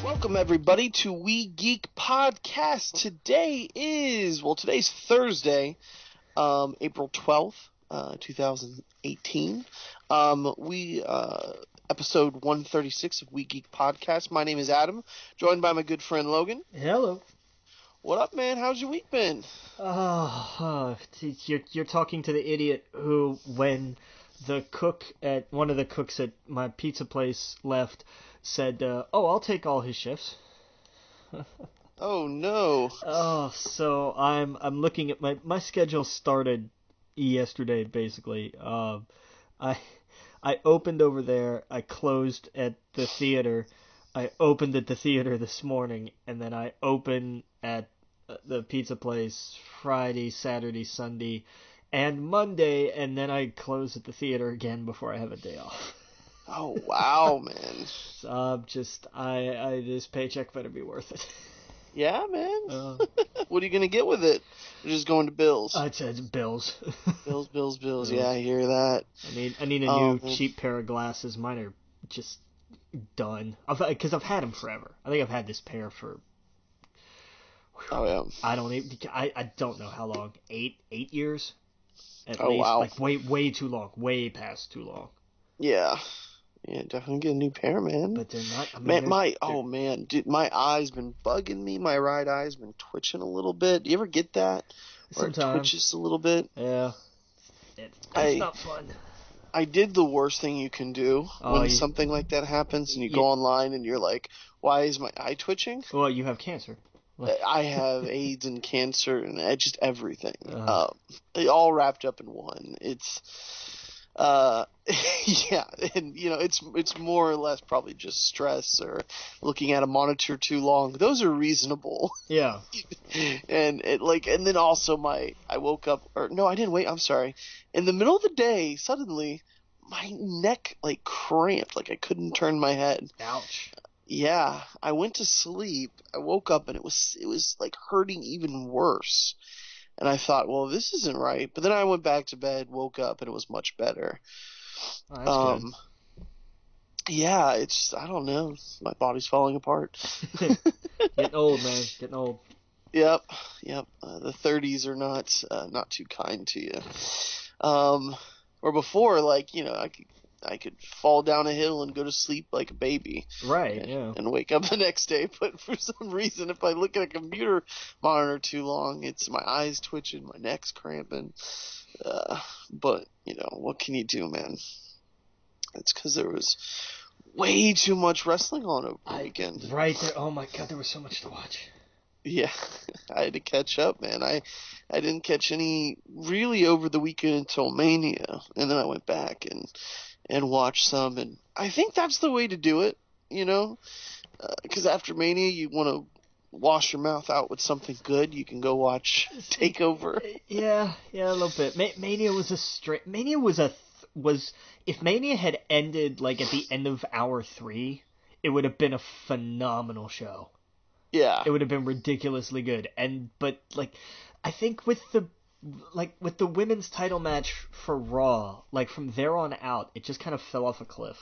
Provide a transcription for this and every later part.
Welcome everybody to We Geek Podcast. Today's Thursday, April 12th, 2018. Episode 136 of We Geek Podcast. My name is Adam, joined by my good friend Logan. Hello. What up, man? How's your week been? You're talking to the idiot who, when one of the cooks at my pizza place left, said, I'll take all his shifts. Oh, no. So I'm looking at my schedule started yesterday, basically. I opened over there, I closed at the theater, I opened at the theater this morning, and then I open at the pizza place Friday, Saturday, Sunday, and Monday, and then I close at the theater again before I have a day off. Oh, wow, man. This paycheck better be worth it. Yeah, man. What are you going to get with it? You're just going to bills. It's bills. Bills. Yeah, I hear that. I need a new cheap pair of glasses. Mine are just done. Because I've had them forever. I think I've had this pair for... Oh, yeah. I don't know how long. 8 years? At least. Wow. Like, way too long. Way past too long. Yeah. Yeah, definitely get a new pair, man. But they're not... Dude, my eye's been bugging me. My right eye's been twitching a little bit. Do you ever get that? Where Sometimes. it twitches a little bit? Yeah. It's not fun. I did the worst thing you can do when something like that happens, and you go online and you're like, why is my eye twitching? Well, you have cancer. I have AIDS and cancer and just everything. All wrapped up in one. It's... yeah, and it's more or less probably just stress or looking at a monitor too long. Those are reasonable. Yeah. And then also I woke up, or no, I didn't wait. I'm sorry. In the middle of the day, suddenly my neck cramped, I couldn't turn my head. Ouch. Yeah, I went to sleep. I woke up and it was hurting even worse. And I thought, well, this isn't right. But then I went back to bed, woke up, and it was much better. Oh, that's good. Yeah, I don't know. My body's falling apart. Getting old, man. Getting old. Yep. The 30s are not too kind to you. Or before, I could fall down a hill and go to sleep like a baby. Right, and wake up the next day. But for some reason, if I look at a computer monitor too long, it's my eyes twitching, my neck's cramping. But, what can you do, man? It's because there was way too much wrestling on over the weekend. Right there. Oh, my God, there was so much to watch. Yeah, I had to catch up, man. I didn't catch any really over the weekend until Mania. And then I went back and watch some, and I think that's the way to do it, because after Mania, you want to wash your mouth out with something good. You can go watch TakeOver. Yeah, a little bit. Mania was if Mania had ended at the end of hour 3, it would have been a phenomenal show. Yeah, it would have been ridiculously good. But I think with the women's title match for Raw, from there on out, it just kind of fell off a cliff.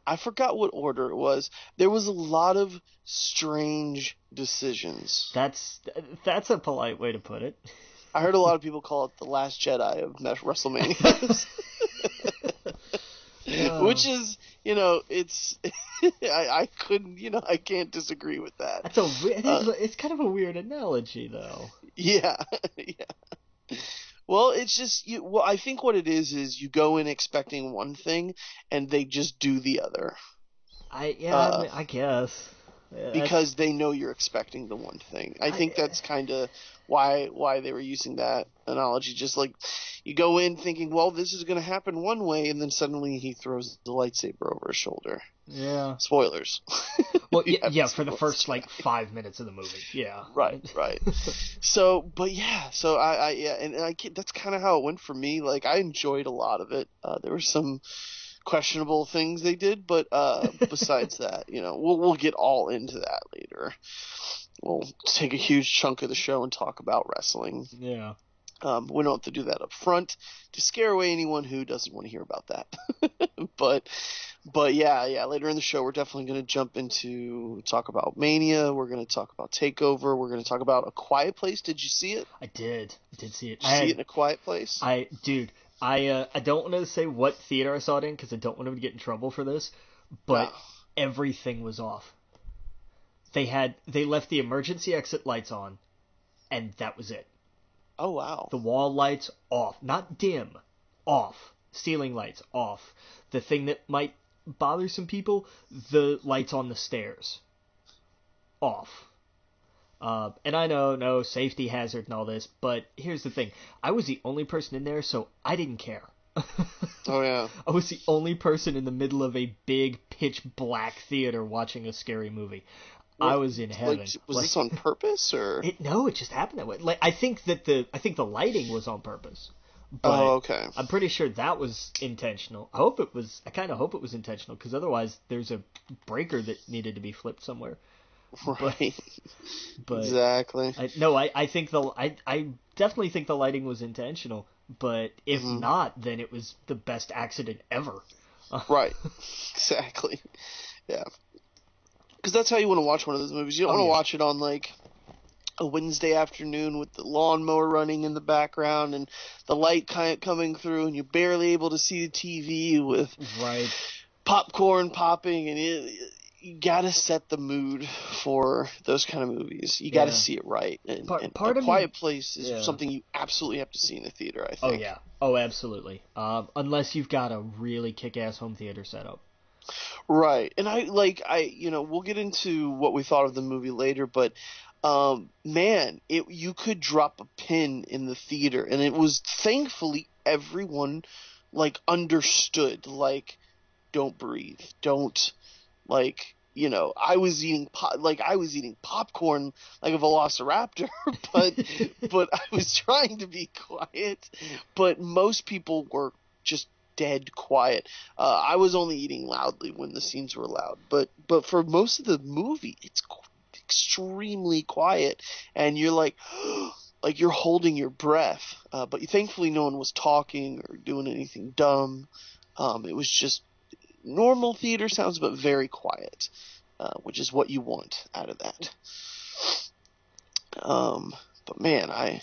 I forgot what order it was. There was a lot of strange decisions. That's a polite way to put it. I heard a lot of people call it the Last Jedi of WrestleMania. Which is, it's... I couldn't, I can't disagree with that. It's kind of a weird analogy, though. Yeah. Well, it's just I think what it is you go in expecting one thing and they just do the other. I guess. Yeah, because they know you're expecting the one thing. I think that's kind of why they were using that analogy. Just you go in thinking, well, this is going to happen one way, and then suddenly he throws the lightsaber over his shoulder. Yeah. Spoilers. Well, You have yeah, to for the watch first that. like 5 minutes of the movie. Yeah. Right, right. So, but yeah, so yeah, and that's kind of how it went for me. Like, I enjoyed a lot of it. There were some questionable things they did, but besides that, we'll get all into that later. We'll take a huge chunk of the show and talk about wrestling. Yeah. We don't have to do that up front to scare away anyone who doesn't want to hear about that. But yeah, later in the show we're definitely going to jump into talk about Mania. We're going to talk about TakeOver. We're going to talk about A Quiet Place. Did you see it? I did see it. Did you see it in A Quiet Place? Dude, I don't want to say what theater I saw it in because I don't want to get in trouble for this, but everything was off. They left the emergency exit lights on, and that was it. Oh, wow. The wall lights off, not dim, off. Ceiling lights off. The thing that might bother some people, the lights on the stairs off. And I know, no safety hazard and all this, but here's the thing. I was the only person in there, so I didn't care. Oh, yeah. I was the only person in the middle of a big pitch black theater watching a scary movie. I was in heaven. Was this on purpose or? No, it just happened that way. Like I think the lighting was on purpose. But oh, okay. I'm pretty sure that was intentional. I kind of hope it was intentional because otherwise there's a breaker that needed to be flipped somewhere. Right. But exactly. I definitely think the lighting was intentional. But if not, then it was the best accident ever. Right. Exactly. Yeah. Because that's how you want to watch one of those movies. You don't want to watch it on like a Wednesday afternoon with the lawnmower running in the background and the light kind of coming through, and you're barely able to see the TV with popcorn popping, and you got to set the mood for those kind of movies. You got to see it right. And A Quiet Place is something you absolutely have to see in the theater, I think. Oh, yeah. Oh, absolutely. Unless you've got a really kick-ass home theater setup. Right. And we'll get into what we thought of the movie later, but man, you could drop a pin in the theater, and it was thankfully everyone understood, don't breathe, don't I was eating popcorn like a velociraptor, but I was trying to be quiet, but most people were just dead quiet. I was only eating loudly when the scenes were loud, but for most of the movie, it's extremely quiet, and you're like you're holding your breath. But thankfully, no one was talking or doing anything dumb. It was just normal theater sounds, but very quiet, which is what you want out of that. But man, I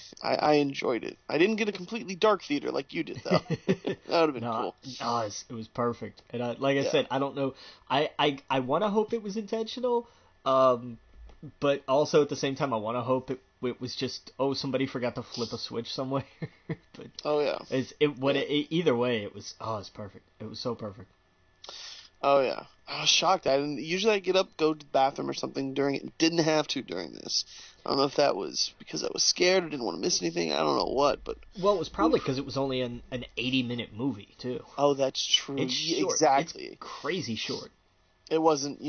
enjoyed it. I didn't get a completely dark theater like you did, though. That would have been cool. No, it was perfect. And I said, I don't know. I want to hope it was intentional, but also at the same time, I want to hope it was just, somebody forgot to flip a switch somewhere. But either way, it's perfect. It was so perfect. Oh, yeah. I was shocked. Usually I get up, go to the bathroom or something during it. Didn't have to during this. I don't know if that was because I was scared or didn't want to miss anything. I don't know what, but... Well, it was probably because it was only an 80-minute movie, too. Oh, that's true. It's short. Exactly. It's crazy short. It wasn't,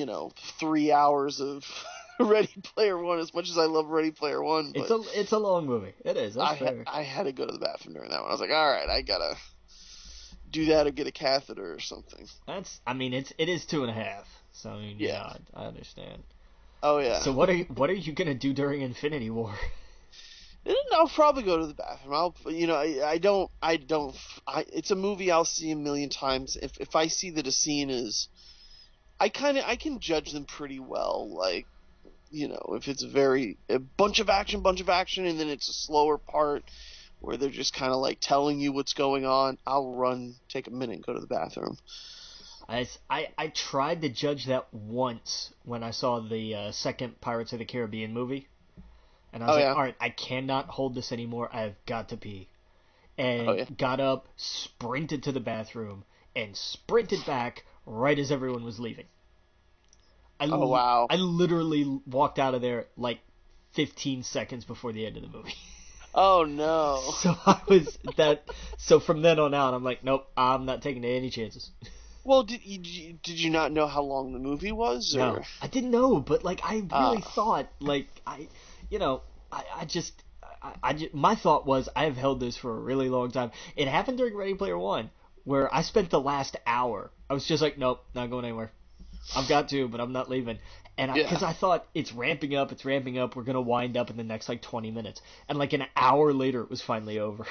3 hours of Ready Player One, as much as I love Ready Player One. But it's a long movie. It is. That's fair. I had to go to the bathroom during that one. I was like, all right, I gotta do that or get a catheter or something. It is 2.5. So I understand. Oh yeah. So what are you gonna do during Infinity War? I'll probably go to the bathroom. It's a movie I'll see a million times. If I see that a scene is, I can judge them pretty well. If it's a bunch of action, and then it's a slower part where they're just kind of telling you what's going on, I'll run, take a minute, and go to the bathroom. I tried to judge that once when I saw the second Pirates of the Caribbean movie. And I was all right, I cannot hold this anymore. I've got to pee. And got up, sprinted to the bathroom, and sprinted back right as everyone was leaving. Wow. I literally walked out of there 15 seconds before the end of the movie. Oh, no. So from then on out, I'm like, nope, I'm not taking any chances. Well, did you not know how long the movie was, No, or I didn't know, but like I really ah thought like you know, I just my thought was I have held this for a really long time. It happened during Ready Player One, where I spent the last hour. I was just like, nope, not going anywhere. I've got to, but I'm not leaving. And yeah. because I thought it's ramping up, we're gonna wind up in the next like 20 minutes, and like an hour later, it was finally over.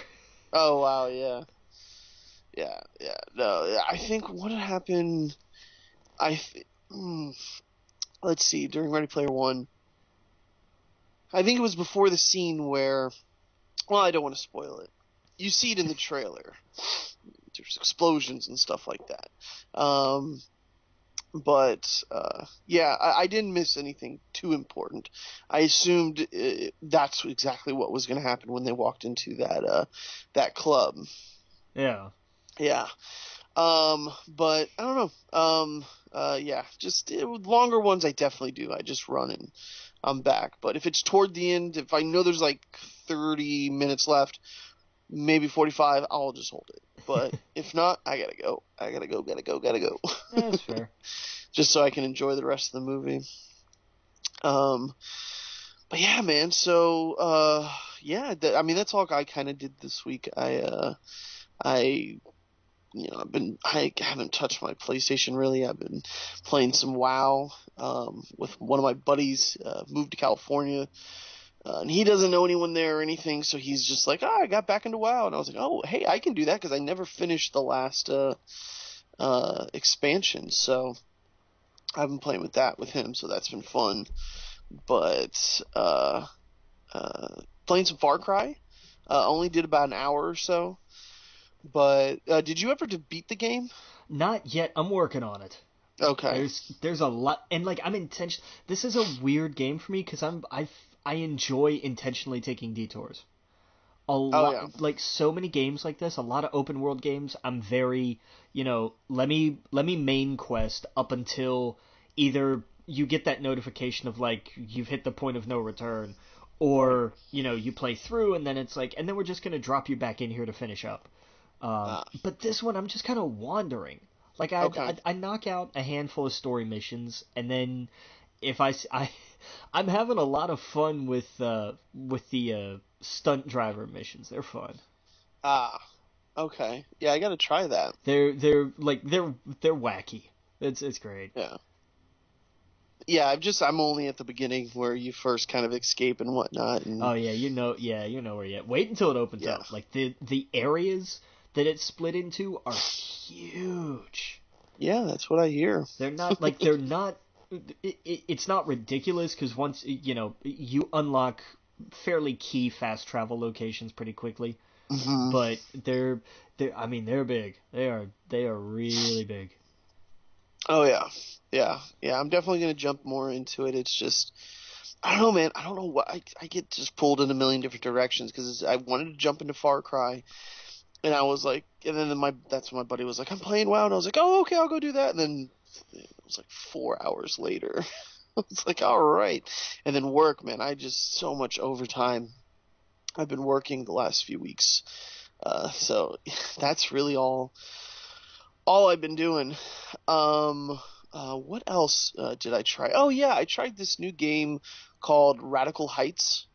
Oh wow, yeah, yeah. No, yeah, I think what happened. I th- hmm, let's see. During Ready Player One, I think it was before the scene where. Well, I don't want to spoil it. You see it in the trailer. There's explosions and stuff like that. Um, but yeah, I didn't miss anything too important. I assumed that's exactly what was going to happen when they walked into that club. Yeah. Yeah. But I don't know. Yeah, just longer ones I definitely do. I just run and I'm back. But if it's toward the end, if I know there's like 30 minutes left, maybe 45, I'll just hold it. But if not, I gotta go. I gotta go, gotta go. That's fair. Just so I can enjoy the rest of the movie. Um, but yeah, man. So, yeah. I mean, that's all I kind of did this week. I I haven't touched my PlayStation really. I've been playing some WoW with one of my buddies. Moved to California, and he doesn't know anyone there or anything, so he's just like, "Ah, I got back into WoW," and I was like, "Oh, hey, I can do that because I never finished the last expansion." So I've been playing with that with him, so that's been fun. But playing some Far Cry. Only did about an hour or so. But did you ever beat the game? Not yet. I'm working on it. Okay. There's a lot, and like I'm intention. This is a weird game for me because I enjoy intentionally taking detours. A Oh lot, yeah. like so many games like this, a lot of open world games. I'm very, let me main quest up until either you get that notification of like you've hit the point of no return, Right. or you play through and then it's like, and then we're just gonna drop you back in here to finish up. Ah. But this one, I'm just kind of wandering. Like Okay. I knock out a handful of story missions, and then if I'm having a lot of fun with the stunt driver missions. They're fun. Ah. Okay. Yeah, I gotta try that. They're wacky. It's great. Yeah. Yeah, I'm only at the beginning where you first kind of escape and whatnot, and Oh yeah, you know where yet. Wait until it opens yeah. up. Like the areas that it's split into are huge. Yeah, that's what I hear. They're not. It's not ridiculous because once you unlock fairly key fast travel locations pretty quickly, Hmm. but I mean they're big. They are really big. Oh yeah. Yeah. Yeah, I'm definitely gonna jump more into it. It's just I don't know, man. I don't know what I get just pulled in a million different directions because I wanted to jump into Far Cry, and I was like, and then that's when my buddy was like, I'm playing WoW, and I was like, oh, okay, I'll go do that. And then it was like 4 hours later. I was like, all right. And then work, man. I just so much overtime. I've been working the last few weeks. So that's really all I've been doing. Um, what else did I try? Oh yeah, I tried this new game called Radical Heights.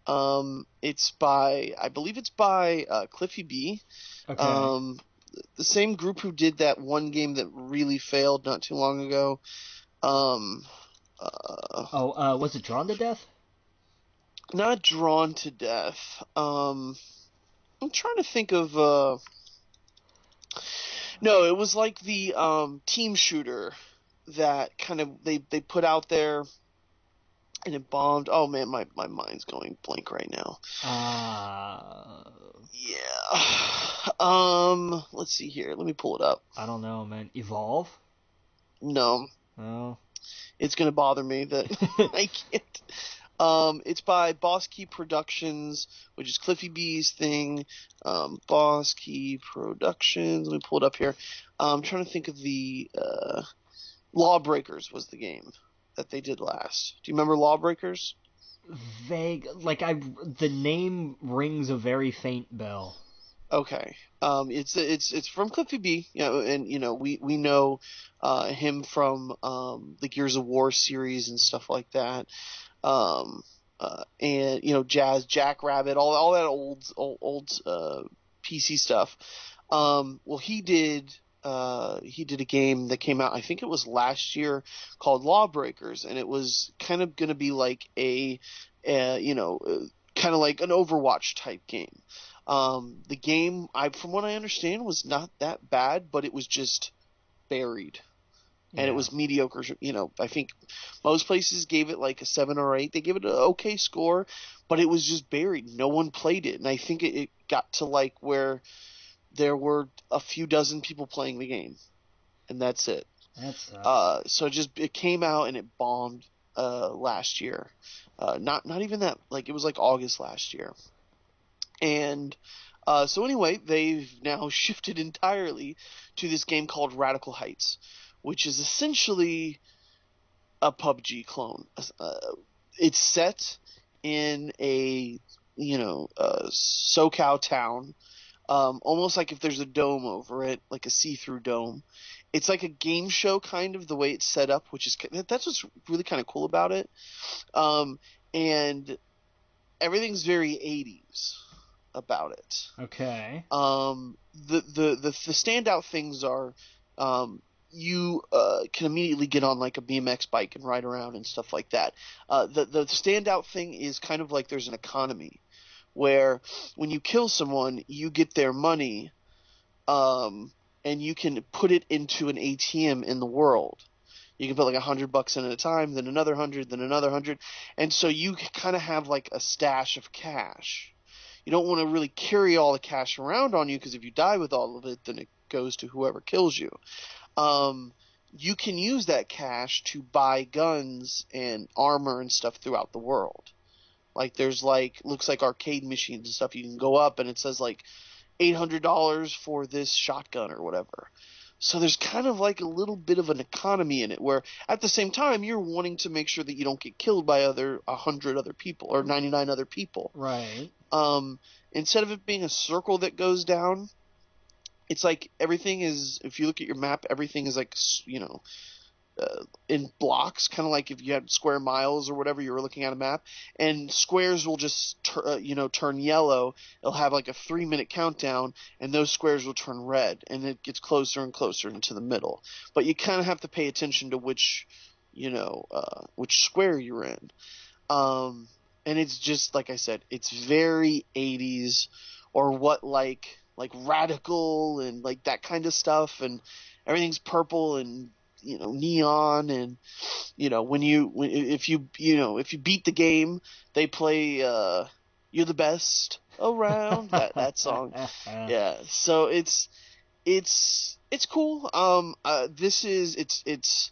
I believe it's by Cliffy B. Okay. Um, the same group who did that one game that really failed not too long ago. Um, uh, Oh, was it Drawn to Death? Not Drawn to Death. I'm trying to think of. No, it was like the team shooter that kind of they put out there and it bombed. Oh man, my mind's going blank right now. Uh, Yeah. Let's see here. Let me pull it up. I don't know, man. Evolve? No, Oh. it's gonna bother me that I can't. It's by Boss Key Productions, which is Cliffy B's thing. Boss Key Productions. Let me pull it up here. I'm trying to think of the Lawbreakers was the game that they did last. Do you remember Lawbreakers? Vague. Like the name rings a very faint bell. Okay. It's from Cliffy B, and we know him from the Gears of War series and stuff like that. Um and Jackrabbit, all that old PC stuff. Well, he did a game that came out, I think it was last year, called Lawbreakers, and it was kind of going to be like kind of like an Overwatch type game. The game, from what I understand, was not that bad, but it was just buried, and it Yeah. was mediocre. I think most places gave it like a 7 or 8. They gave it an okay score, but it was just buried. No one played it, and I think it got to like where there were a few dozen people playing the game, and that's it. That sucks. So it came out and it bombed last year. Not even that, like it was like August last year. And so anyway, they've now shifted entirely to this game called Radical Heights, which is essentially a PUBG clone. It's set in a SoCal town, almost like if there's a dome over it, like a see-through dome. It's like a game show kind of the way it's set up, which is that's what's really kind of cool about it. Um, and everything's very 80s about it. Okay. The standout things are, you can immediately get on like a BMX bike and ride around and stuff like that. The standout thing is kind of like there's an economy where when you kill someone, you get their money, and you can put it into an ATM in the world. You can put like $100 in at a time, then another 100, then another 100, and so you kind of have like a stash of cash. You don't want to really carry all the cash around on you, because if you die with all of it, then it goes to whoever kills you. Um, you can use that cash to buy guns and armor and stuff throughout the world. Like there's like looks like arcade machines and stuff. You can go up and it says like $800 for this shotgun or whatever. So there's kind of like a little bit of an economy in it, where at the same time you're wanting to make sure that you don't get killed by 100 other people or 99 other people. Right. Instead of it being a circle that goes down, it's like everything is. If you look at your map, everything is like in blocks, kind of like if you had square miles or whatever, you were looking at a map, and squares will just turn yellow. It'll have like a 3-minute countdown, and those squares will turn red, and it gets closer and closer into the middle. But you kind of have to pay attention to which square you're in. And it's just like I said, it's very 80s, or what like radical and like that kind of stuff, and everything's purple and neon, and if you beat the game, they play "You're the Best Around," that song. Yeah, so it's cool. This is it's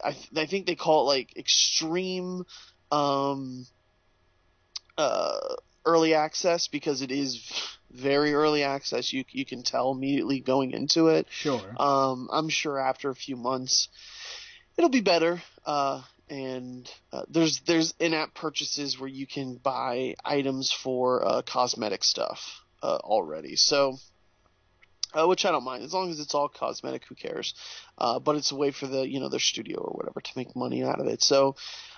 I think they call it like extreme um early access, because it is very early access. You can tell immediately going into it. Sure. I'm sure after a few months it'll be better. And there's in-app purchases where you can buy items for cosmetic stuff already. So which I don't mind, as long as it's all cosmetic. Who cares? But it's a way for their studio or whatever to make money out of it. So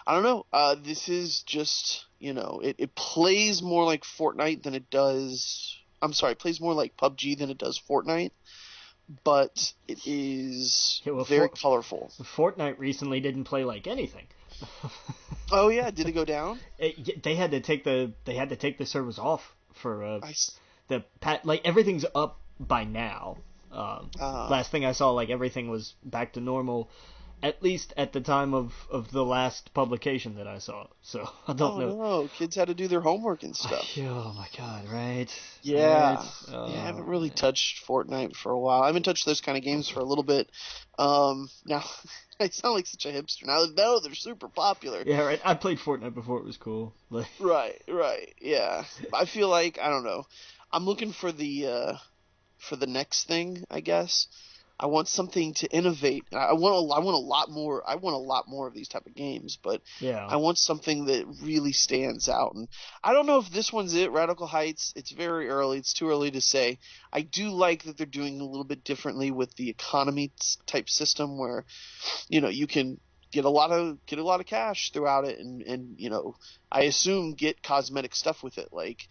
I don't know. This is just it plays more like Fortnite than it does. I'm sorry, it plays more like PUBG than it does Fortnite, but it is Yeah, well, very colorful. Fortnite recently didn't play like anything. Oh yeah, did it go down? They had to take the servers off for I like everything's up by now. uh, Last thing I saw, like everything was back to normal, at least at the time of the last publication that I saw. So I don't oh know. no, kids had to do their homework and stuff. Oh my god, right? Yeah. Right. Yeah, I haven't really touched Fortnite for a while. I haven't touched those kind of games for a little bit. Now I sound like such a hipster. Now no, they're super popular. Yeah, right. I played Fortnite before it was cool. Like, Right. Yeah. I feel like, I don't know. I'm looking for the next thing, I guess. I want something to innovate. I want a lot more of these type of games, but Yeah. I want something that really stands out. And I don't know if this one's it, Radical Heights. It's very early. It's too early to say. I do like that they're doing a little bit differently with the economy type system where, you can get a lot of cash throughout it, and I assume get cosmetic stuff with it. Like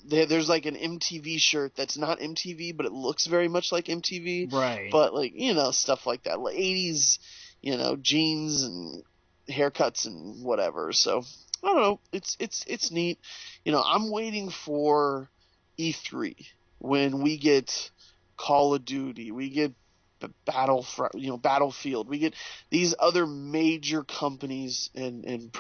there's like an MTV shirt that's not MTV, but it looks very much like MTV. Right. But like stuff like that, like 80s, jeans and haircuts and whatever. So I don't know. It's neat. I'm waiting for E3 when we get Call of Duty, we get Battlefield, we get these other major companies and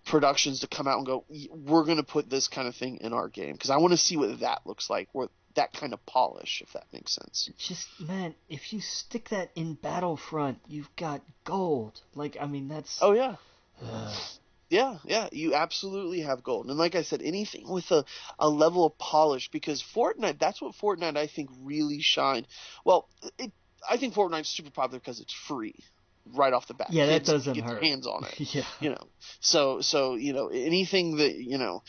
productions to come out and go, we're going to put this kind of thing in our game, because I want to see what that looks like, or that kind of polish, if that makes sense. Just, man, if you stick that in Battlefront, you've got gold. Like, I mean, that's... Oh, yeah. Yeah, you absolutely have gold. And like I said, anything with a level of polish, because that's what Fortnite, I think, really shined. Well, I think Fortnite's super popular because it's free right off the bat. Yeah, Kids that doesn't get hurt. their hands on it. Yeah. So anything that,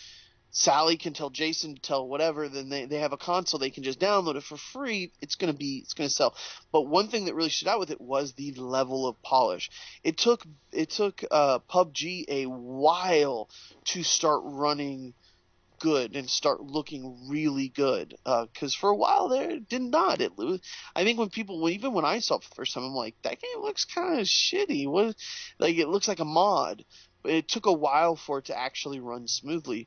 Sally can tell Jason to tell whatever, then they have a console, they can just download it for free. It's gonna sell. But one thing that really stood out with it was the level of polish. It took PUBG a while to start running good and start looking really good, because for a while there it did not. I think even when I saw it for the first time, I'm like, that game looks kind of shitty. It looks like a mod. But it took a while for it to actually run smoothly.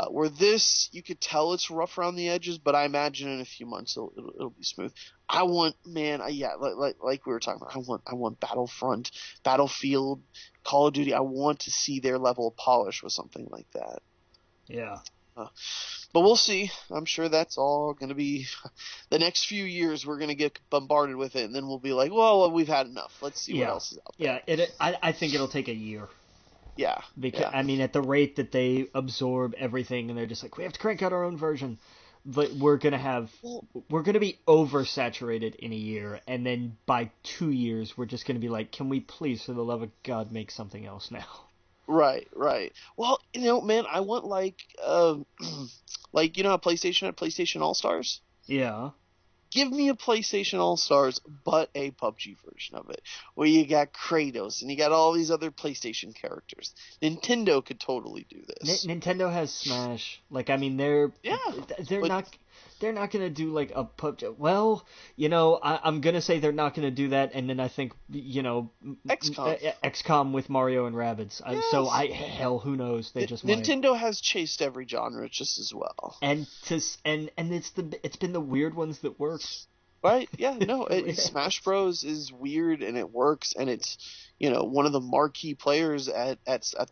Where this, you could tell it's rough around the edges, but I imagine in a few months it'll be smooth. I want, man, like we were talking about, I want Battlefront, Battlefield, Call of Duty. I want to see their level of polish with something like that. Yeah. But we'll see. I'm sure that's all going to be the next few years. We're going to get bombarded with it, and then we'll be like, well, we've had enough. Let's see what else is out there. Yeah, I think it'll take a year. Yeah. Because I mean, at the rate that they absorb everything, and they're just like, we have to crank out our own version, but we're gonna be oversaturated in a year, and then by 2 years, we're just gonna be like, can we please, for the love of God, make something else now? Right. Well, man, I want like how PlayStation had PlayStation All Stars. Yeah. Give me a PlayStation All Stars, but a PUBG version of it, where you got Kratos and you got all these other PlayStation characters. Nintendo could totally do this. Nintendo has Smash. Like, I mean, they're not gonna do like a PUBG. Well, I'm gonna say they're not gonna do that, and then I think XCOM with Mario and Rabbids. Yes. So who knows? They just Nintendo has chased every genre just as well. And it's been the weird ones that work. Right? Yeah. No. Smash Bros is weird and it works, and it's one of the marquee players at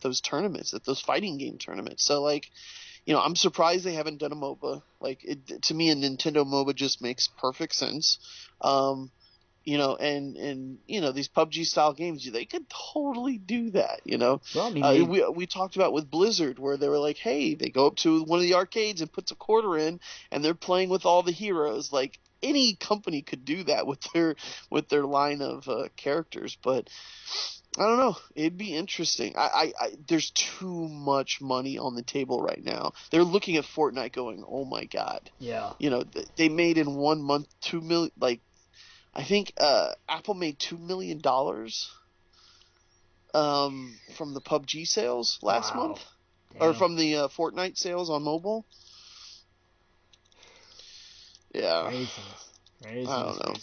those tournaments, at those fighting game tournaments. So like. I'm surprised they haven't done a MOBA. Like, to me, a Nintendo MOBA just makes perfect sense. And these PUBG style games, they could totally do that. Well, I mean, we talked about with Blizzard, where they were like, hey, they go up to one of the arcades and puts a quarter in, and they're playing with all the heroes. Like, any company could do that with their line of characters, but. I don't know. It'd be interesting. There's too much money on the table right now. They're looking at Fortnite going, oh my God. Yeah. They made in 1 month $2 million. Like, I think Apple made $2 million from the PUBG sales last month. Damn. Or from the Fortnite sales on mobile. Yeah. Craziness. I don't know.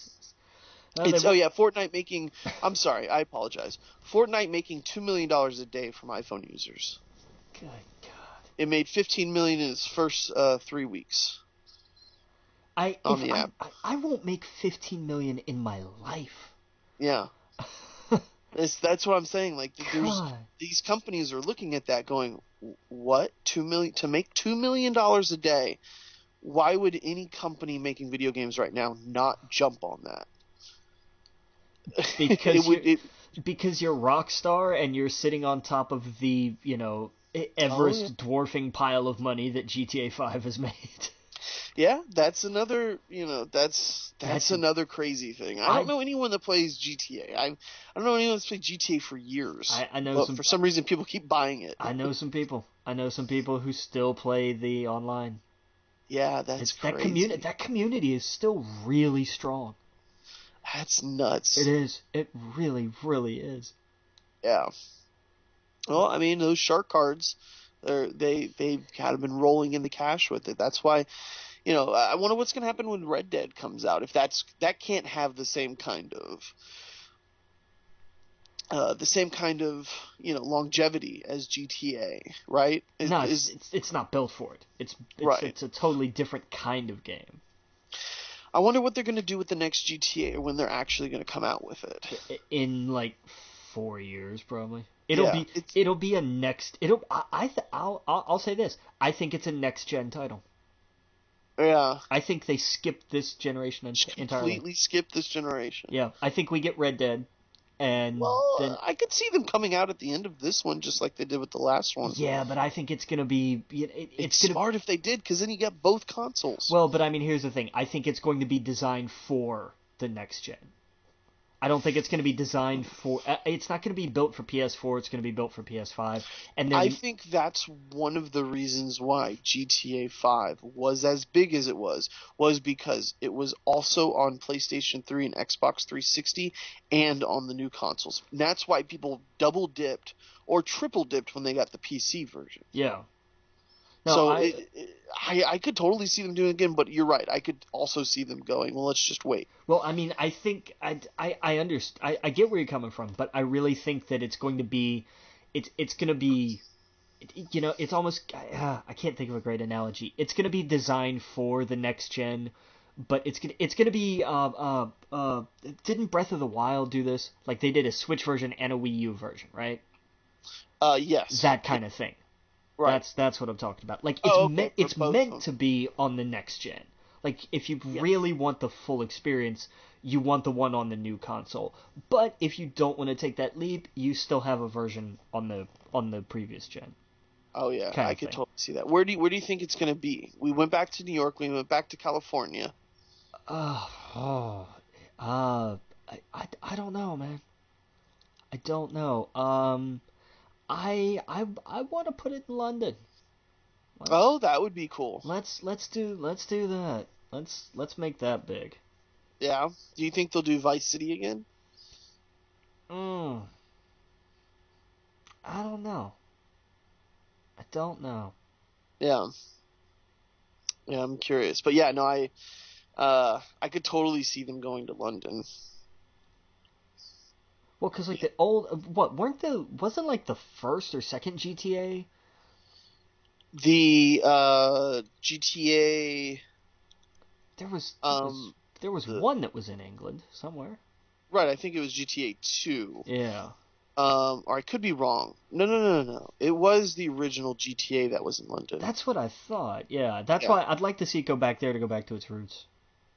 Fortnite making. I'm sorry, I apologize. Fortnite making $2 million a day from iPhone users. Good God! It made $15 million in its first 3 weeks. I won't make $15 million in my life. Yeah. That's what I'm saying. Like, these companies are looking at that, going, "What? $2 million to make $2 million a day? Why would any company making video games right now not jump on that?" Because you're Rockstar and you're sitting on top of the Everest dwarfing pile of money that GTA 5 has made. Yeah, that's another, that's That's another crazy thing. I don't know anyone that plays GTA. I don't know anyone that's played GTA for years, I know but some for some reason people keep buying it. I know some people. I know some people who still play the online. Yeah, that's It's crazy. that community is still really strong. That's It nuts. is. It really, really is. Yeah. Well, I mean, those shark cards, they've kind of been rolling in the cash with it. That's why, I wonder what's going to happen when Red Dead comes out. If that can't have the same kind of longevity as GTA, right? No, Is it's not built for it. right. It's a totally different kind of game. I wonder what they're going to do with the next GTA or when they're actually going to come out with it. In like 4 years, probably. Yeah, It'll be a next. I'll say this. I think it's a next gen title. yeah. I think they skipped this generation Just entirely. completely skip this generation. Yeah, I think we get Red Dead, and then Well, I could see them coming out at the end of this one just like they did with the last one. yeah, but I think it's gonna be It's it's gonna smart if they did, because then you get both consoles. well, but I mean, here's the thing. I think it's going to be designed for the next gen. I don't think it's going to be designed for. It's not going to be built for PS4. It's going to be built for PS5. And I then think that's one of the reasons why GTA 5 was as big as it was because it was also on PlayStation 3 and Xbox 360 and on the new consoles. And that's why people double dipped or triple dipped when they got the PC version. yeah, no, So I could totally see them doing it again, but you're right. I could also see them going, well, let's just wait. well, I mean, I think I understand. I get where you're coming from, but I really think that it's going to be, it's going to be, it's almost. I can't think of a great analogy. It's going to be designed for the next gen, but it's gonna be. Didn't Breath of the Wild do this? Like they did a Switch version and a Wii U version, right? Yes. That kind of thing. Right. That's what I'm talking about. Like Oh, okay. For it's both of meant them. to be on the next gen. Like if you Yes. really want the full experience, you want the one on the new console. But if you don't want to take that leap, you still have a version on the previous gen. Oh yeah, Kind I of could thing. totally see that. Where do you think it's gonna be? We went back to New York. We went back to California. Oh, I don't know, man. I don't know. I want to put it in London. Let's Oh, that would be cool. let's do that. Let's make that big. Yeah. Do you think they'll do Vice City again? Mm, I don't know. I don't know. Yeah. Yeah, I'm curious. But yeah, no, I could totally see them going to London. Well, cause like the old what weren't the wasn't like the first or second GTA. The GTA There was there was um there was the one that was in England somewhere. right, I think it was GTA 2. Yeah. Or I could be wrong. No, no, no, no, no. It was the original GTA that was in London. That's what I thought. Yeah, that's Yeah. why I'd like to see it go back there to go back to its roots.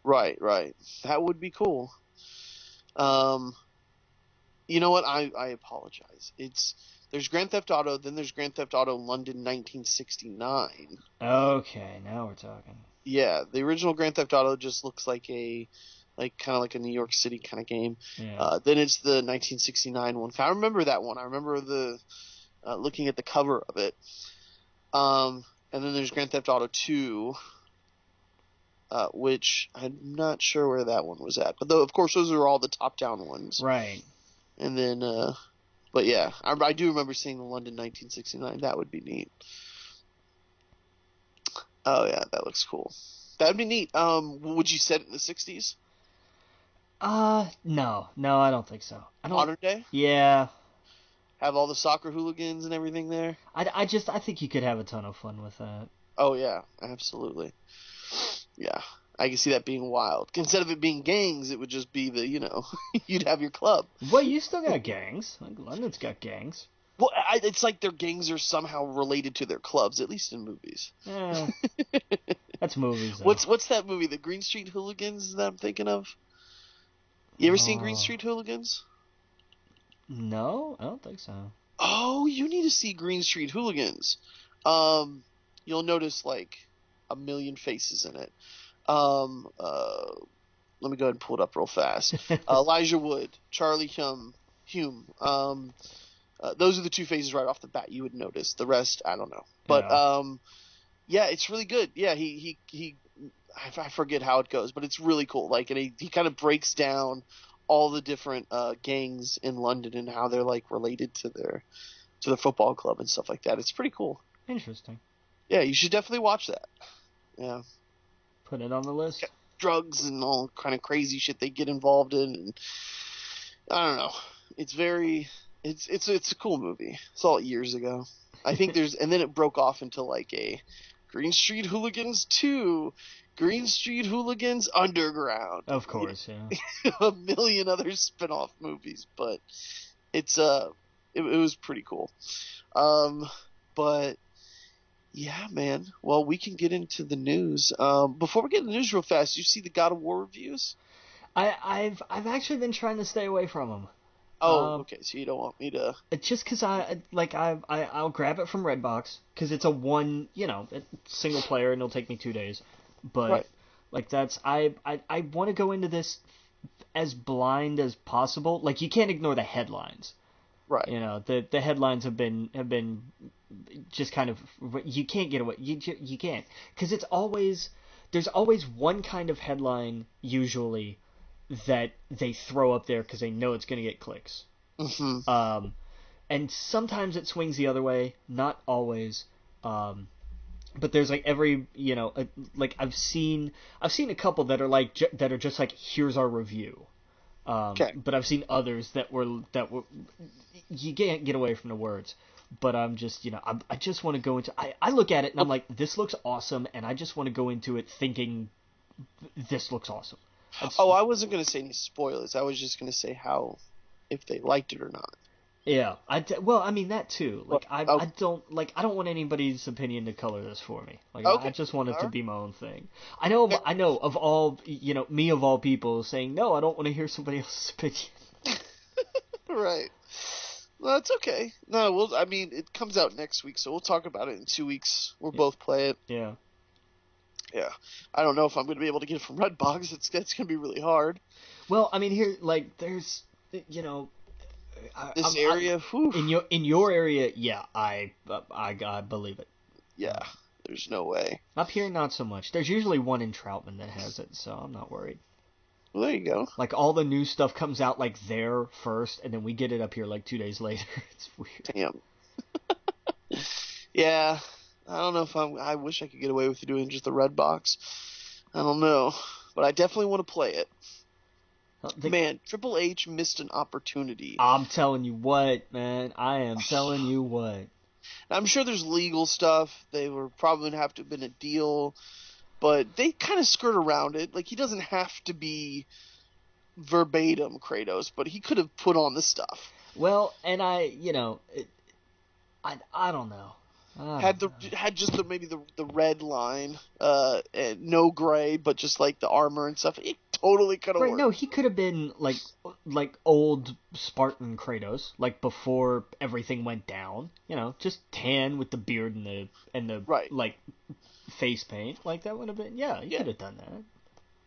Right, right. That would be cool. Um, you know what? I apologize. There's Grand Theft Auto, then there's Grand Theft Auto London 1969. Okay, now we're talking. Yeah, the original Grand Theft Auto just looks like kind of like a New York City kind of game. Yeah. Then it's the 1969 one. I remember that one. I remember the looking at the cover of it. And then there's Grand Theft Auto 2, which I'm not sure where that one was at. But though, of course, those are all the top-down ones. Right. And then, but yeah, I do remember seeing the London 1969. That would be neat. Oh yeah, that looks cool. That'd be neat. Would you set it in the 60s? No, no, I don't think so. I don't. Modern day? Yeah, Have all the soccer hooligans and everything there? I think you could have a ton of fun with that. Oh yeah, absolutely. Yeah, I can see that being wild. Instead of it being gangs, it would just be you'd have your club. Well, you still got gangs. Like London's got gangs. Well, it's like their gangs are somehow related to their clubs, at least in movies. Eh, that's movies though. What's that movie? The Green Street Hooligans that I'm thinking of? You ever seen Green Oh, Street Hooligans? no, I don't think so. Oh, you need to see Green Street Hooligans. Um, you'll notice like a million faces in it. Let me go ahead and pull it up real fast. Elijah Wood, Charlie Hume. Those are the two faces right off the bat you would notice. The rest, I don't know. But yeah, it's really good. Yeah, he I forget how it goes, but it's really cool. Like, and he kind of breaks down all the different gangs in London and how they're like related to their football club and stuff like that. It's pretty cool. Interesting. Yeah, you should definitely watch that. Yeah. Put it on the list. Drugs and all kind of crazy shit they get involved in, and I don't know. It's a cool movie. Saw it years ago. I think and then it broke off into like a Green Street Hooligans 2, Green Street Hooligans Underground. Of course, yeah. A million other spin-off movies, but it was pretty cool. But yeah, man. Well, we can get into the news. Before we get into the news real fast, you see the God of War reviews? I've actually been trying to stay away from them. Oh, okay. So you don't want me to? Just because I'll grab it from Redbox because it's a single player and it'll take me 2 days. But right. like I want to go into this as blind as possible. Like, you can't ignore the headlines. Right. You know, the headlines have been just kind of, you can't get away. You can't, because there's always one kind of headline usually that they throw up there because they know it's going to get clicks. Mm-hmm. And sometimes it swings the other way, not always. But there's like like I've seen a couple that are just like, here's our review. Okay. But I've seen others that were you can't get away from the words. But I'm just, I just want to go into, I look at it and I'm like, this looks awesome, and I just want to go into it thinking this looks awesome. I wasn't going to say any spoilers. I was just going to say if they liked it or not. Yeah, I mean that too. Like, I don't want anybody's opinion to color this for me. Like, okay. I just want it to be my own thing. I know of all, me of all people saying no, I don't want to hear somebody else's opinion. Right. Well, that's okay. No, it comes out next week, so we'll talk about it in 2 weeks. We'll both play it. Yeah. Yeah. I don't know if I'm going to be able to get it from Redbox. It's going to be really hard. Well, I mean, here, like, there's, this area, in your area, yeah, I believe it. Yeah, there's no way. Up here, not so much. There's usually one in Troutman that has it, so I'm not worried. Well, there you go. Like, all the new stuff comes out like there first, and then we get it up here like 2 days later. It's weird. Damn. Yeah, I don't know if I wish I could get away with doing just the Redbox. I don't know, but I definitely want to play it. Man, Triple H missed an opportunity. I'm telling you what, man. I am telling you what. I'm sure there's legal stuff. They were probably going to have to have been a deal. But they kind of skirt around it. Like, he doesn't have to be verbatim Kratos, but he could have put on the stuff. Well, and I don't know. Had just maybe the red line, and no gray, but just like the armor and stuff. It totally could have worked. No, he could have been like old Spartan Kratos, like before everything went down. Just tan with the beard and the right. like face paint. Like, that would have been, he could have done that.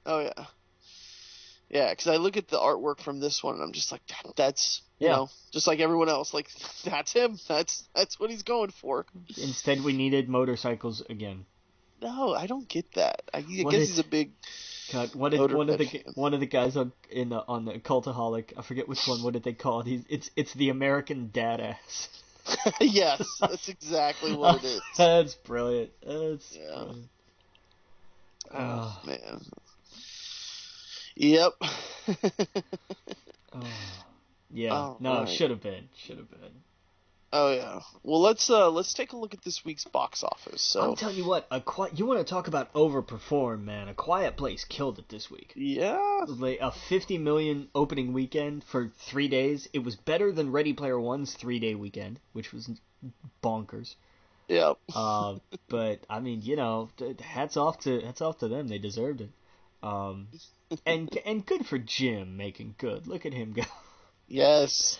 Oh yeah. Yeah, because I look at the artwork from this one and I'm just like, that's just like everyone else. Like, that's him. That's what he's going for. Instead, we needed motorcycles again. No, I don't get that. I guess he's a big. God, one of the guys on the Cultaholic, I forget which one. What did they call it? It's the American Dadass. Yes, that's exactly what it is. That's brilliant. Brilliant. Oh man. Yep. Yeah. Right. Should have been. Oh yeah. Well, let's take a look at this week's box office. So I'm telling you what, you want to talk about overperform, man. A Quiet Place killed it this week. Yeah. Like a $50 million opening weekend for 3 days. It was better than Ready Player One's 3-day weekend, which was bonkers. Yep. But I mean, hats off to them. They deserved it. And good for Jim making good. Look at him go. Yes.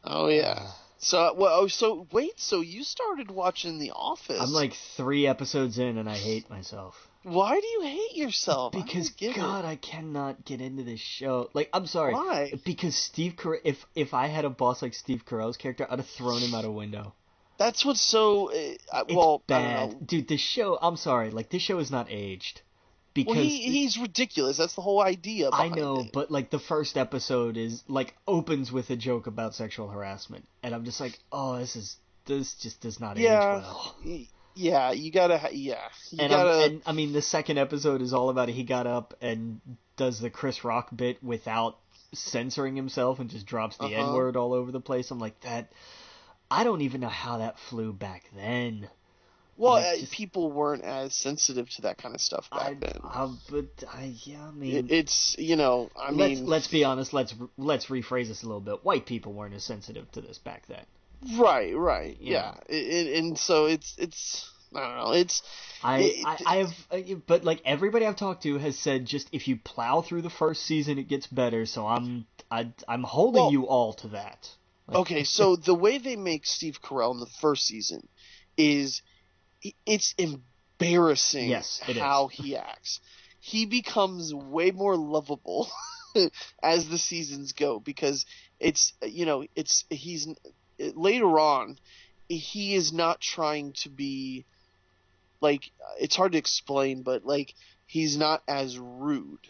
Oh yeah. So, well, oh, so wait, so you started watching The I'm Office? like 3 episodes in and I hate myself. Why do you hate yourself? I Because don't get it. God, I cannot get into this show. Like, I'm sorry, Why? because Steve Carell. If I had a boss like Steve Carell's character, I'd have thrown him out a window. That's what's so. It's Well, I don't bad, know. dude. This show. I'm sorry, like this show is not aged Well, because he's ridiculous. That's the whole idea I behind know, it. but like the first episode is like opens with a joke about sexual harassment, and I'm just like, oh, this just does not age Yeah, well. yeah. You gotta. Yeah, you And I'm gotta. and I mean the second episode is all about he got up and does the Chris Rock bit without censoring himself and just drops Uh the N huh. word all over the place. I'm like that. I don't even know how that flew back then. Well, Like just people weren't as sensitive to that kind of stuff back then. but I yeah I It, mean it's you know, I mean, let's be honest. Let's rephrase this a little bit. White people weren't as sensitive to this back then. right, You yeah, know. and so it's I don't know, I have, but like everybody I've talked to has said, just if you plow through the first season, it gets better. So I'm holding well, you all to that. Like, okay, so the way they make Steve Carell in the first season is it's embarrassing yes, it is. how he acts. He becomes way more lovable as the seasons go because it's it's he's later on he is not trying to be like it's hard to explain but like he's not as rude.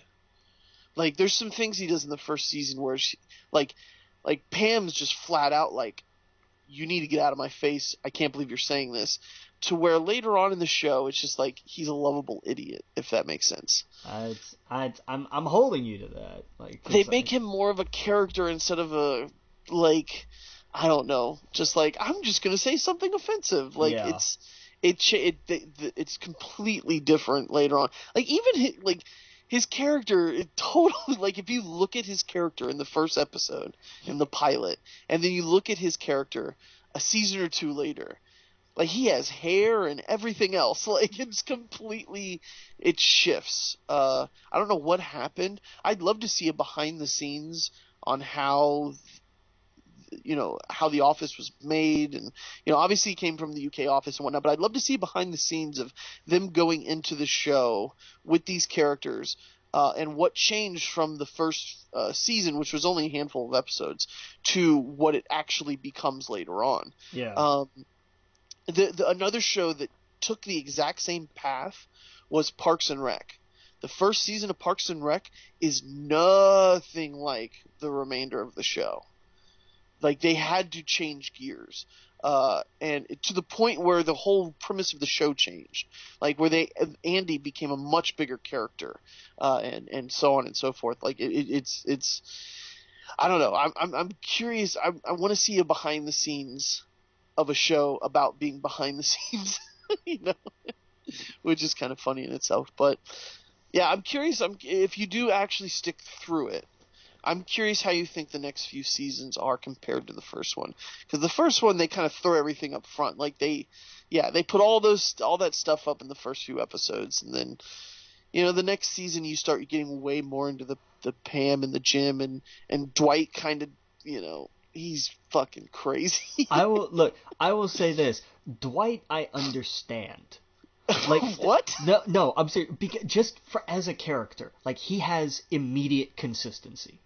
Like there's some things he does in the first season where like Pam's just flat out like you need to get out of my face. I can't believe you're saying this. To where later on in the show, it's just like he's a lovable idiot, if that makes sense. I'm holding you to that. Like, They 'cause make him more of a character instead of a like I don't know, just like I'm just gonna say something offensive. Like yeah, it's completely different later on. Like even like his character, it totally like if you look at his character in the first episode in the pilot, and then you look at his character a season or two later, like he has hair and everything else. Like it's completely it shifts. I don't know what happened. I'd love to see a behind the scenes on how how the office was made and obviously it came from the UK office and whatnot, but I'd love to see behind the scenes of them going into the show with these characters and what changed from the first season, which was only a handful of episodes, to what it actually becomes later on. yeah. Um, another show that took the exact same path was Parks and Rec. The first season of Parks and Rec is nothing like the remainder of the show. Like they had to change gears, and to the point where the whole premise of the show changed. Like where Andy became a much bigger character, and so on and so forth. Like it's I don't know. I'm curious. I want to see a behind the scenes of a show about being behind the scenes, you know, which is kind of funny in itself. But yeah, I'm curious. If you do actually stick through it, I'm curious how you think the next few seasons are compared to the first one. Because the first one they kind of throw everything up front, like they put all that stuff up in the first few episodes, and then the next season you start getting way more into the Pam and the Jim and Dwight kind of he's fucking crazy. I will say this. Dwight, I understand. Like What? no, I'm serious. Because just for as a character, like he has immediate consistency.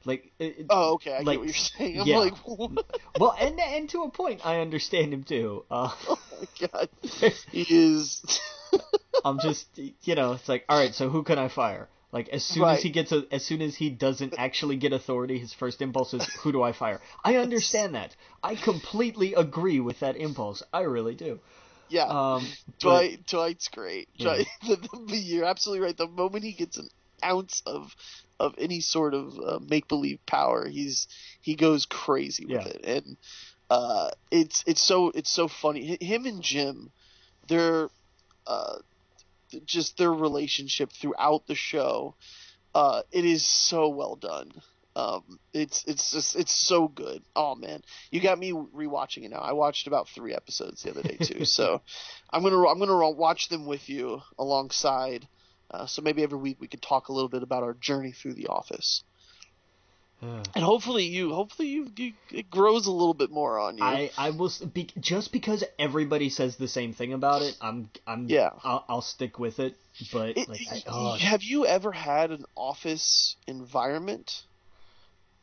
Like, Oh, okay, I get like what you're saying. I'm yeah. like, what? Well, and to a point, I understand him too. Oh my god, he is. I'm just, it's like, all right, so who can I fire? Like, Right. as soon as he doesn't actually get authority, his first impulse is, who do I fire? I understand that. I completely agree with that impulse. I really do. Yeah, But Dwight's great. yeah, You're absolutely right. The moment he gets an ounce of any sort of make believe power, he goes crazy with yeah, it, and it's so funny. Him and Jim, they're uh, just their relationship throughout the show. It is so well done. It's so good. Oh man, you got me rewatching it now. I watched about 3 episodes the other day too, so I'm gonna watch them with you alongside. So maybe every week we could talk a little bit about our journey through The Office. And it grows a little bit more on you. I will just because everybody says the same thing about it. Yeah. I'll stick with it. But Have you ever had an office environment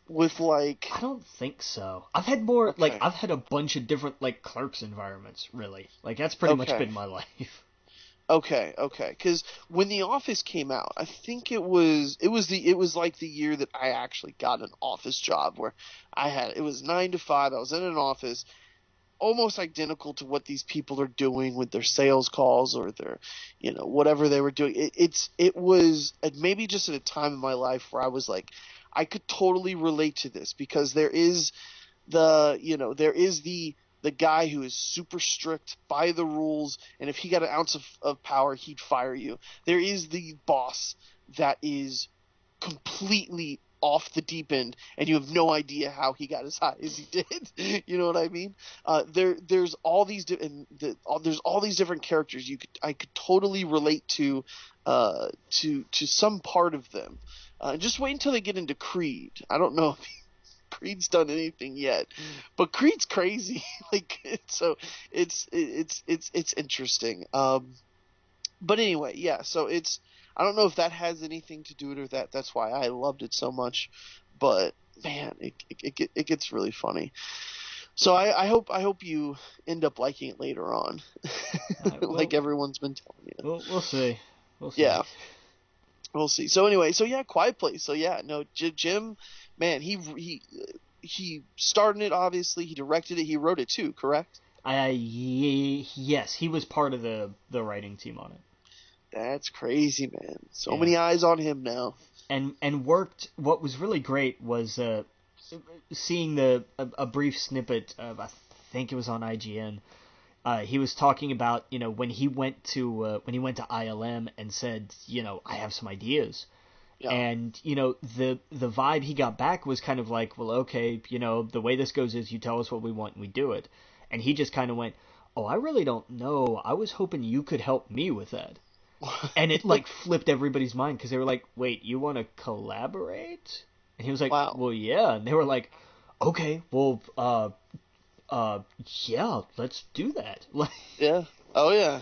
with like? I don't think so. I've had more Okay. I've had a bunch of different Clerks environments. Really, that's pretty much Okay. been my life. Okay, okay. Because when The Office came out, I think it was like the year that I actually got an office job where it was 9 to 5. I was in an office, almost identical to what these people are doing with their sales calls or their, whatever they were doing. It was maybe just at a time in my life where I was like, I could totally relate to this because there is the guy who is super strict by the rules, and if he got an ounce of power, he'd fire you. There is the boss that is completely off the deep end, and you have no idea how he got as high as he did. You know what I mean? There's all these there's all these different characters I could totally relate to some part of them. Just wait until they get into Creed. I don't know if Creed's done anything yet, but Creed's crazy. So it's interesting. But anyway, yeah. So I don't know if that has anything to do with it or that's why I loved it so much. But man, it gets really funny. So I hope you end up liking it later on, like everyone's been telling you. We'll see. We'll see. Yeah. We'll see. So anyway, so yeah, Quiet Place. So yeah, no, Jim, man, he started it. Obviously, he directed it. He wrote it too. Correct? Yes, he was part of the writing team on it. That's crazy, man. So Yeah. many eyes on him now. And worked. What was really great was seeing a brief snippet of, I think it was on IGN. He was talking about when he went to ILM and said I have some ideas. Yeah. And the vibe he got back was kind of like, well, okay, the way this goes is you tell us what we want and we do it. And he just kind of went, oh, I really don't know. I was hoping you could help me with that. And it flipped everybody's mind because they were like, wait, you want to collaborate? And he was like, wow. Well, yeah. And they were like, okay, well, yeah, let's do that. Yeah. Oh yeah.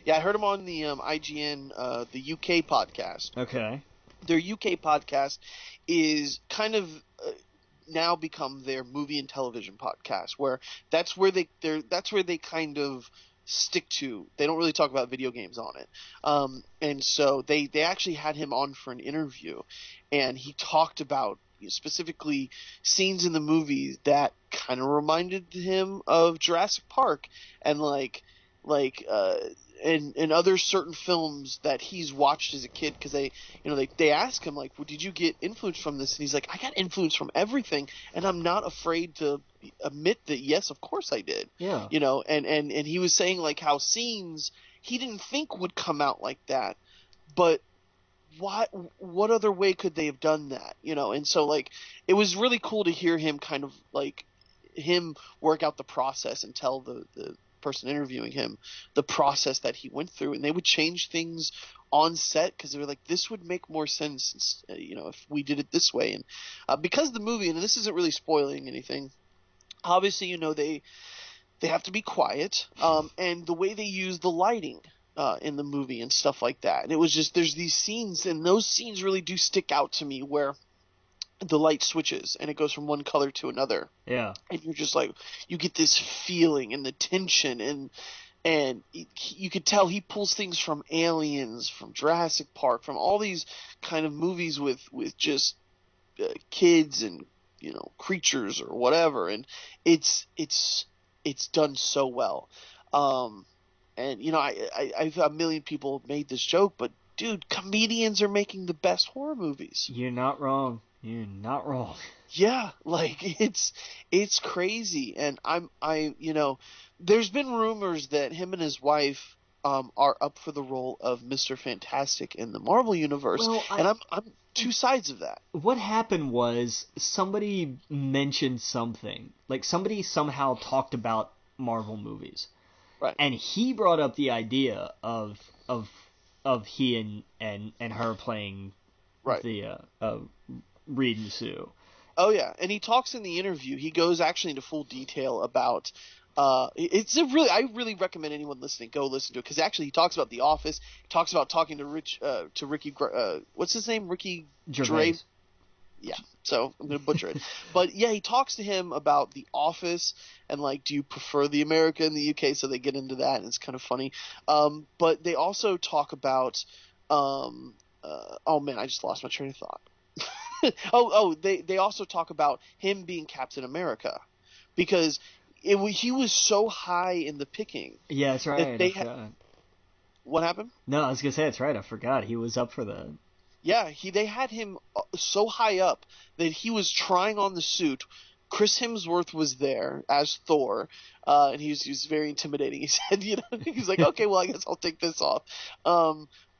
Yeah, I heard him on the IGN the UK podcast. Okay. Their UK podcast is kind of now become their movie and television podcast, where that's where they kind of stick to. They don't really talk about video games on it. And so they actually had him on for an interview, and he talked about specifically scenes in the movie that kind of reminded him of Jurassic Park and and other certain films that he's watched as a kid, because they ask him like, well, did you get influence from this? And he's like, I got influence from everything, and I'm not afraid to admit that, yes, of course I did. Yeah. And he was saying like how scenes he didn't think would come out like that, but what other way could they have done that? And so it was really cool to hear him kind of him work out the process and tell the person interviewing him the process that he went through, and they would change things on set because they were like, this would make more sense if we did it this way. And because the movie, and this isn't really spoiling anything, obviously they have to be quiet, and the way they use the lighting in the movie and stuff like that, and it was just, there's these scenes, and those scenes really do stick out to me where the light switches and it goes from one color to another. Yeah. And you're just like, you get this feeling and the tension, and you could tell he pulls things from Aliens, from Jurassic Park, from all these kind of movies with just kids and creatures or whatever, and it's done so well. And I've a million people have made this joke, but dude, comedians are making the best horror movies. You're not wrong. Yeah, it's crazy, and there's been rumors that him and his wife are up for the role of Mr. Fantastic in the Marvel universe, and I'm two sides of that. What happened was somebody mentioned something, somebody somehow talked about Marvel movies, right? And he brought up the idea of he and her playing right. the Reed and Sue. Oh yeah, and he talks in the interview. He goes actually into full detail about. I really recommend anyone listening go listen to it because actually he talks about The Office. He talks about talking to Ricky. What's his name? Ricky Gervais. Yeah, so I'm gonna butcher it, but yeah, he talks to him about The Office and like, do you prefer the America and the UK? So they get into that, and it's kind of funny. But they also talk about, oh man, I just lost my train of thought. They also talk about him being Captain America because he was so high in the picking Yeah, that's that right. I forgot. What happened? No, I was gonna say that's right. I forgot he was up for that. Yeah, they had him so high up that he was trying on the suit. Chris Hemsworth was there as Thor, and he was very intimidating. He said, he's like, okay, well, I guess I'll take this off.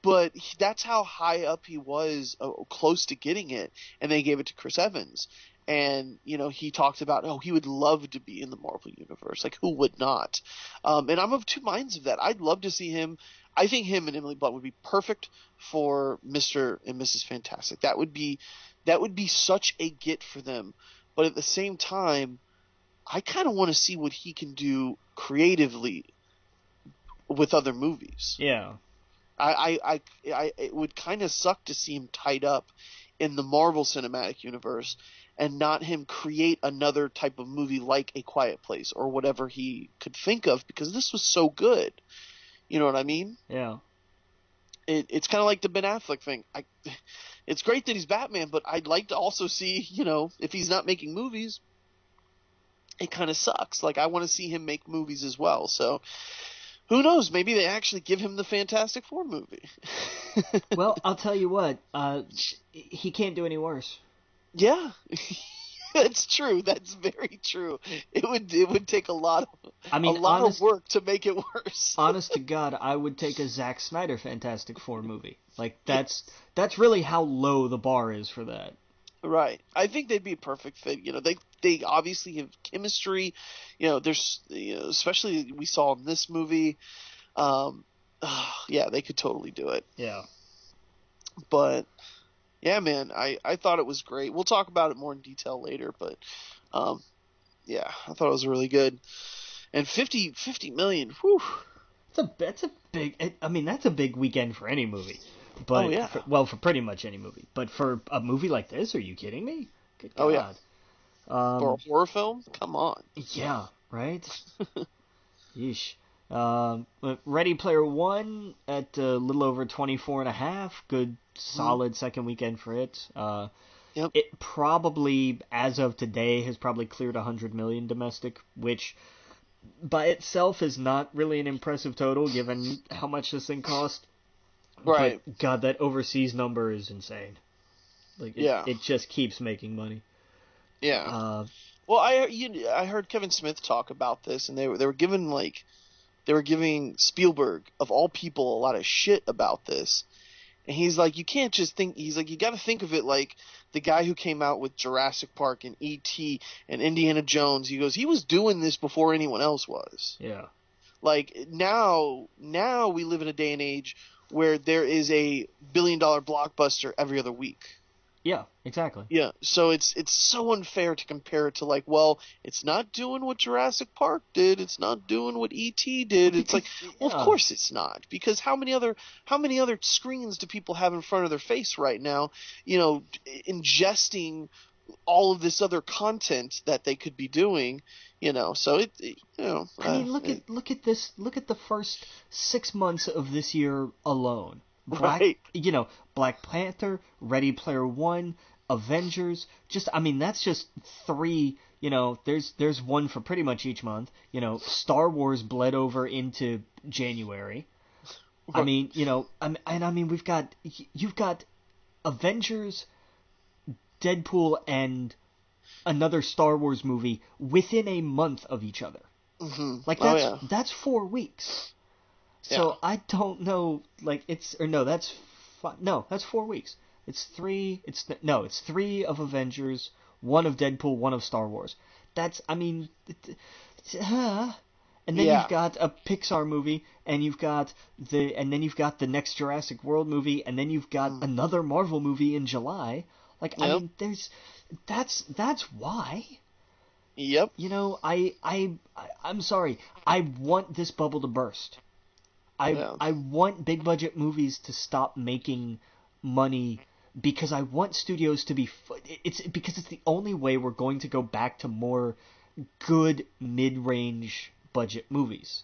But that's how high up he was, close to getting it, and they gave it to Chris Evans. And he talked about, he would love to be in the Marvel universe. Like, who would not? And I'm of two minds of that. I'd love to see him. I think him and Emily Blunt would be perfect for Mr. and Mrs. Fantastic. That would be such a get for them. But at the same time, I kind of want to see what he can do creatively with other movies. Yeah. It would kind of suck to see him tied up in the Marvel Cinematic Universe and not him create another type of movie like A Quiet Place or whatever he could think of, because this was so good. You know what I mean? Yeah. It's kind of like the Ben Affleck thing. It's great that he's Batman, but I'd like to also see, if he's not making movies, it kind of sucks. Like, I want to see him make movies as well. So, who knows? Maybe they actually give him the Fantastic Four movie. Well, I'll tell you what. He can't do any worse. Yeah. That's true. That's very true. It would take a lot of work to make it worse. Honest to God, I would take a Zack Snyder Fantastic Four movie. Like, that's really how low the bar is for that. Right. I think they'd be a perfect fit. They obviously have chemistry. There's especially we saw in this movie. Yeah, they could totally do it. Yeah. But yeah, man, I thought it was great. We'll talk about it more in detail later, but yeah, I thought it was really good. And 50 million, whew. That's a big. I mean, that's a big weekend for any movie. But yeah. For pretty much any movie. But for a movie like this, are you kidding me? Good God. Oh yeah. For a horror film, come on. Yeah. Right. Yeesh. Ready Player One at a little over 24.5. Good, solid second weekend for it. Yep. It probably, as of today, has probably cleared 100 million domestic, which by itself is not really an impressive total given how much this thing cost. Right. But God, that overseas number is insane. Like, it just keeps making money. Yeah. Well, I heard Kevin Smith talk about this, and they were giving Spielberg of all people a lot of shit about this, and he's like, you can't just think. He's like, you got to think of it like the guy who came out with Jurassic Park and E.T. and Indiana Jones. He goes, he was doing this before anyone else was. Yeah. Like now we live in a day and age where there is a billion-dollar blockbuster every other week. Yeah, exactly. Yeah, so it's so unfair to compare it to, like, well, it's not doing what Jurassic Park did, it's not doing what E.T. did. It's like, well, of course it's not, because how many other screens do people have in front of their face right now, ingesting all of this other content that they could be doing, so I mean, look at this. Look at the first 6 months of this year alone. Black Panther, Ready Player One, Avengers. That's just three. There's one for pretty much each month. Star Wars bled over into January. You've got Avengers, Deadpool, and another Star Wars movie within a month of each other. Mm-hmm. Like, that's 4 weeks. So I don't know, like, that's 4 weeks. It's 3 of Avengers, 1 of Deadpool, 1 of Star Wars. And then you've got a Pixar movie, and you've got the next Jurassic World movie, and then you've got another Marvel movie in July. Like, I Yep. mean, that's why. Yep. You know, I'm sorry. I want this bubble to burst. Yeah. I want big budget movies to stop making money because I want studios to be it's because it's the only way we're going to go back to more good mid-range budget movies.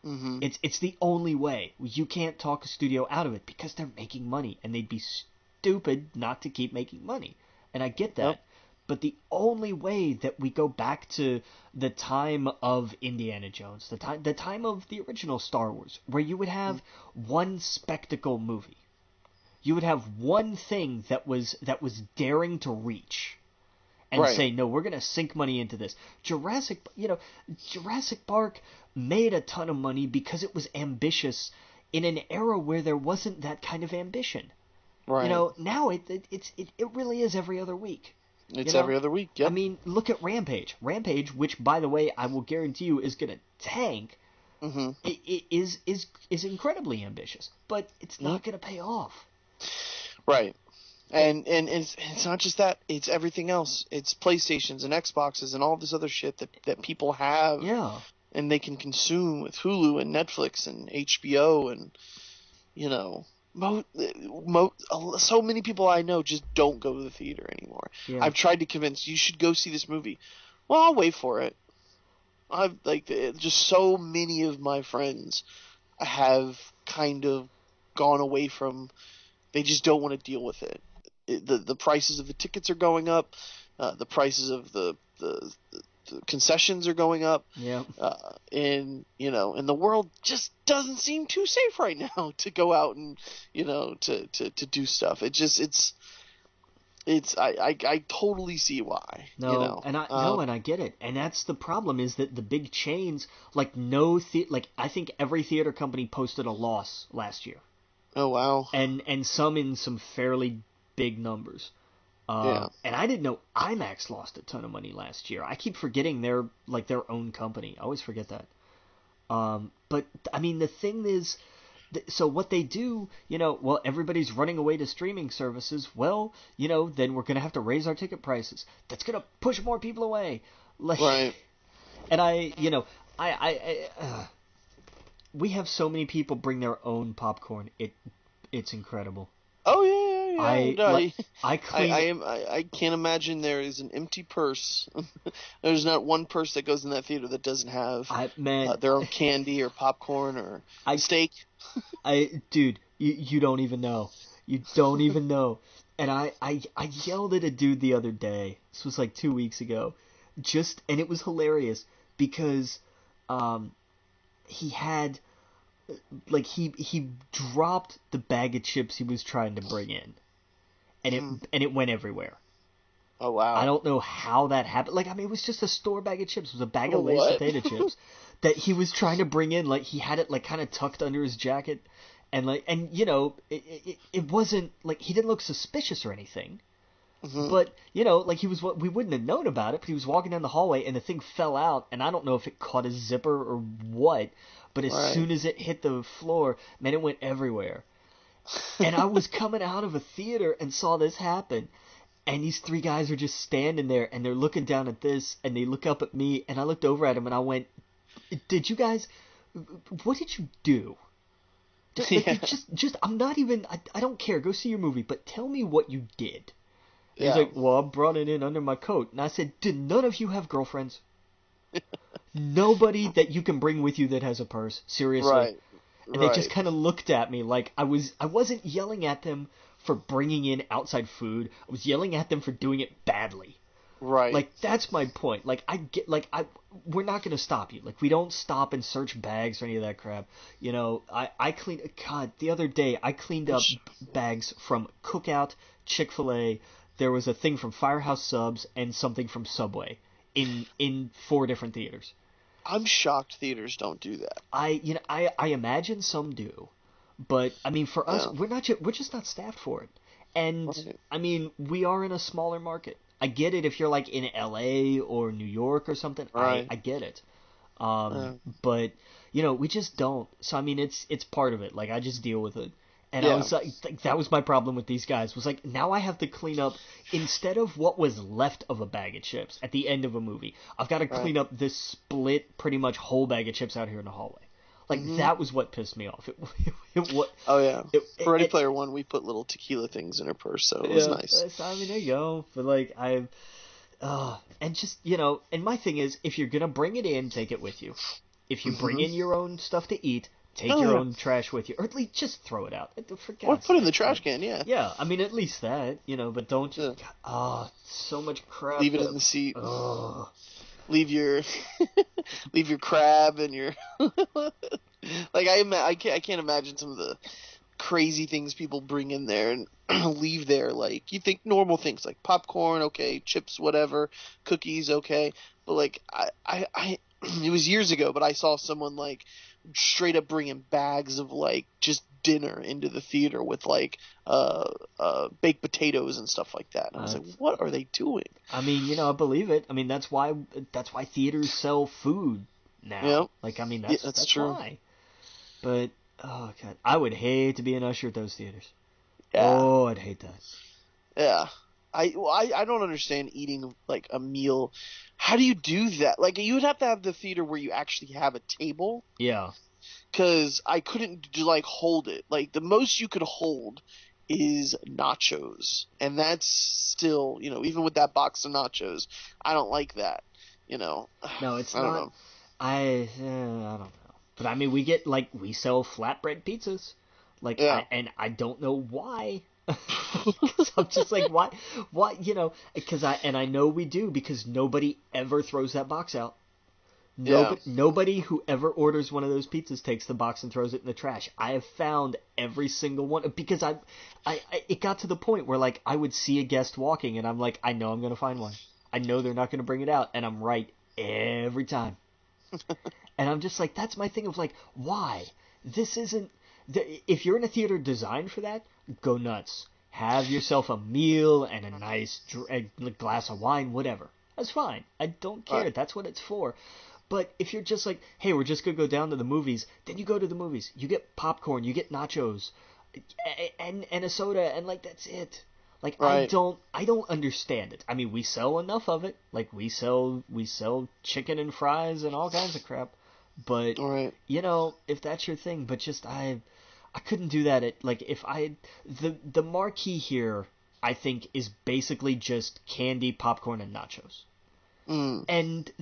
Mhm. It's the only way. You can't talk a studio out of it because they're making money and they'd be stupid not to keep making money. And I get Yep. that. But the only way that we go back to the time of Indiana Jones, the time of the original Star Wars, where you would have one spectacle movie. You would have one thing that was daring to reach and Right. say, no, we're going to sink money into this. Jurassic Park made a ton of money because it was ambitious in an era where there wasn't that kind of ambition. Right. Now it really is every other week. You It's know, every other week. I Yep. mean, look at Rampage. Rampage, which by the way, I will guarantee you is going to tank, Mhm. is incredibly ambitious, but it's Yep. not going to pay off. Right. And, And it's not just that, it's everything else. It's PlayStations and Xboxes and all this other shit that people have yeah, and they can consume with Hulu and Netflix and HBO and you know so many people I know just don't go to the theater anymore. yeah. I've tried to convince you should go see this movie. Well, I'll wait for it. I've just so many of my friends have kind of gone away from. They just don't want to deal with it. The prices of the tickets are going up. The prices of the concessions are going up. Yeah. And the world just doesn't seem too safe right now to go out and to do stuff. I totally see why. No, and I get it. And that's the problem is that the big chains like I think every theater company posted a loss last year. Oh wow. And some in some fairly big numbers. Yeah. And I didn't know IMAX lost a ton of money last year. I keep forgetting they're like their own company. I always forget that. But I mean the thing is, so what they do, well, everybody's running away to streaming services. Well, then we're gonna have to raise our ticket prices. That's gonna push more people away. Like, Right. and we have so many people bring their own popcorn. It's incredible. Oh yeah. No, I clean. I can't imagine there is an empty purse. There's not one purse that goes in that theater that doesn't have Man, their own candy or popcorn or I steak. dude, you don't even know. You don't even know. And I yelled at a dude the other day. This was like 2 weeks ago. And it was hilarious because he had he dropped the bag of chips he was trying to bring in, and it went everywhere. Oh wow. I don't know how that happened. Like, I mean, it was just a store bag of chips. It was a bag of Lay's What? potato chips that he was trying to bring in. Like, he had it like kind of tucked under his jacket, and it wasn't like he didn't look suspicious or anything. Mhm. But like we wouldn't have known about it. But he was walking down the hallway, and the thing fell out, and I don't know if it caught his zipper or what. But as Right. soon as it hit the floor, man, it went everywhere. And I was coming out of a theater and saw this happen. And these three guys are just standing there, and they're looking down at this, and they look up at me, and I looked over at them, and I went, "Did you guys? What did you do? Yeah. I'm not even. I don't care. Go see your movie, but tell me what you did." And Yeah. he's like, "Well, I brought it in under my coat," and I said, "Did none of you have girlfriends? Nobody that you can bring with you that has a purse? Seriously?" Right. And they Right. just kind of looked at me like I wasn't yelling at them for bringing in outside food. I was yelling at them for doing it badly. Right. Like, that's my point. Like, we're not going to stop you. Like, we don't stop and search bags or any of that crap. I cleaned, God, the other day I cleaned up bags from Cookout, Chick-fil-A. There was a thing from Firehouse Subs and something from Subway in 4 different theaters. I'm shocked theaters don't do that. I imagine some do. But I mean, for us, Yeah. we're just not staffed for it. And Right. I mean, we are in a smaller market. I get it if you're like in LA or New York or something. Right. I get it. Yeah. But we just don't. So I mean, it's part of it. Like, I just deal with it. And I was like, that was my problem with these guys. Was like, now I have to clean up, instead of what was left of a bag of chips at the end of a movie, I've got to clean up this split, pretty much whole bag of chips out here in the hallway. Like, that was what pissed me off. For Ready Player One, we put little tequila things in her purse, so it was nice. I mean, there you go. But, like, and just, and my thing is, if you're going to bring it in, take it with you. If you bring in your own stuff to eat, take your own trash with you, or at least just throw it out. Or put it in the trash can, yeah. Yeah, I mean, at least that, but don't just, so much crap. Leave it in the seat. Leave your crab and your, like, I can't imagine some of the crazy things people bring in there and leave there. Like, you think normal things like popcorn, okay, chips, whatever, cookies, okay, but like, I it was years ago, but I saw someone like straight up bringing bags of like just dinner into the theater with like baked potatoes and stuff like that. And I was like, what are they doing? I mean, I believe it. I mean, that's why theaters sell food now. Yeah. Like, I mean, that's true. Why. But oh god, I would hate to be an usher at those theaters. Yeah. Oh, I'd hate that. Yeah. I don't understand eating like a meal. How do you do that? Like, you would have to have the theater where you actually have a table. Yeah. Because I couldn't like hold it. Like, the most you could hold is nachos, and that's still, even with that box of nachos, I don't like that. No, it's I not. Don't know. I don't know. But I mean, we sell flatbread pizzas. Like, and I don't know why. Because I'm just like, why, because I know we do, because nobody ever throws that box out. Nobody who ever orders one of those pizzas takes the box and throws it in the trash. I have found every single one, because it got to the point where, like, I would see a guest walking and I'm like, I know I'm going to find one. I know they're not going to bring it out, and I'm right every time. And I'm just like, that's my thing of like, why? This isn't, if you're in a theater designed for that, go nuts. Have yourself a meal and a nice glass of wine, whatever. That's fine. I don't care. Right. That's what it's for. But if you're just like, hey, we're just going to go down to the movies, then you go to the movies. You get popcorn, you get nachos, and a soda, and like, that's it. Like, right. I don't understand it. I mean, we sell enough of it. Like, we sell chicken and fries and all kinds of crap. But, right. If that's your thing, but just, I couldn't do that at, like, if the marquee here, I think, is basically just candy, popcorn, and nachos. Mm. And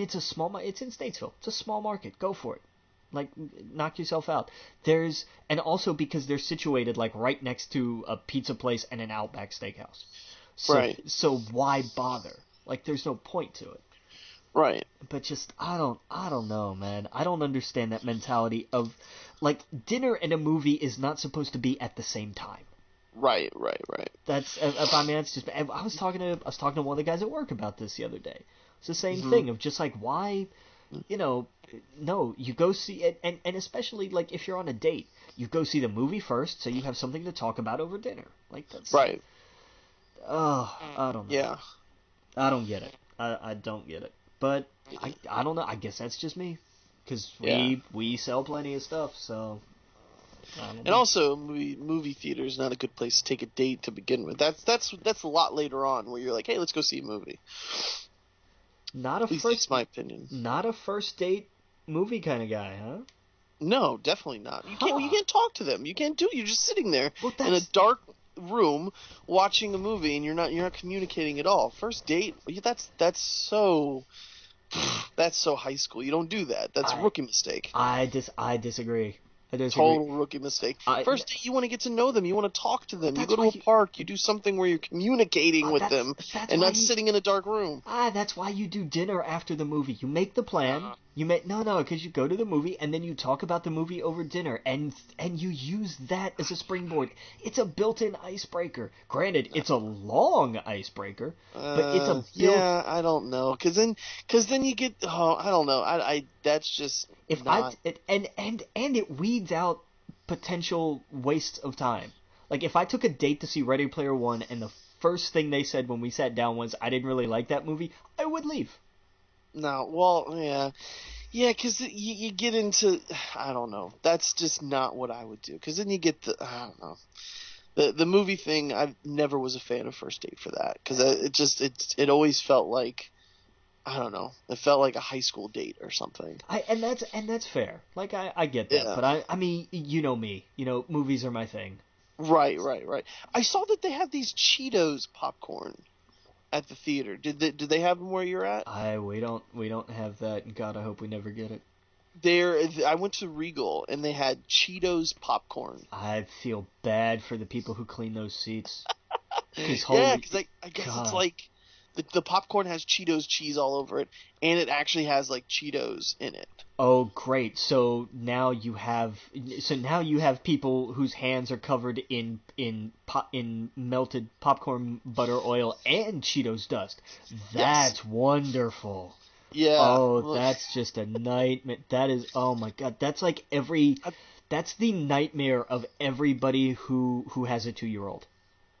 it's a small, it's in Statesville. It's a small market. Go for it. Like, knock yourself out. And also because they're situated, like, right next to a pizza place and an Outback Steakhouse. Right. So why bother? Like, there's no point to it. Right. But just, I don't know, man. I don't understand that mentality of, like, dinner and a movie is not supposed to be at the same time. Right. That's, I mean, it's just, I was talking to one of the guys at work about this the other day. It's the same thing of just like, why, no, you go see it, and especially, like, if you're on a date, you go see the movie first, so you have something to talk about over dinner. Like, that's... Right. Oh, I don't know. Yeah. I don't get it. I don't get it. But, I don't know. I guess that's just me. Because we sell plenty of stuff, so... And also, movie theater is not a good place to take a date to begin with. That's a lot later on, where you're like, hey, let's go see a movie. At least that's my opinion. Not a first date movie kind of guy, huh? No, definitely not. You can't talk to them. You can't do it. You're just sitting there in a dark room watching a movie, and you're not communicating at all. First date, that's so high school. You don't do that. That's a rookie mistake. I disagree. Total rookie mistake. First date, you want to get to know them. You want to talk to them. You go to a park. You do something where you're communicating with them and not sitting in a dark room. That's why you do dinner after the movie. You make the plan. Because you go to the movie and then you talk about the movie over dinner and you use that as a springboard. It's a built-in icebreaker. Granted, it's a long icebreaker, but it's a yeah. I don't know, because then you get I don't know. I that's just not... and it weeds out potential wastes of time. Like, if I took a date to see Ready Player One and the first thing they said when we sat down was I didn't really like that movie, I would leave. No, well, yeah. Yeah, because you get into, I don't know. That's just not what I would do. Because then you get I don't know. The movie thing, I never was a fan of First Date for that. Because it always felt like, I don't know. It felt like a high school date or something. And that's fair. Like I get that, Yeah. but I mean, you know me. Movies are my thing. Right, right, right. I saw that they have these Cheetos popcorn at the theater. Did they have them where you're at? We don't have that, and God, I hope we never get it. I went to Regal and they had Cheetos popcorn. I feel bad for the people who clean those seats. Because Yeah, holy because I guess it's God. like the popcorn has Cheetos cheese all over it, and it actually has like Cheetos in it. Oh, great. So now you have people whose hands are covered in melted popcorn butter oil and Cheetos dust. Yes. That's wonderful. Yeah. Oh, Look, that's just a nightmare. That is, oh my God. That's the nightmare of everybody who has a 2-year-old.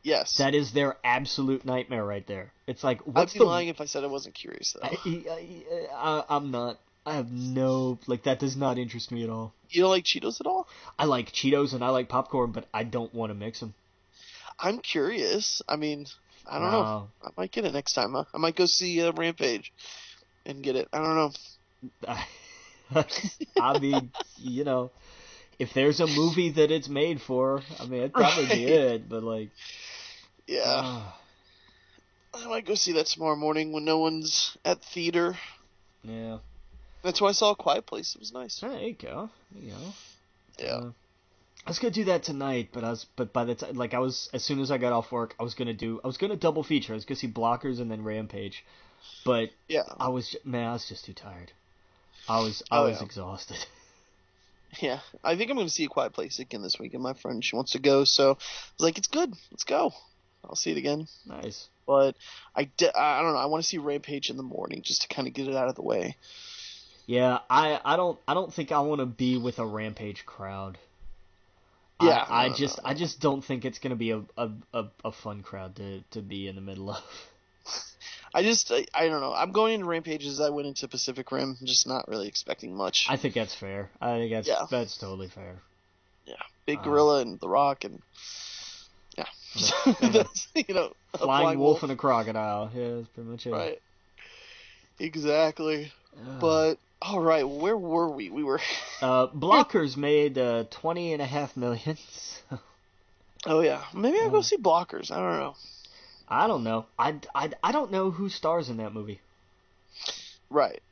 yes. That is their absolute nightmare right there. It's like, I'd what's be the lying if I said I wasn't curious though. I'm not. I have no, like, that does not interest me at all. You don't like Cheetos at all? I like Cheetos and I like popcorn, but I don't want to mix them. I'm curious. I mean, I don't know. No. I might get it next time. Huh? I might go see Rampage and get it. I don't know. I mean, if there's a movie that it's made for, I mean, it'd probably be Right. it, but like, Yeah. uh, I might go see that tomorrow morning when no one's at theater. yeah. That's why I saw A Quiet Place. It was nice. There you go. There you go. Yeah. I was gonna do that tonight, but by the time, like, as soon as I got off work, I was gonna double feature. I was gonna see Blockers and then Rampage, but Yeah. I was just too tired. I Oh was yeah. exhausted. Yeah. I think I'm going to see A Quiet Place again this week, and my friend, she wants to go, so I was like, it's good. Let's go. I'll see it again. Nice. But I don't know. I want to see Rampage in the morning just to kind of get it out of the way. Yeah, I don't think I want to be with a Rampage crowd. I Yeah. I No. No. just I No. just don't think it's gonna be a fun crowd to be in the middle of. I don't know. I'm going into Rampage as I went into Pacific Rim, just not really expecting much. I think that's fair. I think that's Yeah. that's totally fair. Yeah. Big Um, Gorilla and The Rock and yeah. and a That's, a flying flying wolf wolf. and a crocodile. Yeah, that's pretty much it. Right. Exactly. Ugh. But all right, where were we? We were. Blockers made 20.5 million. So, Oh yeah, maybe I'll go uh, see Blockers. I don't know. I don't know. I don't know who stars in that movie. Right.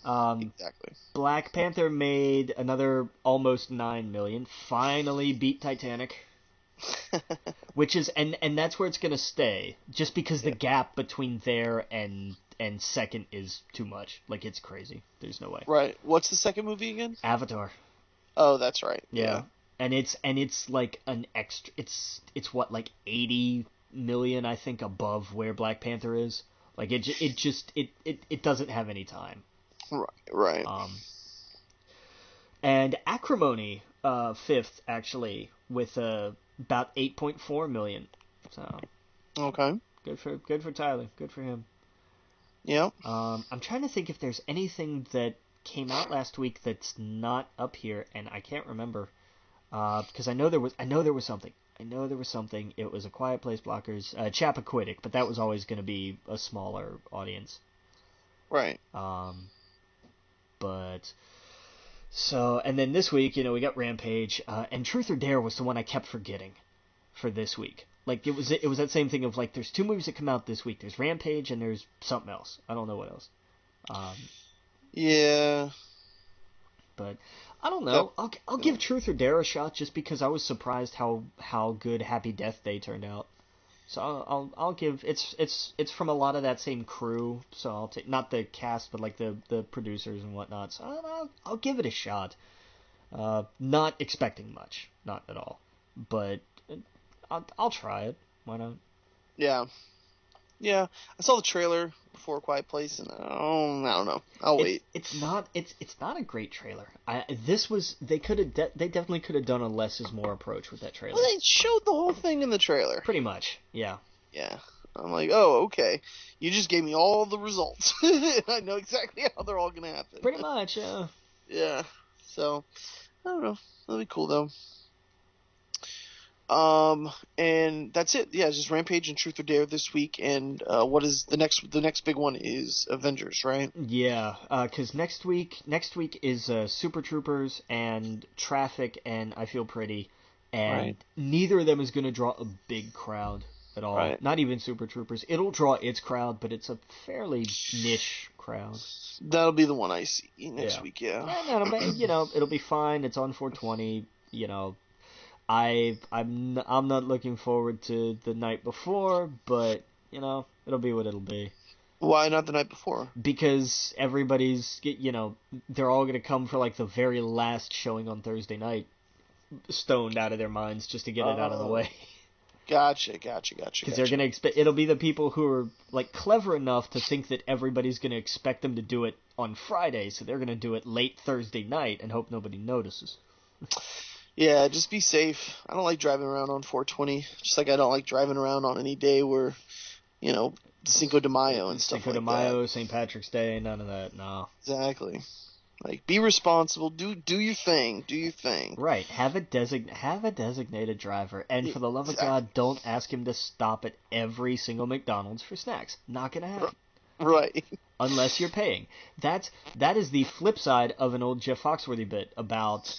Um, Exactly. Black Panther made another almost 9 million. Finally beat Titanic, which is and that's where it's gonna stay. Just because the Yeah. gap between there and second is too much. Like, it's crazy. There's no way. Right. What's the second movie again? Avatar. Oh, that's right. Yeah. Yeah. And it's like an extra. It's what, like 80 million, I think, above where Black Panther is. Like, it doesn't have any time. Right. Right. Um, and Acrimony, fifth, actually, with about 8.4 million. So Okay. good for Tyler. Good for him. Yeah. I'm trying to think if there's anything that came out last week that's not up here, and I can't remember. Because I know there was something. It was A Quiet Place, Blockers, Chappaquiddick, but that was always going to be a smaller audience. Right. But so, and then this week, we got Rampage, and Truth or Dare was the one I kept forgetting for this week. Like, it was that same thing of, like, there's two movies that come out this week. There's Rampage and there's something else. I don't know what else. Um, Yeah. but I don't That. know. I'll give Truth or Dare a shot just because I was surprised how good Happy Death Day turned out. So I'll give it's from a lot of that same crew. So I'll take, not the cast, but like the producers and whatnot. So I'll give it a shot. Not expecting much, not at all, but I'll try it. Why not? Yeah. Yeah. I saw the trailer before Quiet Place, and I don't know. I'll It's wait. it's not a great trailer. They definitely could have done a less is more approach with that trailer. Well, they showed the whole thing in the trailer. Pretty much, yeah. Yeah. I'm like, oh, okay. You just gave me all the results. I know exactly how they're all going to happen. Pretty much, yeah. Yeah. So, I don't know. That'll be cool, though. And that's it. Yeah, just Rampage and Truth or Dare this week. And what is the next? The next big one is Avengers, right? Yeah, because next week is Super Troopers and Traffic and I Feel Pretty, and Right. neither of them is going to draw a big crowd at all. Right. Not even Super Troopers. It'll draw its crowd, but it's a fairly niche crowd. That'll be the one I see next Yeah. week. Yeah. And that'll be, it'll be fine. It's on 420. I'm not looking forward to the night before, but it'll be what it'll be. Why not the night before? Because everybody's, they're all gonna come for like the very last showing on Thursday night, stoned out of their minds just to get it out of the way. Gotcha. Because they're gonna expect it'll be the people who are like clever enough to think that everybody's gonna expect them to do it on Friday, so they're gonna do it late Thursday night and hope nobody notices. Yeah, just be safe. I don't like driving around on 420. Just like I don't like driving around on any day where, Cinco de Mayo and stuff Cinco de like Mayo, that. St. Patrick's Day, none of that. No. Exactly. Like, be responsible. Do your thing. Do your thing. Right. Have a designated driver, and for the love of God, don't ask him to stop at every single McDonald's for snacks. Not gonna happen. Right. Unless you're paying. That is the flip side of an old Jeff Foxworthy bit about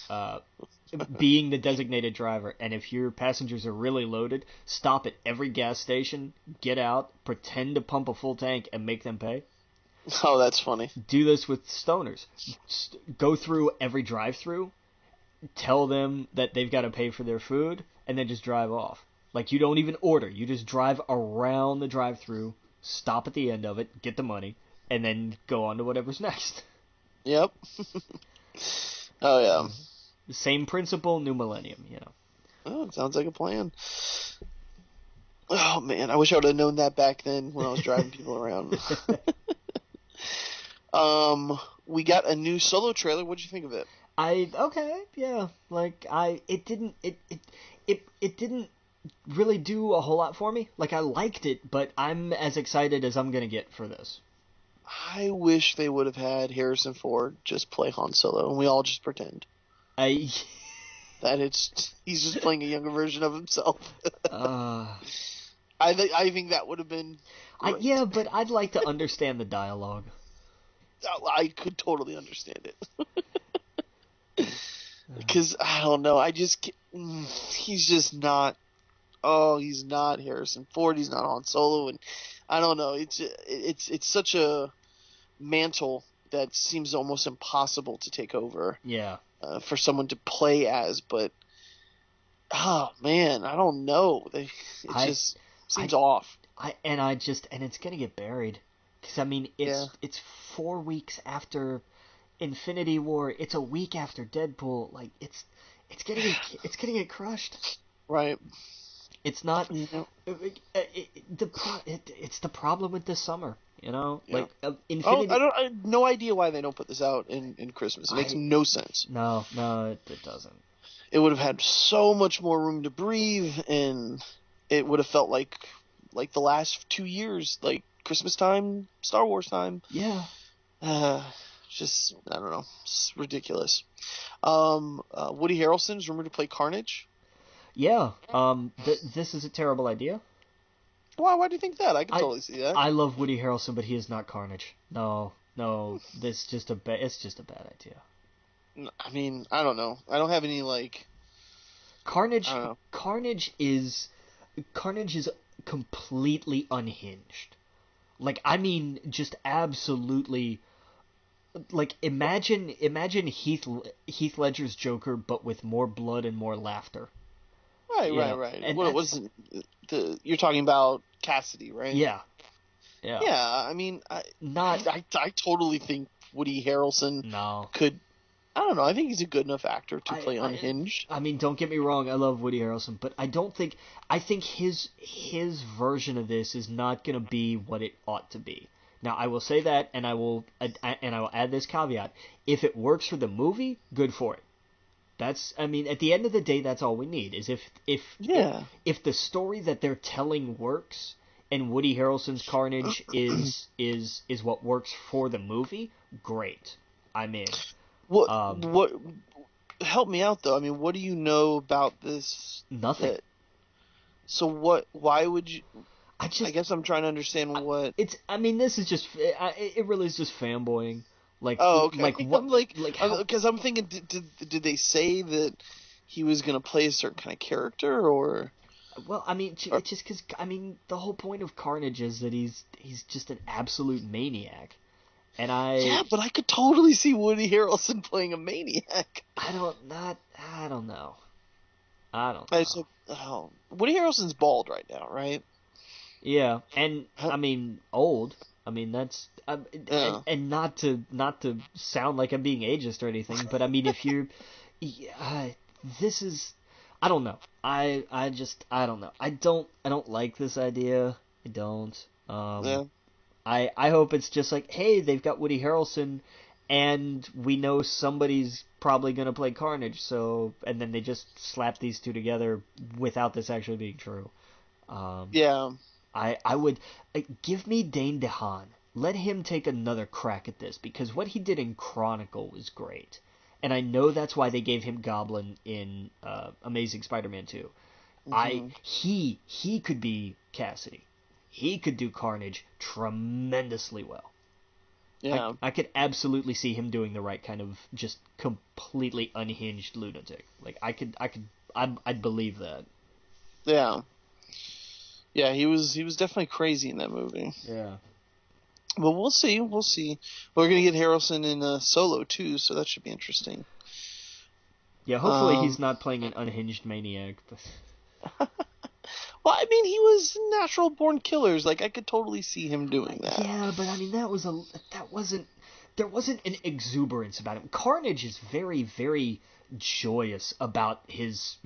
being the designated driver. And if your passengers are really loaded, stop at every gas station, get out, pretend to pump a full tank, and make them pay. Oh, that's funny. Do this with stoners. Go through every drive-through, tell them that they've got to pay for their food, and then just drive off. Like, you don't even order. You just drive around the drive-through, stop at the end of it, get the money, and then go on to whatever's next. Yep. Oh, yeah. The same principle, new millennium, Oh, it sounds like a plan. Oh, man. I wish I would have known that back then when I was driving people around. We got a new Solo trailer. What'd you think of it? Yeah. Like, it didn't really do a whole lot for me. Like, I liked it, but I'm as excited as I'm gonna get for this. I wish they would have had Harrison Ford just play Han Solo, and we all just pretend that he's just playing a younger version of himself. I think that would have been great. Yeah, but I'd like to understand the dialogue. I could totally understand it. Because, I don't know, he's just not, he's not Harrison Ford, he's not Han Solo, and I don't know, it's such a mantle that seems almost impossible to take over. Yeah. For someone to play as, but, oh man, I don't know, just seems off. And it's gonna get buried. Because, I mean, it's 4 weeks after Infinity War. It's a week after Deadpool. Like, it's gonna get crushed. Right. It's not. It's the problem with this summer. Yeah. Like Infinity. I have no idea why they don't put this out in Christmas. It makes no sense. No, it doesn't. It would have had so much more room to breathe, and it would have felt like the last 2 years, like Christmas time, Star Wars time. Yeah. Just, I don't know. It's ridiculous. Woody Harrelson's rumored to play Carnage. Yeah. This is a terrible idea. Why do you think that? I can totally see that. I love Woody Harrelson, but he is not Carnage. No. It's just a bad idea. I mean, I don't know. I don't have any, like... Carnage. I don't know. Carnage is completely unhinged. Like, I mean, just absolutely. Like, imagine Heath Ledger's Joker, but with more blood and more laughter. Right. And well, it wasn't you're talking about Cassidy, right? Yeah. Yeah. I mean, I totally think Woody Harrelson could. I don't know. I think he's a good enough actor to play unhinged. I mean, don't get me wrong. I love Woody Harrelson, but I think his version of this is not going to be what it ought to be. Now, I will say that, and I will add this caveat: if it works for the movie, good for it. I mean, at the end of the day, that's all we need. Is if the story that they're telling works, and Woody Harrelson's Carnage is what works for the movie, great. I'm in. What help me out though. I mean, what do you know about this? Nothing. So what? Why would you? I guess I'm trying to understand what. I mean, this is just. It really is just fanboying. Like, oh, okay. Like what? Because I'm thinking, did they say that he was gonna play a certain kind of character, or? Well, I mean, it's just because the whole point of Carnage is that he's just an absolute maniac, and Yeah, but I could totally see Woody Harrelson playing a maniac. I don't know. I don't know. Woody Harrelson's bald right now, right? Yeah, and I mean old. I mean that's and not to sound like I'm being ageist or anything, but I mean if you're, this is, I don't know. I don't know. I don't like this idea. I don't. Yeah. I hope it's just like, hey, they've got Woody Harrelson, and we know somebody's probably gonna play Carnage, so and then they just slap these two together without this actually being true. Yeah. I would give me Dane DeHaan. Let him take another crack at this, because what he did in Chronicle was great, and I know that's why they gave him Goblin in Amazing Spider-Man 2. Mm-hmm. He could be Cassidy. He could do Carnage tremendously well. Yeah. I could absolutely see him doing the right kind of just completely unhinged lunatic. Like I'd believe that. Yeah. Yeah, he was definitely crazy in that movie. Yeah. But we'll see. We're gonna get Harrelson in Solo too, so that should be interesting. Yeah, hopefully he's not playing an unhinged maniac. Well, I mean, he was Natural Born Killers. Like, I could totally see him doing that. Yeah, but I mean, there wasn't an exuberance about him. Carnage is very, very joyous about his,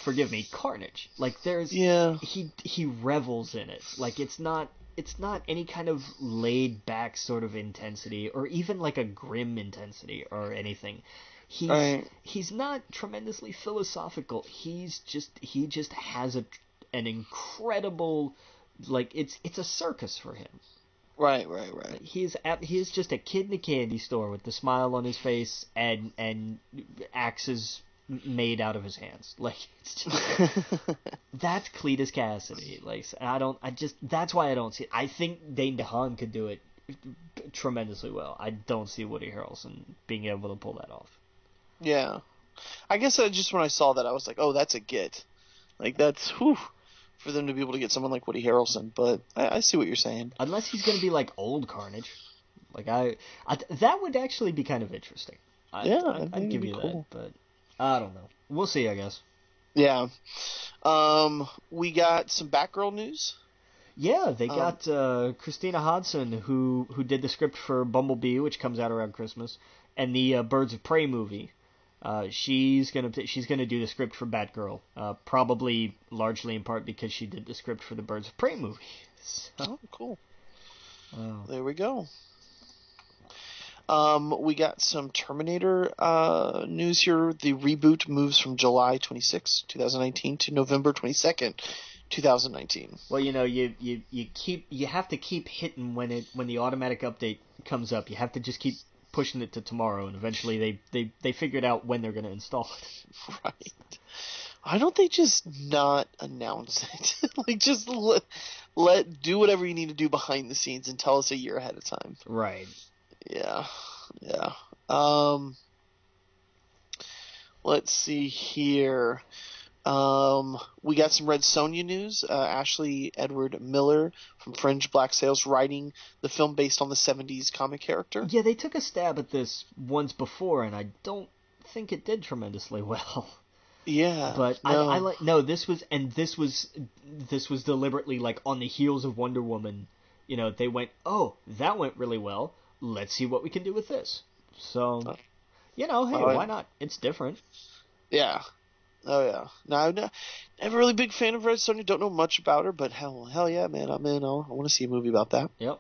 forgive me, carnage. Like he revels in it. Like it's not any kind of laid back sort of intensity or even like a grim intensity or anything. He's not tremendously philosophical. He just has an incredible, like it's a circus for him. Right. He is just a kid in a candy store with the smile on his face and axes made out of his hands. Like it's just, that's Cletus Cassidy. Like that's why I don't see it. I think Dane DeHaan could do it tremendously well. I don't see Woody Harrelson being able to pull that off. Yeah, I guess just when I saw that, I was like, oh, that's a get. Like that's for them to be able to get someone like Woody Harrelson. But I see what you're saying. Unless he's going to be like old Carnage. Like that would actually be kind of interesting. I'd give you that, but I don't know. We'll see, I guess. Yeah. We got some Batgirl news. Yeah, they got Christina Hodson, who did the script for Bumblebee, which comes out around Christmas, and the Birds of Prey movie. She's gonna do the script for Batgirl, probably largely in part because she did the script for the Birds of Prey movie. So, oh, cool. There we go. We got some Terminator news here. The reboot moves from July 26, 2019 to November 22nd, 2019. Well, you have to keep hitting when the automatic update comes up. You have to just keep pushing it to tomorrow, and eventually they figured out when they're going to install it. Right. Why don't they just not announce it? Like, just let do whatever you need to do behind the scenes and tell us a year ahead of time. Right. Yeah. Let's see here. We got some Red Sonja news. Ashley Edward Miller from Fringe Black Sails writing the film based on the 70s comic character. Yeah, they took a stab at this once before, and I don't think it did tremendously well. Yeah, but no. This was deliberately like on the heels of Wonder Woman. They went, oh, that went really well. Let's see what we can do with this. So, why not? It's different. Yeah. Oh yeah. No, I'm never really big fan of Red Sonja. Don't know much about her, but hell yeah, man, I'm in. I want to see a movie about that. Yep.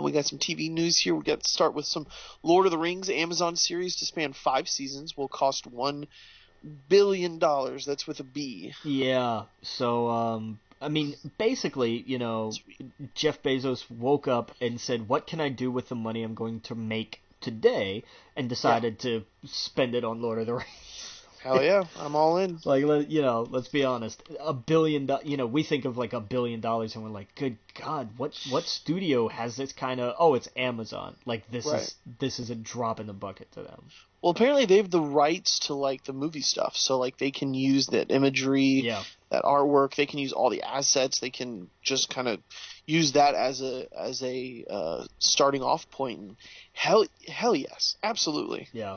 We got some TV news here. We got to start with some Lord of the Rings Amazon series to span 5 seasons. Will cost $1 billion. That's with a B. Yeah. So I mean, basically, Sweet. Jeff Bezos woke up and said, "What can I do with the money I'm going to make today?" and Yeah. decided to spend it on Lord of the Rings. Hell yeah, I'm all in. Like, let's be honest. $1 billion, we think of like $1 billion and we're like, good God, what studio has this kind of? Oh, it's Amazon. Like Right. this is a drop in the bucket to them. Well, apparently they have the rights to like the movie stuff, so like they can use that imagery, Yeah. that artwork. They can use all the assets. They can just kind of use that as a starting off point. And hell yes, absolutely. Yeah.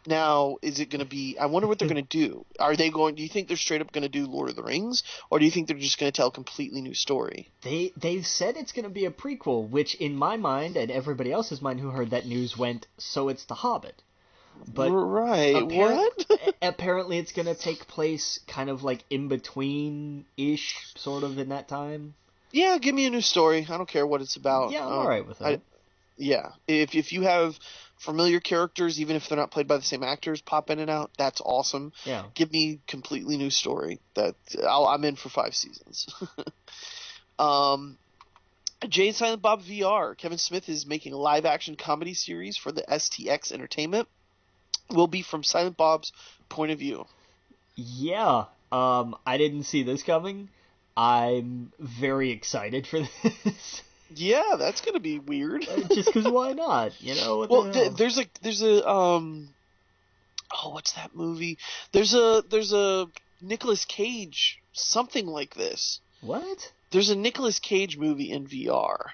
Now, is it going to be? I wonder what they're going to do. Are they going? Do you think they're straight up going to do Lord of the Rings, or do you think they're just going to tell a completely new story? They've said it's going to be a prequel, which in my mind and everybody else's mind who heard that news went, so it's The Hobbit. But Right? What? apparently it's going to take place kind of like in between-ish, sort of in that time. Yeah, give me a new story. I don't care what it's about. Yeah, I'm alright with that. Yeah, if you have familiar characters, even if they're not played by the same actors, pop in and out, that's awesome. Yeah. Give me completely new story. I'm in for 5 seasons. Jay and Silent Bob VR. Kevin Smith is making a live action comedy series for the STX Entertainment. Will be from Silent Bob's point of view. Yeah. I didn't see this coming. I'm very excited for this. Yeah, that's gonna be weird. Just because why not? What Well, the hell? there's a oh, what's that movie? There's a Nicolas Cage something like this. What? There's a Nicolas Cage movie in VR.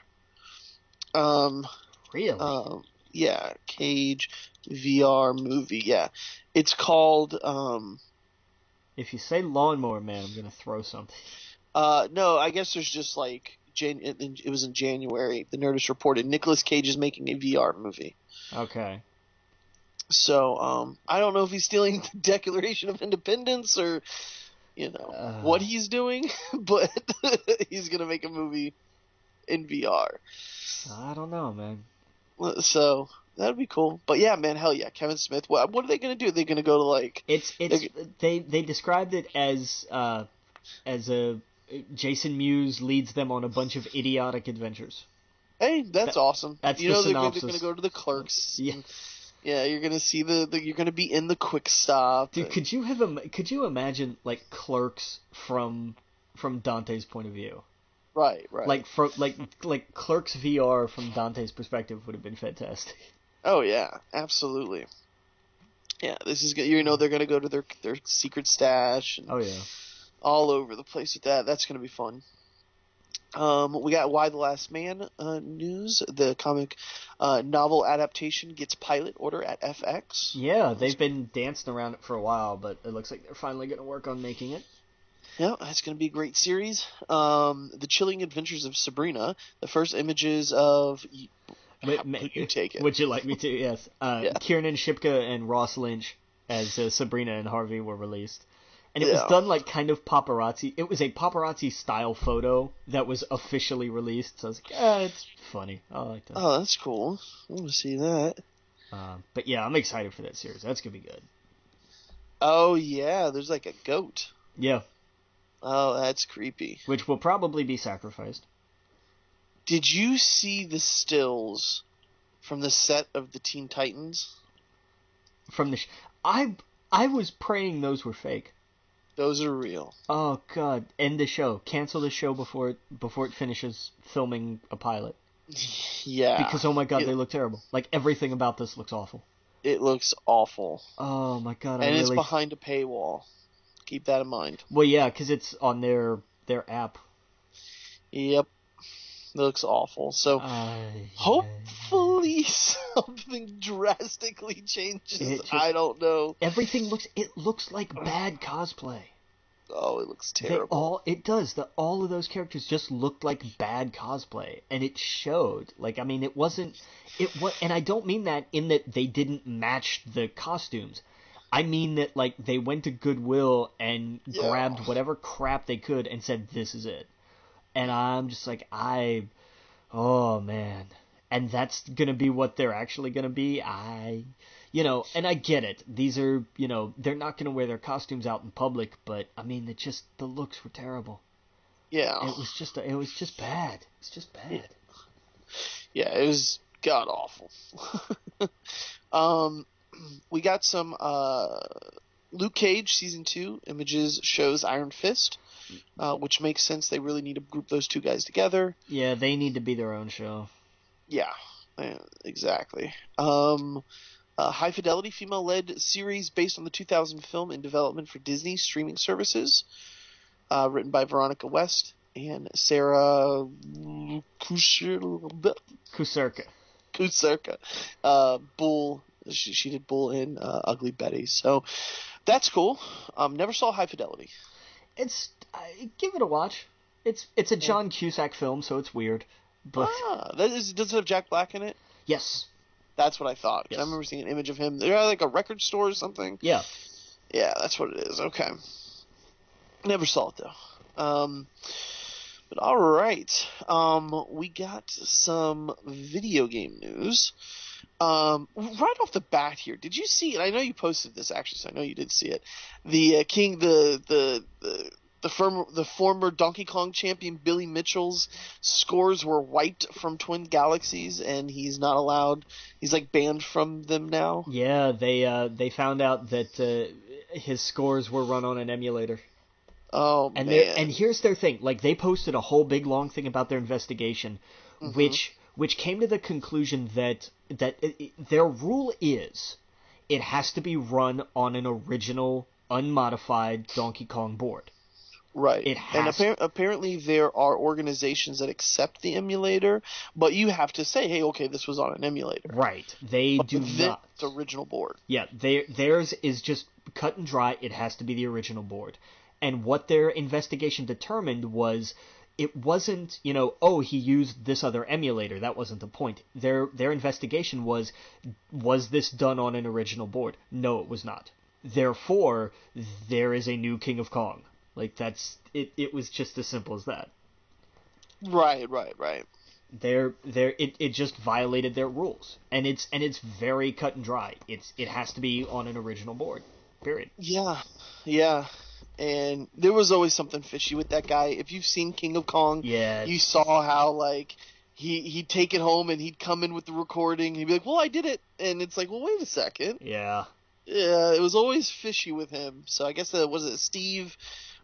Really? Yeah, Cage VR movie. Yeah, it's called If you say Lawnmower Man, I'm gonna throw something. No, I guess there's just like it was in January. The Nerdist reported Nicolas Cage is making a VR movie. Okay. So, I don't know if he's stealing the Declaration of Independence or, what he's doing, but he's gonna make a movie in VR. I don't know, man. So that'd be cool. But yeah, man, hell yeah, Kevin Smith. What are they gonna do? They're gonna go to like They described it as a Jason Mewes leads them on a bunch of idiotic adventures. Hey, that's awesome. That's the they're synopsis. gonna go to the Clerks. Yeah. Yeah, you're gonna see you're gonna be in the Quick Stop. Dude, could you imagine like Clerks from Dante's point of view? Right. Like Clerks VR from Dante's perspective would have been fantastic. Oh yeah, absolutely. Yeah, this is good. They're gonna go to their secret stash. And oh yeah. all over the place with that. That's gonna be fun. We got Why the Last Man news. The comic novel adaptation gets pilot order at FX. Yeah, they've been dancing around it for a while, but it looks like they're finally going to work on making it. Yeah, that's going to be a great series. The Chilling Adventures of Sabrina. The first images of... You take it. Would you like me to? Yes. Kiernan Shipka and Ross Lynch as Sabrina and Harvey were released. And it was done like kind of paparazzi. It was a paparazzi style photo that was officially released. So I was like, it's funny. I like that. Oh, that's cool. I want to see that. But yeah, I'm excited for that series. That's going to be good. Oh, yeah. There's like a goat. Yeah. Oh, that's creepy. Which will probably be sacrificed. Did you see the stills from the set of the Teen Titans? From the I was praying those were fake. Those are real. Oh God! End the show. Cancel the show before it finishes filming a pilot. Yeah. Because oh my God, they look terrible. Like everything about this looks awful. It looks awful. Oh my God! And it's behind a paywall. Keep that in mind. Well, yeah, because it's on their app. Yep. It looks awful. So hopefully something drastically changes. I don't know. Everything looks like bad cosplay. Oh, it looks terrible. It does. All of those characters just looked like bad cosplay, and it showed. Like, I mean, it was, and I don't mean that in that they didn't match the costumes. I mean that like they went to Goodwill and grabbed whatever crap they could and said, "This is it." And I'm just like, oh man. and that's going to be what they're actually going to be, and I get it. These are, they're not going to wear their costumes out in public, but I mean, the looks were terrible. Yeah. It was just bad. It's just bad. Yeah, it was god awful. We got some Luke Cage season 2 images shows Iron Fist, which makes sense. They really need to group those two guys together. Yeah, they need to be their own show. Yeah, exactly. High fidelity female led series based on the 2000 film in development for Disney streaming services, written by Veronica West and Sarah Kusurka. Bull. She did Bull in Ugly Betty, so that's cool. Never saw High Fidelity. Give it a watch. It's a John Cusack film, so it's weird. But does it have Jack Black in it? Yes. That's what I thought. Yes. I remember seeing an image of him. They're at like a record store or something. Yeah. Yeah, that's what it is. Okay. Never saw it though. But all right. We got some video game news. Right off the bat here, did you see? And I know you posted this actually, so I know you did see it. The former Donkey Kong champion Billy Mitchell's scores were wiped from Twin Galaxies, and he's not allowed. He's like banned from them now. Yeah, they found out that his scores were run on an emulator. Oh man! And here's their thing: like they posted a whole big long thing about their investigation, which came to the conclusion that their rule is it has to be run on an original unmodified Donkey Kong board. Right. And apparently there are organizations that accept the emulator, but you have to say, hey, okay, this was on an emulator. Right. They do not. It's original board. Yeah, theirs is just cut and dry. It has to be the original board. And what their investigation determined was it wasn't, he used this other emulator. That wasn't the point. Their investigation was this done on an original board? No, it was not. Therefore, there is a new King of Kong. Like that's it. It was just as simple as that. Right. It just violated their rules, and it's very cut and dry. It has to be on an original board. Period. Yeah. And there was always something fishy with that guy. If you've seen King of Kong, you saw how like he'd take it home and he'd come in with the recording. He'd be like, "Well, I did it," and it's like, "Well, wait a second." Yeah, it was always fishy with him. So I guess was it Steve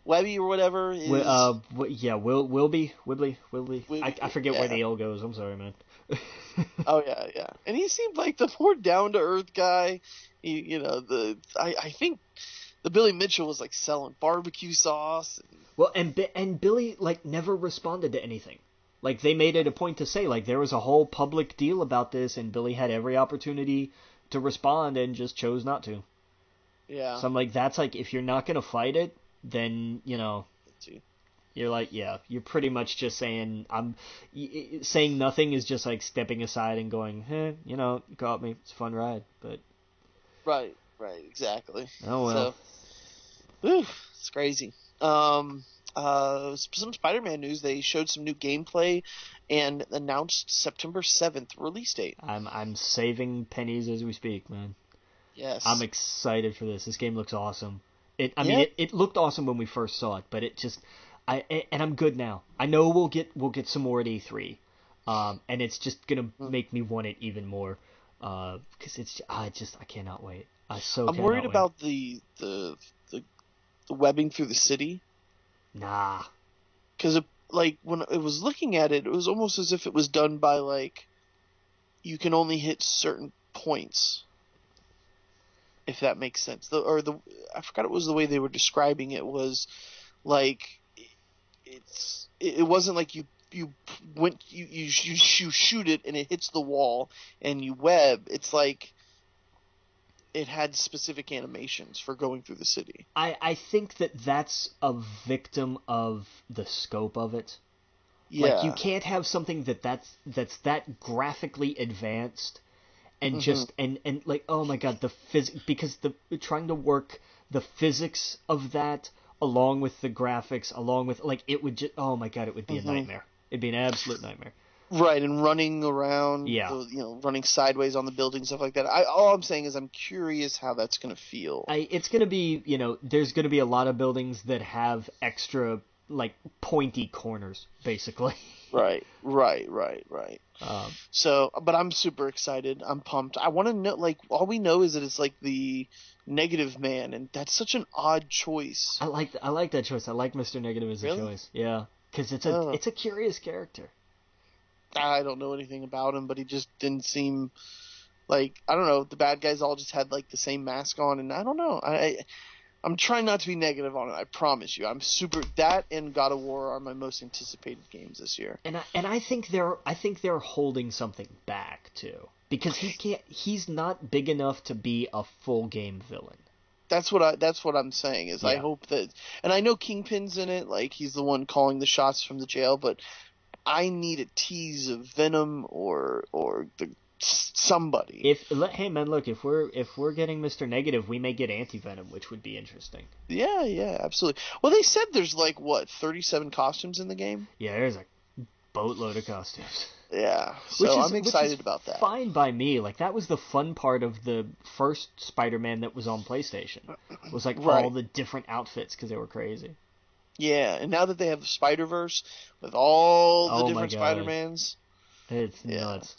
Webby or whatever? Wilby. I forget where the L goes. I'm sorry, man. Oh yeah. And he seemed like the more down to earth guy. I think the Billy Mitchell was like selling barbecue sauce. And Billy like never responded to anything. Like they made it a point to say like there was a whole public deal about this, and Billy had every opportunity to respond and just chose not to. Yeah. So I'm like, that's like if you're not gonna fight it, then you're like, yeah, you're pretty much just saying saying nothing is just like stepping aside and going, you got me, it's a fun ride, but right, exactly. Oh well. So, it's crazy. Some Spider-Man news. They showed some new gameplay and announced September 7th release date. I'm saving pennies as we speak, man. Yes. I'm excited for this. This game looks awesome. It looked awesome when we first saw it, but and I'm good now. I know we'll get some more at E3, and it's just gonna make me want it even more, because I cannot wait. I'm worried about the webbing through the city. Nah. Because when I was looking at it, it was almost as if it was done by like you can only hit certain points. If that makes sense. I forgot it was the way they were describing it was like it wasn't like you shoot it and it hits the wall and you web. It's like it had specific animations for going through the city. I think that's a victim of the scope of it. Yeah. Like you can't have something that's that graphically advanced and just and like, oh my god, because trying to work the physics of that along with the graphics, along with like it would just, oh my god, it would be a nightmare. It'd be an absolute nightmare. Right, and running around, Yeah. running sideways on the building, stuff like that. All I'm saying is I'm curious how that's going to feel. It's going to be, there's going to be a lot of buildings that have extra, like, pointy corners, basically. Right. So, but I'm super excited. I'm pumped. I want to know, like, all we know is that it's like the Negative Man, and that's such an odd choice. I like that choice. I like Mr. Negative as a choice. Yeah, because it's a curious character. I don't know anything about him, but he just didn't seem like, I don't know, the bad guys all just had like the same mask on, and I don't know. I'm trying not to be negative on it. I promise you. That and God of War are my most anticipated games this year. And I think they're holding something back too, because he's not big enough to be a full game villain. That's what I'm saying is, yeah. I hope that, and I know Kingpin's in it, like he's the one calling the shots from the jail, but I need a tease of Venom or somebody. Hey man, look, if we're getting Mr. Negative, we may get Anti-Venom, which would be interesting. Yeah, absolutely. Well, they said there's like 37 costumes in the game. Yeah, there's a boatload of costumes. Yeah, so I'm excited about that. Fine by me. Like, that was the fun part of the first Spider-Man that was on PlayStation. Was like all the different outfits because they were crazy. Yeah, and now that they have the Spider-Verse with all the different Spider-Mans, it's nuts.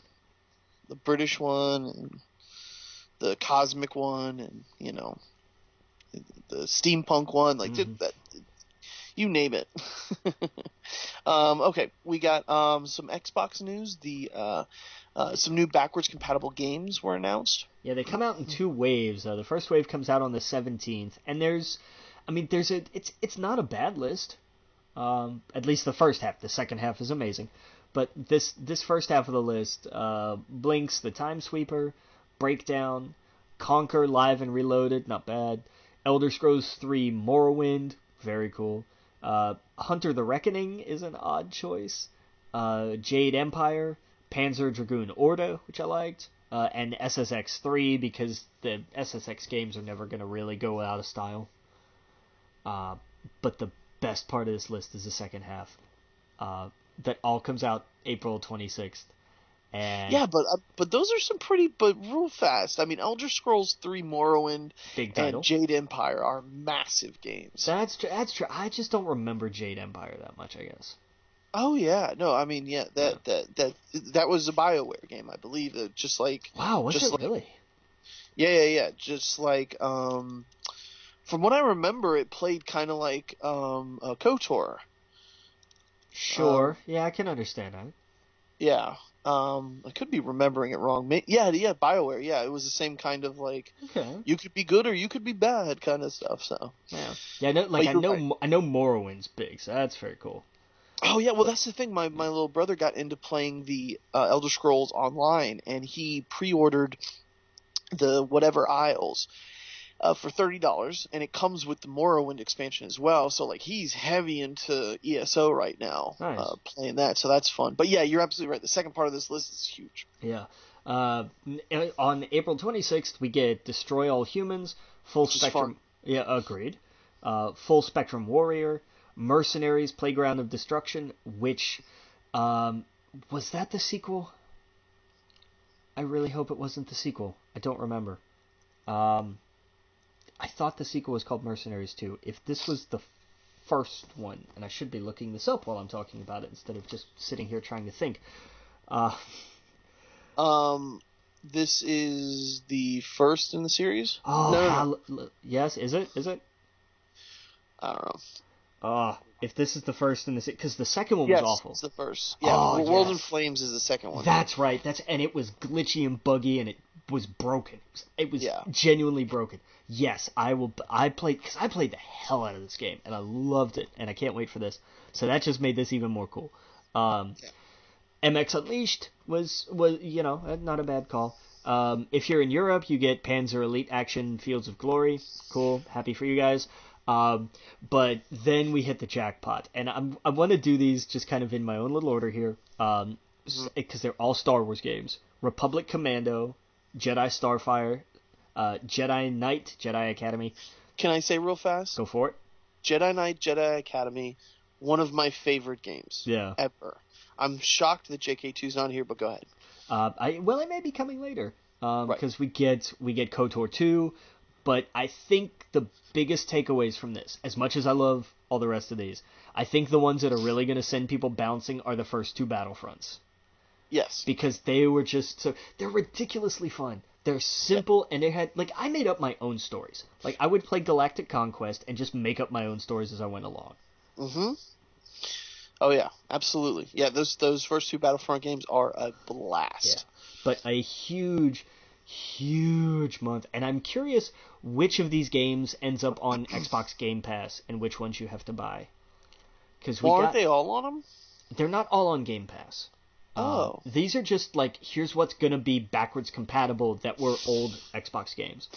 The British one and the cosmic one, and the steampunk one, like that. You name it. Okay, we got some Xbox news. Some new backwards compatible games were announced. Yeah, they come out in two waves. The first wave comes out on the 17th, and it's not a bad list. At least the first half. The second half is amazing. But this first half of the list, Blinks, the Time Sweeper, Breakdown, Conquer Live and Reloaded, not bad. Elder Scrolls 3 Morrowind, very cool. Hunter the Reckoning is an odd choice. Jade Empire, Panzer Dragoon Orta, which I liked. And SSX 3, because the SSX games are never going to really go out of style. But the best part of this list is the second half. That all comes out April 26th. And yeah, but those are some but real fast. I mean, Elder Scrolls 3 Morrowind and Jade Empire are massive games. That's true. I just don't remember Jade Empire that much, I guess. Oh yeah, no, I mean that was a BioWare game, I believe. Just like wow, was it really? Yeah. Just like from what I remember, it played kind of like KOTOR. Sure. Yeah, I can understand that. Yeah. I could be remembering it wrong. Yeah, BioWare. Yeah, it was the same kind of like you could be good or you could be bad kind of stuff. So yeah. I know Morrowind's big, so that's very cool. Oh yeah, well that's the thing. My little brother got into playing the Elder Scrolls online, and he pre-ordered the whatever Isles for $30, and it comes with the Morrowind expansion as well. So like he's heavy into ESO right now, playing that. So that's fun. But yeah, you're absolutely right. The second part of this list is huge. Yeah. On April 26th, we get Destroy All Humans, Full Spectrum. Yeah, agreed. Full Spectrum Warrior, Mercenaries, Playground of Destruction, which was that the sequel? I really hope it wasn't the sequel. I don't remember. I thought the sequel was called Mercenaries 2. If this was the first one, and I should be looking this up while I'm talking about it instead of just sitting here trying to think. This is the first in the series? Oh, no. Yes, is it? I don't know. If this is the first in the series, because the second one was awful. Yes, it's the first. Yeah, World in Flames is the second one. That's right. And it was glitchy and buggy, and it was broken. It was genuinely broken. Yes, I played the hell out of this game, and I loved it, and I can't wait for this. So that just made this even more cool. MX Unleashed was not a bad call. If you're in Europe, you get Panzer Elite Action Fields of Glory. Cool, happy for you guys. But then we hit the jackpot, and I want to do these just kind of in my own little order here, because they're all Star Wars games. Republic Commando, Jedi Starfire, Jedi Knight, Jedi Academy. Can I say real fast? Go for it. Jedi Knight, Jedi Academy, one of my favorite games ever. I'm shocked that JK2's not here, but go ahead. It may be coming later Right. because we get KOTOR 2, but I think the biggest takeaways from this, as much as I love all the rest of these, I think the ones that are really going to send people bouncing are the first 2 Battlefronts. Yes. Because they were just they're ridiculously fun. They're simple, and they had, like, I made up my own stories. Like, I would play Galactic Conquest and just make up my own stories as I went along. Mm-hmm. Oh, yeah, absolutely. Yeah, those first 2 Battlefront games are a blast. Yeah. But a huge month. And I'm curious which of these games ends up on Xbox Game Pass and which ones you have to buy. Because aren't they all on them? They're not all on Game Pass. Oh. These are just, like, here's what's going to be backwards compatible that were old Xbox games.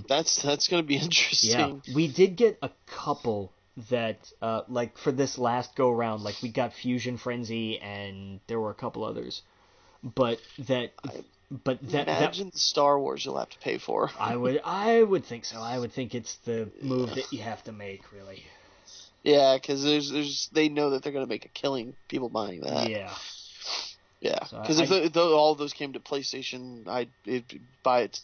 That's going to be interesting. Yeah, we did get a couple that, like, for this last go-around, like, we got Fusion Frenzy, and there were a couple others. But Imagine the Star Wars you'll have to pay for. I would think so. I would think it's the move that you have to make, really. Yeah, because they know that they're going to make a killing people buying that. Yeah. Yeah, because if all of those came to PlayStation, I'd buy it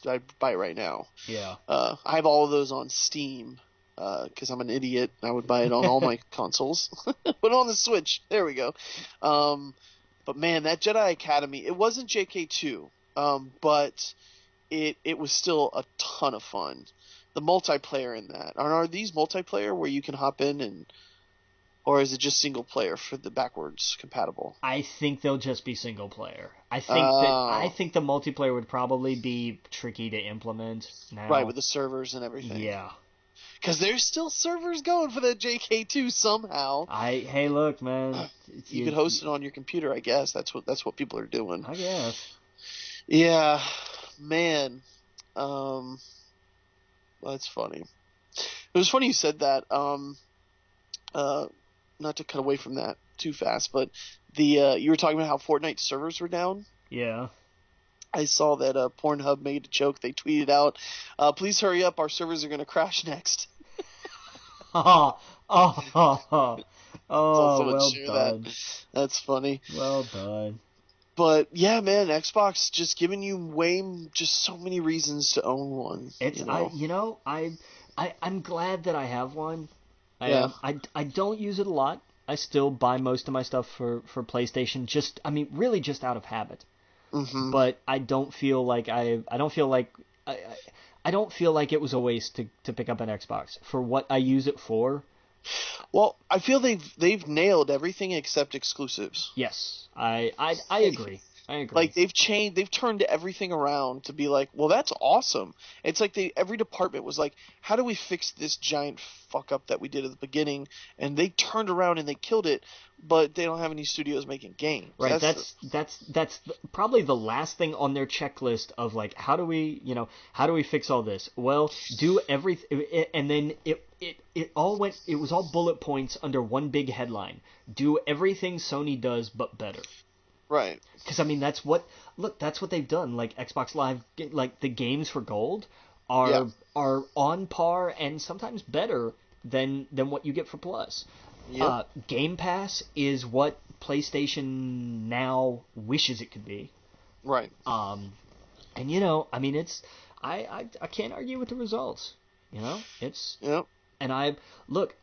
right now. Yeah. I have all of those on Steam because I'm an idiot. I would buy it on all my consoles. Put it on the Switch. There we go. But man, that Jedi Academy, it wasn't JK2, but it was still a ton of fun. The multiplayer in that. Are these multiplayer where you can hop in or is it just single player for the backwards compatible? I think they'll just be single player. I think the multiplayer would probably be tricky to implement now. Right, with the servers and everything. Yeah. Because there's still servers going for the JK2 somehow. Hey, look, man. You could host it on your computer, I guess. That's what people are doing. I guess. Yeah, man. That's funny. It was funny you said that. Not to cut away from that too fast, but you were talking about how Fortnite servers were down. Yeah. I saw that Pornhub made a joke. They tweeted out, "Please hurry up, our servers are going to crash next." Oh, well done. That's funny. Well done. But yeah, man, Xbox just giving you just so many reasons to own one. I'm glad that I have one. I don't use it a lot. I still buy most of my stuff for PlayStation. Really just out of habit. Mm-hmm. But I don't feel like I don't feel like it was a waste to pick up an Xbox for what I use it for. Well, I feel they've nailed everything except exclusives. Yes, I agree. Like they've turned everything around to be like, well, that's awesome. It's like every department was like, how do we fix this giant fuck up that we did at the beginning? And they turned around and they killed it, but they don't have any studios making games. Right. That's probably the last thing on their checklist of like, how do we fix all this? Well, do everything, and then it was all bullet points under one big headline. Do everything Sony does, but better. Right. Because that's what they've done. Like Xbox Live, like the games for gold are on par and sometimes better than what you get for Plus. Yep. Game Pass is what PlayStation now wishes it could be. Right. And it's I can't argue with the results. It's yep. And I like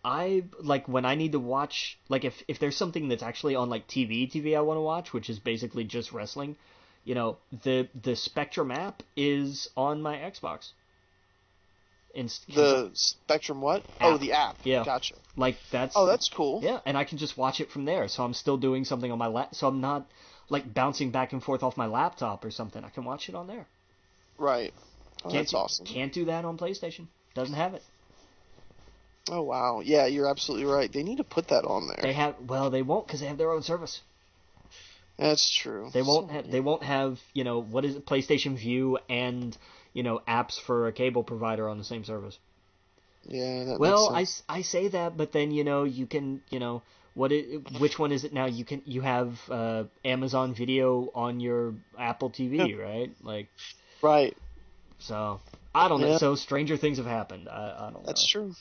when I need to watch, like if there's something that's actually on like TV I want to watch, which is basically just wrestling, the Spectrum app is on my Xbox. The Spectrum what? App. Oh, the app. Yeah. Gotcha. Like that's. Oh, that's cool. Yeah, and I can just watch it from there, so I'm still doing something on my so I'm not like bouncing back and forth off my laptop or something. I can watch it on there. Right. Oh, that's awesome. Can't do that on PlayStation. Doesn't have it. Oh wow, yeah, you're absolutely right. They need to put that on there. They won't because they have their own service. That's true. They won't have what is it, PlayStation View and apps for a cable provider on the same service. Yeah, that well, makes sense. I say that, but then you can which one is it now? You have Amazon Video on your Apple TV, right? Like right. So I don't know. So stranger things have happened. I don't know. That's true.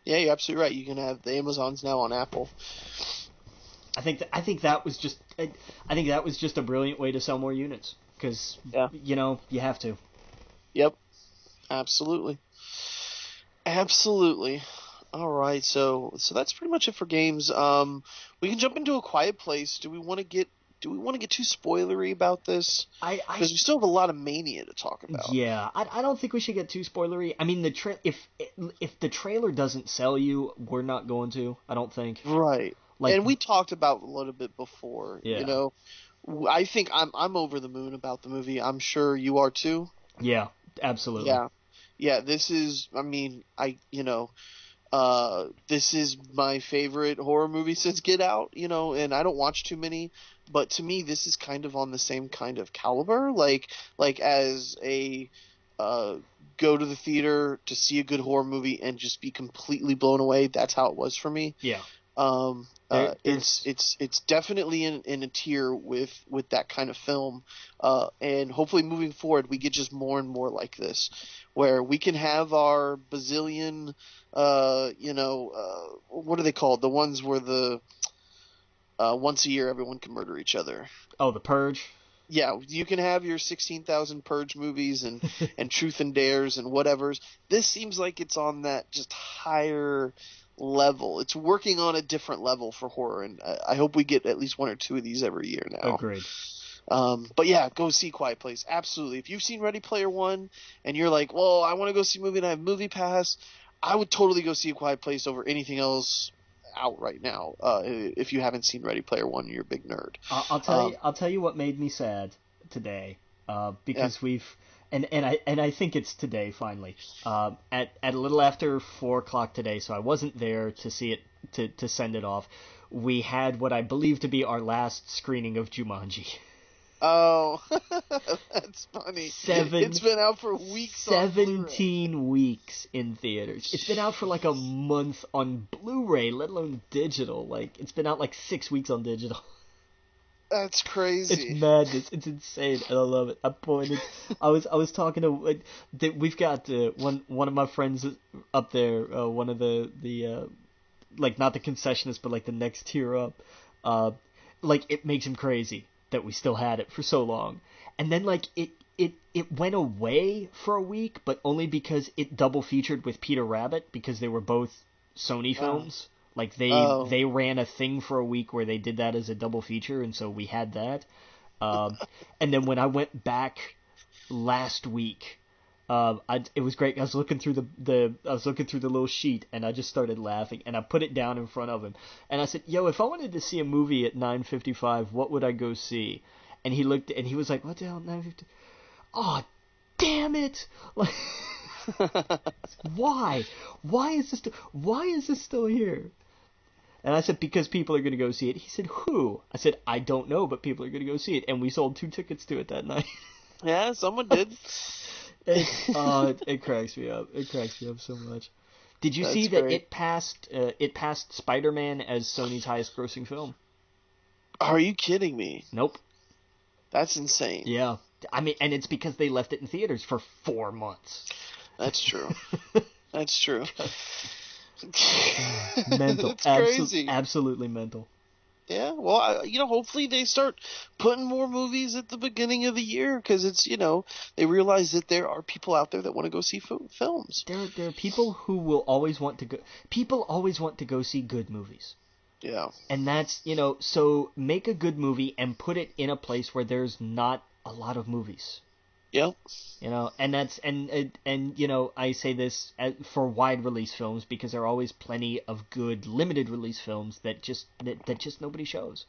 Yeah, you're absolutely right. You can have the Amazons now on Apple. I think that was just a brilliant way to sell more units because Yeah. you have to. Yep. Absolutely. Absolutely. All right, so that's pretty much it for games. We can jump into A Quiet Place. Do we want to get too spoilery about this? I Because we still have a lot of Mania to talk about. Yeah, I don't think we should get too spoilery. I mean, if the trailer doesn't sell you, we're not going to. I don't think. Right. Like, And we talked about a little bit before. yeah, I think I'm over the moon about the movie. I'm sure you are too. yeah, absolutely. Yeah. Yeah, this is, I mean, this is my favorite horror movie since Get Out, and I don't watch too many, but to me this is kind of on the same kind of caliber, like as a uh go to the theater to see a good horror movie and just be completely blown away. That's how it was for me. Yeah. There's It's definitely in a tier with that kind of film, and hopefully moving forward we get just more and more like this, where we can have our bazillion, what are they called? The ones where the once a year everyone can murder each other. Oh, The Purge. Yeah, you can have your 16,000 Purge movies and Truth and Dares and whatevers. This seems like it's on that just higher level. It's working on a different level for horror, and I hope we get at least one or two of these every year now. Agreed. But yeah, go see Quiet Place. Absolutely. If you've seen Ready Player One and you're like, well, I want to go see a movie and I have Movie Pass, I would totally go see A Quiet Place over anything else out right now. If you haven't seen Ready Player One, you're a big nerd. I'll tell you what made me sad today. Because Yeah. we've and I think it's today finally. At a little after 4 o'clock today, so I wasn't there to see it to send it off. We had what I believe to be our last screening of Jumanji. Oh, that's funny. It's been out for weeks on Blu-ray. 17 weeks in theaters. It's been out for like a month on Blu-ray, let alone digital. Like, it's been out like 6 weeks on digital. That's crazy. It's madness. It's insane, and I love it. I was talking to we've got one of my friends up there, one of the like not the concessionist, but like the next tier up. Like it makes him crazy that we still had it for so long, and then like it went away for a week, but only because it double featured with Peter Rabbit because they were both Sony films. Like they ran a thing for a week where they did that as a double feature, and so we had that. And then when I went back last week, it was great. I was looking through the little sheet, and I just started laughing, and I put it down in front of him, and I said, "Yo, if I wanted to see a movie at 9:55, what would I go see?" And he looked, and he was like, "What the hell, 9:50? Oh, damn it! Like, why? Why is this still here?" And I said, because people are going to go see it. He said, who? I said, I don't know, but people are going to go see it. And we sold 2 tickets to it that night. Yeah, someone did. It cracks me up. It cracks me up so much. Did you see that great. it passed Spider-Man as Sony's highest grossing film? Are you kidding me? Nope. That's insane. Yeah. I mean, and it's because they left it in theaters for 4 months. That's true. That's true. Mental. It's crazy. Absolutely mental. Yeah, well, hopefully they start putting more movies at the beginning of the year because it's, they realize that there are people out there that want to go see films. There are people who will always want to go. People always want to go see good movies. Yeah. And that's, so make a good movie and put it in a place where there's not a lot of movies. Yep. And that's I say this for wide release films because there are always plenty of good limited release films that just nobody shows.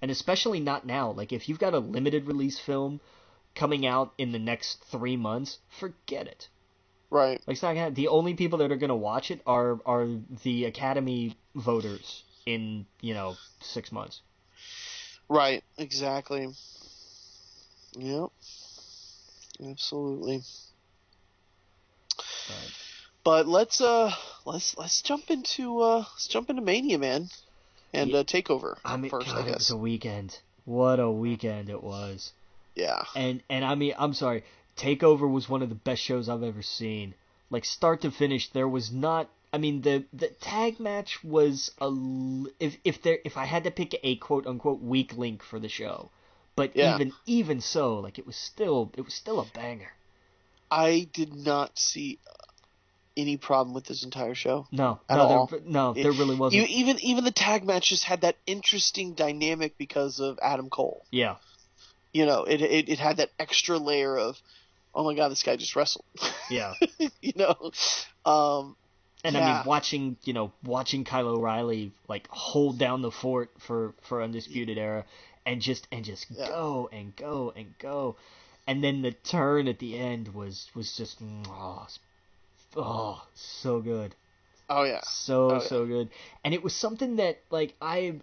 And especially not now. Like if you've got a limited release film coming out in the next 3 months, forget it. Right. Like it's not gonna, the only people that are going to watch it are the Academy voters in 6 months. Right. Exactly. Yep. Absolutely. Right. But let's jump into Mania, man, and TakeOver first. God, I guess it was a weekend. What a weekend it was. Yeah. And I mean, I'm sorry, TakeOver was one of the best shows I've ever seen. Like start to finish, there was not. I mean, the tag match was if I had to pick a quote unquote weak link for the show, but Yeah. even so, like it was still a banger. I did not see any problem with this entire show No, at all. there really wasn't. Even the tag match just had that interesting dynamic because of Adam Cole. Yeah. It had that extra layer of, oh my god, this guy just wrestled. Yeah. you know, And yeah. I mean, watching Kyle O'Reilly like hold down the fort for Undisputed Era, and just Yeah. go and go and go, and then the turn at the end was just so good. Oh yeah. So good. And it was something that like I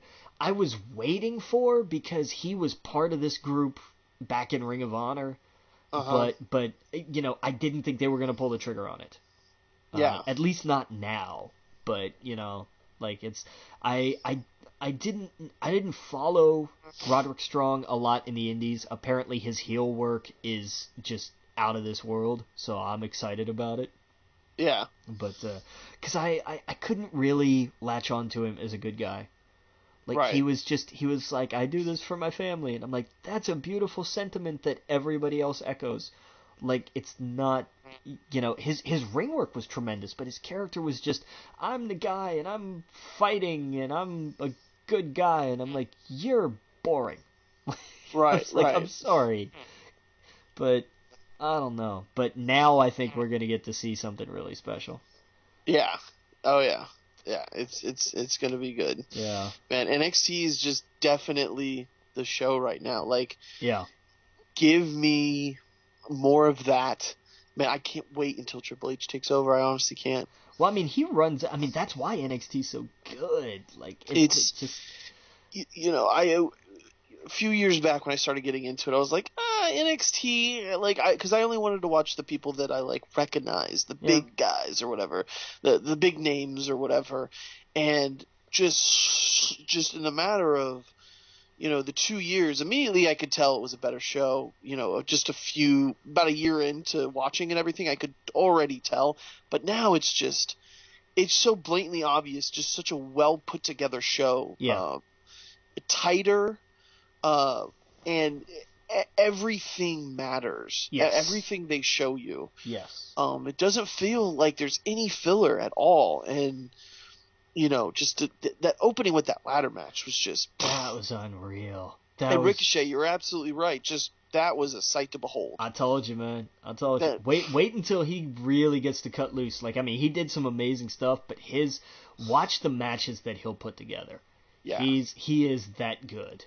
was waiting for because he was part of this group back in Ring of Honor. Uh-huh. But I didn't think they were going to pull the trigger on it. Yeah. At least not now. But, like it's I didn't follow Roderick Strong a lot in the indies. Apparently his heel work is just out of this world, so I'm excited about it. Yeah. But cuz I couldn't really latch on to him as a good guy. Like Right. he was like, I do this for my family, and I'm like, that's a beautiful sentiment that everybody else echoes. Like it's not, his ring work was tremendous, but his character was just, I'm the guy and I'm fighting and I'm a good guy, and I'm like, you're boring. Right. Like right. I'm sorry, but I don't know. But now I think we're gonna get to see something really special. Yeah. Oh yeah. Yeah. It's gonna be good. Yeah. Man, NXT is just definitely the show right now. Like, Yeah. give me more of that. Man, I can't wait until Triple H takes over. I honestly can't. Well, I mean, that's why NXT's so good. Like, It's just... a few years back when I started getting into it, I was like, NXT, because I only wanted to watch the people that I like recognize, the big guys or whatever, the big names or whatever, and just in the matter of the 2 years, immediately I could tell it was a better show. Just about a year into watching and everything, I could already tell. But now it's so blatantly obvious, just such a well put together show. Yeah. Tighter, and everything matters. Yes. Everything they show you. Yes. It doesn't feel like there's any filler at all, and just that opening with that ladder match was just... That was unreal. Ricochet, you're absolutely right. Just, that was a sight to behold. I told you, man. I told you. Wait until he really gets to cut loose. Like, I mean, he did some amazing stuff, but watch the matches that he'll put together. Yeah. He is that good.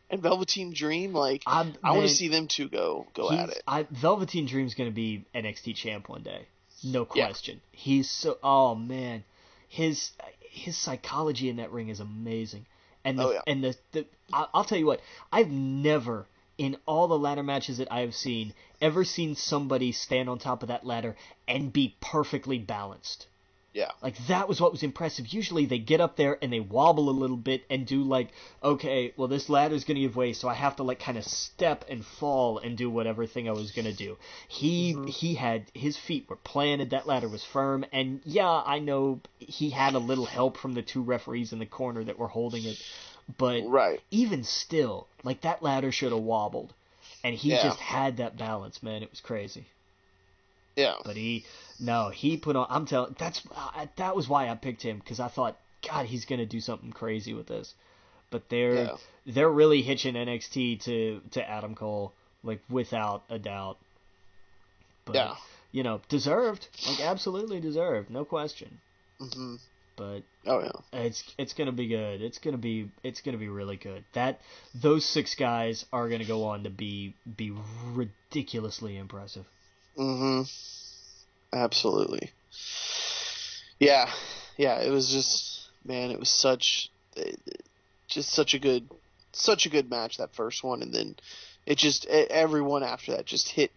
And Velveteen Dream, like, I want to see them two go at it. Velveteen Dream's going to be NXT champ one day. No question. Yeah. He's so... Oh, man. His psychology in that ring is amazing. And I'll tell you what, I've never, in all the ladder matches that I have seen, ever seen somebody stand on top of that ladder and be perfectly balanced. Yeah. Like, that was what was impressive. Usually they get up there and they wobble a little bit and do like, okay, well, this ladder's going to give way, so I have to like kind of step and fall and do whatever thing I was going to do. He had, his feet were planted, that ladder was firm, and yeah, I know he had a little help from the two referees in the corner that were holding it, but even still, like, that ladder should have wobbled, and he just had that balance, man. It was crazy. Yeah. But he put on, I'm telling, that was why I picked him, because I thought, God, he's going to do something crazy with this. But they're really hitching NXT to Adam Cole, like, without a doubt. But, deserved, like, absolutely deserved, no question. Mm-hmm. But it's going to be good. It's going to be really good. Those 6 guys are going to go on to be ridiculously impressive. Mm-hmm. Absolutely. Yeah. Yeah, it was just, man, it was such a good match, that first one, and then it just, everyone after that just hit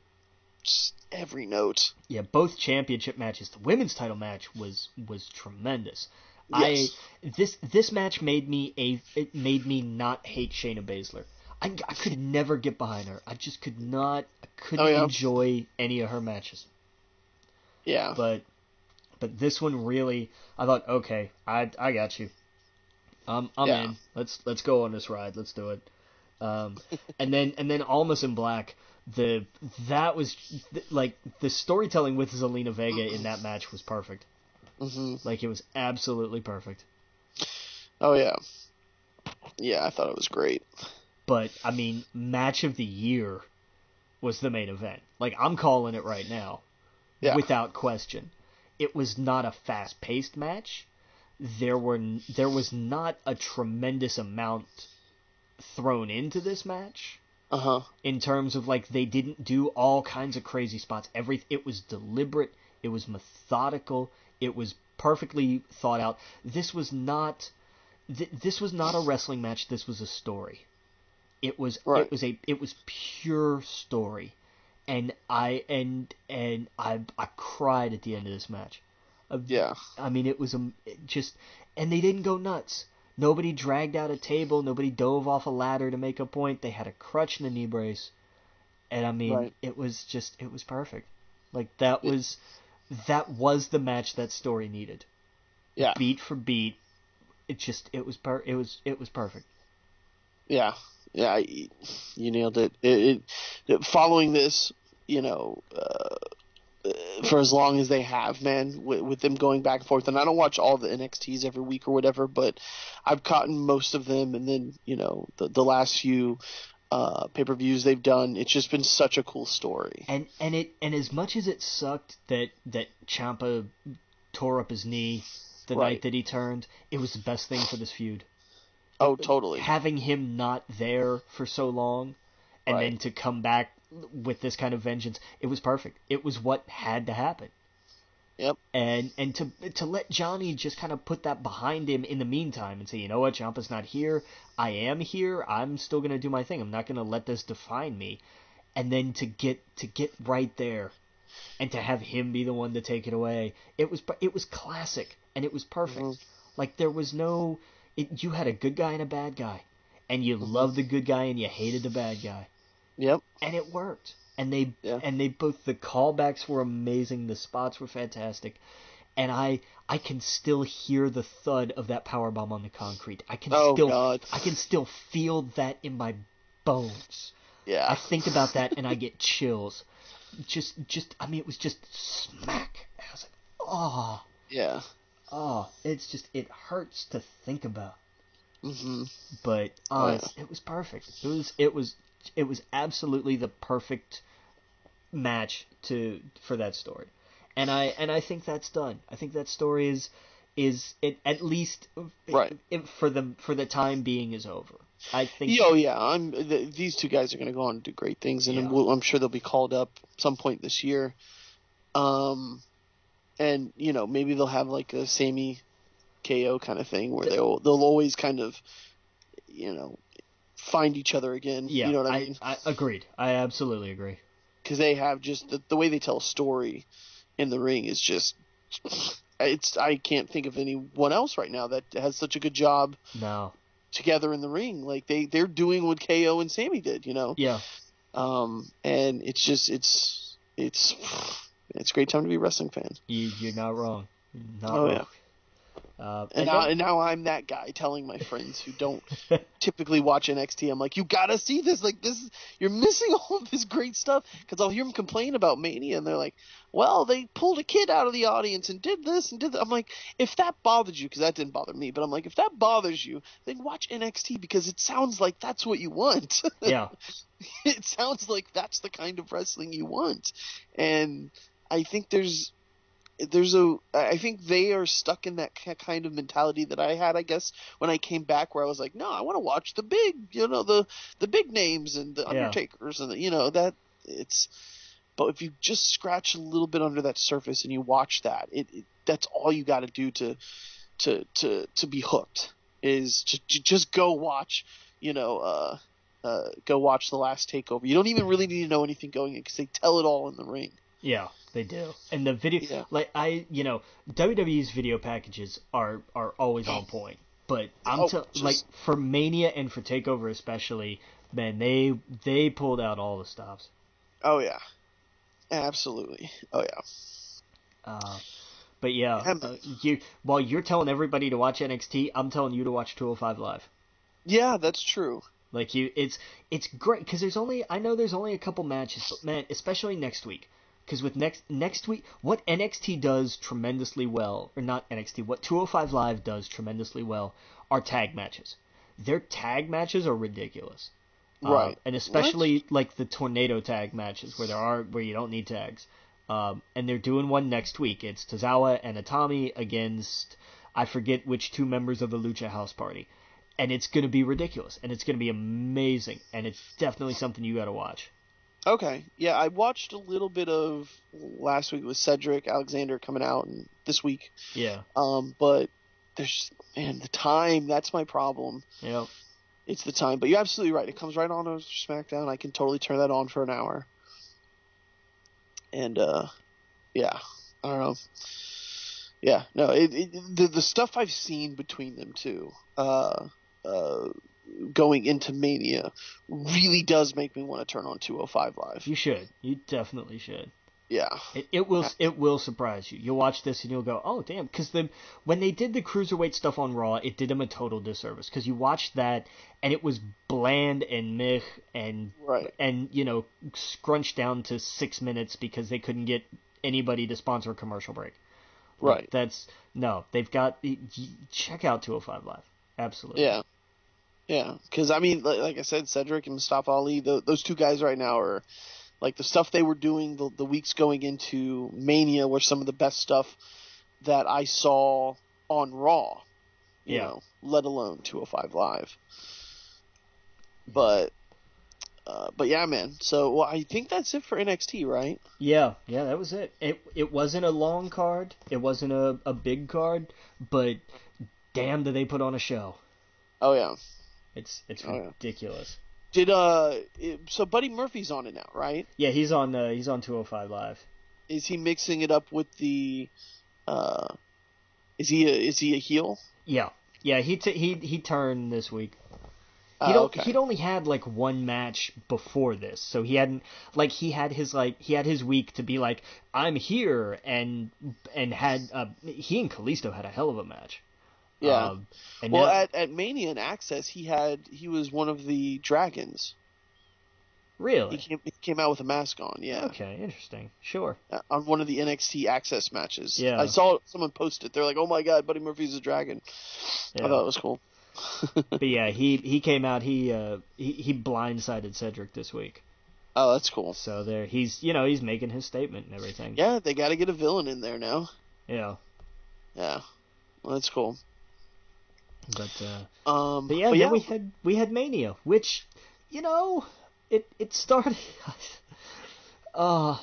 just every note. Yeah, both championship matches. The women's title match was tremendous. Yes. This match made me not hate Shayna Baszler. I could never get behind her. I just could not. I couldn't enjoy any of her matches. Yeah. But But this one really, I thought, okay, I got you. I'm in. Let's go on this ride. Let's do it. And then Almas in Black. That was like the storytelling with Zelina Vega in that match was perfect. Mm-hmm. Like, it was absolutely perfect. Oh yeah, yeah. I thought it was great. But I mean, match of the year was the main event. Like, I'm calling it right now, without question. It was not a fast-paced match. There was not a tremendous amount thrown into this match. In terms of, like, they didn't do all kinds of crazy spots. It was deliberate. It was methodical. It was perfectly thought out. This was not a wrestling match. This was a story. It was pure story, and I cried at the end of this match. I mean, it was and they didn't go nuts. Nobody dragged out a table. Nobody dove off a ladder to make a point. They had a crutch and a knee brace, and I mean, it was perfect. Like, that was the match that story needed. Yeah. Beat for beat, it was perfect. Yeah. Yeah, you nailed it. Following this, for as long as they have, man, with them going back and forth. And I don't watch all the NXTs every week or whatever, but I've caught most of them. And then, the last few pay-per-views they've done, it's just been such a cool story. And as much as it sucked that Ciampa tore up his knee the night that he turned, it was the best thing for this feud. Oh, totally. Having him not there for so long, and then to come back with this kind of vengeance, it was perfect. It was what had to happen. Yep. And to let Johnny just kind of put that behind him in the meantime and say, you know what, Ciampa's not here. I am here. I'm still gonna do my thing. I'm not gonna let this define me. And then to get right there, and to have him be the one to take it away, it was classic, and it was perfect. Mm-hmm. Like, there was no. You had a good guy and a bad guy, and you loved the good guy and you hated the bad guy. Yep. And it worked. And they both, the callbacks were amazing, the spots were fantastic, and I can still hear the thud of that powerbomb on the concrete. I can still feel that in my bones. Yeah. I think about that and I get chills. I mean, it was just smack. I was like, oh. Yeah. Oh, it hurts to think about. Mm-hmm. But it was perfect. It was absolutely the perfect match for that story, and I think that's done. I think that story is at least for the time being is over. I think. Oh yeah, these two guys are going to go on to do great things, and I'm sure they'll be called up some point this year. And maybe they'll have like a Sammy KO kind of thing where they'll always kind of find each other again. Yeah, you know what I mean? I agreed. I absolutely agree. Because they have just the way they tell a story in the ring is just I can't think of anyone else right now that has such a good job. No. Together in the ring, like they're doing what KO and Sammy did, Yeah. And it's just it's a great time to be a wrestling fan. You're not wrong. Not wrong. Yeah. And now I'm that guy telling my friends who don't typically watch NXT, I'm like, you gotta see this. Like, you're missing all of this great stuff. Because I'll hear them complain about Mania, and they're like, well, they pulled a kid out of the audience and did this and did that. I'm like, if that bothers you, because that didn't bother me, but I'm like, if that bothers you, then watch NXT, because it sounds like that's what you want. Yeah. It sounds like that's the kind of wrestling you want. And I think I think they are stuck in that kind of mentality that I had, I guess, when I came back, where I was like, no, I want to watch the big, the big names and the Undertakers and that it's. But if you just scratch a little bit under that surface and you watch that, that's all you got to do to be hooked. Is just go watch, go watch the last TakeOver. You don't even really need to know anything going in, because they tell it all in the ring. Yeah, they do. And the video, WWE's video packages are always on point. But for Mania and for TakeOver especially, man, they pulled out all the stops. Oh yeah, absolutely. Oh yeah. But yeah, Yeah, man. while you're telling everybody to watch NXT, I'm telling you to watch 205 Live. Yeah, that's true. Like it's great because I know there's only a couple matches, but man, especially next week, because with next week, what NXT does tremendously well, or not NXT, what 205 Live does tremendously well are tag matches. Their tag matches are ridiculous, Right. and What? especially like the tornado tag matches where you don't need tags. And they're doing one next week. It's Tozawa and Atami against I forget which two members of the Lucha House Party. And it's going to be ridiculous, and it's going to be amazing, and it's definitely something you got to watch. Okay. Yeah, I watched a little bit of last week with Cedric Alexander coming out, and this week. Yeah. But there's man, the time. That's my problem. Yeah. It's the time. But you're absolutely right. It comes right on SmackDown. I can totally turn that on for an hour. And yeah, I don't know. Yeah, no, the stuff I've seen between them two, going into Mania, really does make me want to turn on 205 Live. You should. You definitely should. Yeah. It will surprise you. You'll watch this and you'll go, oh damn, because when they did the cruiserweight stuff on Raw, it did them a total disservice because you watched that and it was bland and meh and Right. and scrunched down to 6 minutes because they couldn't get anybody to sponsor a commercial break. Right. They've got check out 205 Live. Absolutely. Yeah. Yeah, because I mean, like I said, Cedric and Mustafa Ali, those two guys right now are like the stuff they were doing the weeks going into Mania were some of the best stuff that I saw on Raw. You know, let alone 205 Live. But yeah, man. So I think that's it for NXT, right? Yeah, that was it. It wasn't a long card. It wasn't a big card, but damn, did they put on a show. Oh yeah. It's ridiculous. So Buddy Murphy's on it now, right? Yeah, he's on 205 Live. Is he mixing it up with the is he a heel? Yeah. He turned this week. Okay. He'd only had like one match before this, so he hadn't he had his week to be like, I'm here, and had he and Kalisto had a hell of a match. Yeah. And well, now, at Mania and Access, he was one of the dragons. Really? He came out with a mask on. Yeah. Okay, interesting. Sure. On one of the NXT Access matches. Yeah. I saw someone post it. They're like, "Oh my God, Buddy Murphy's a dragon." Yeah. I thought it was cool. But yeah, he came out. He blindsided Cedric this week. Oh, that's cool. So there, he's making his statement and everything. Yeah, they got to get a villain in there now. Yeah. Yeah. Well, that's cool. But yeah, then we had Mania, which it started. The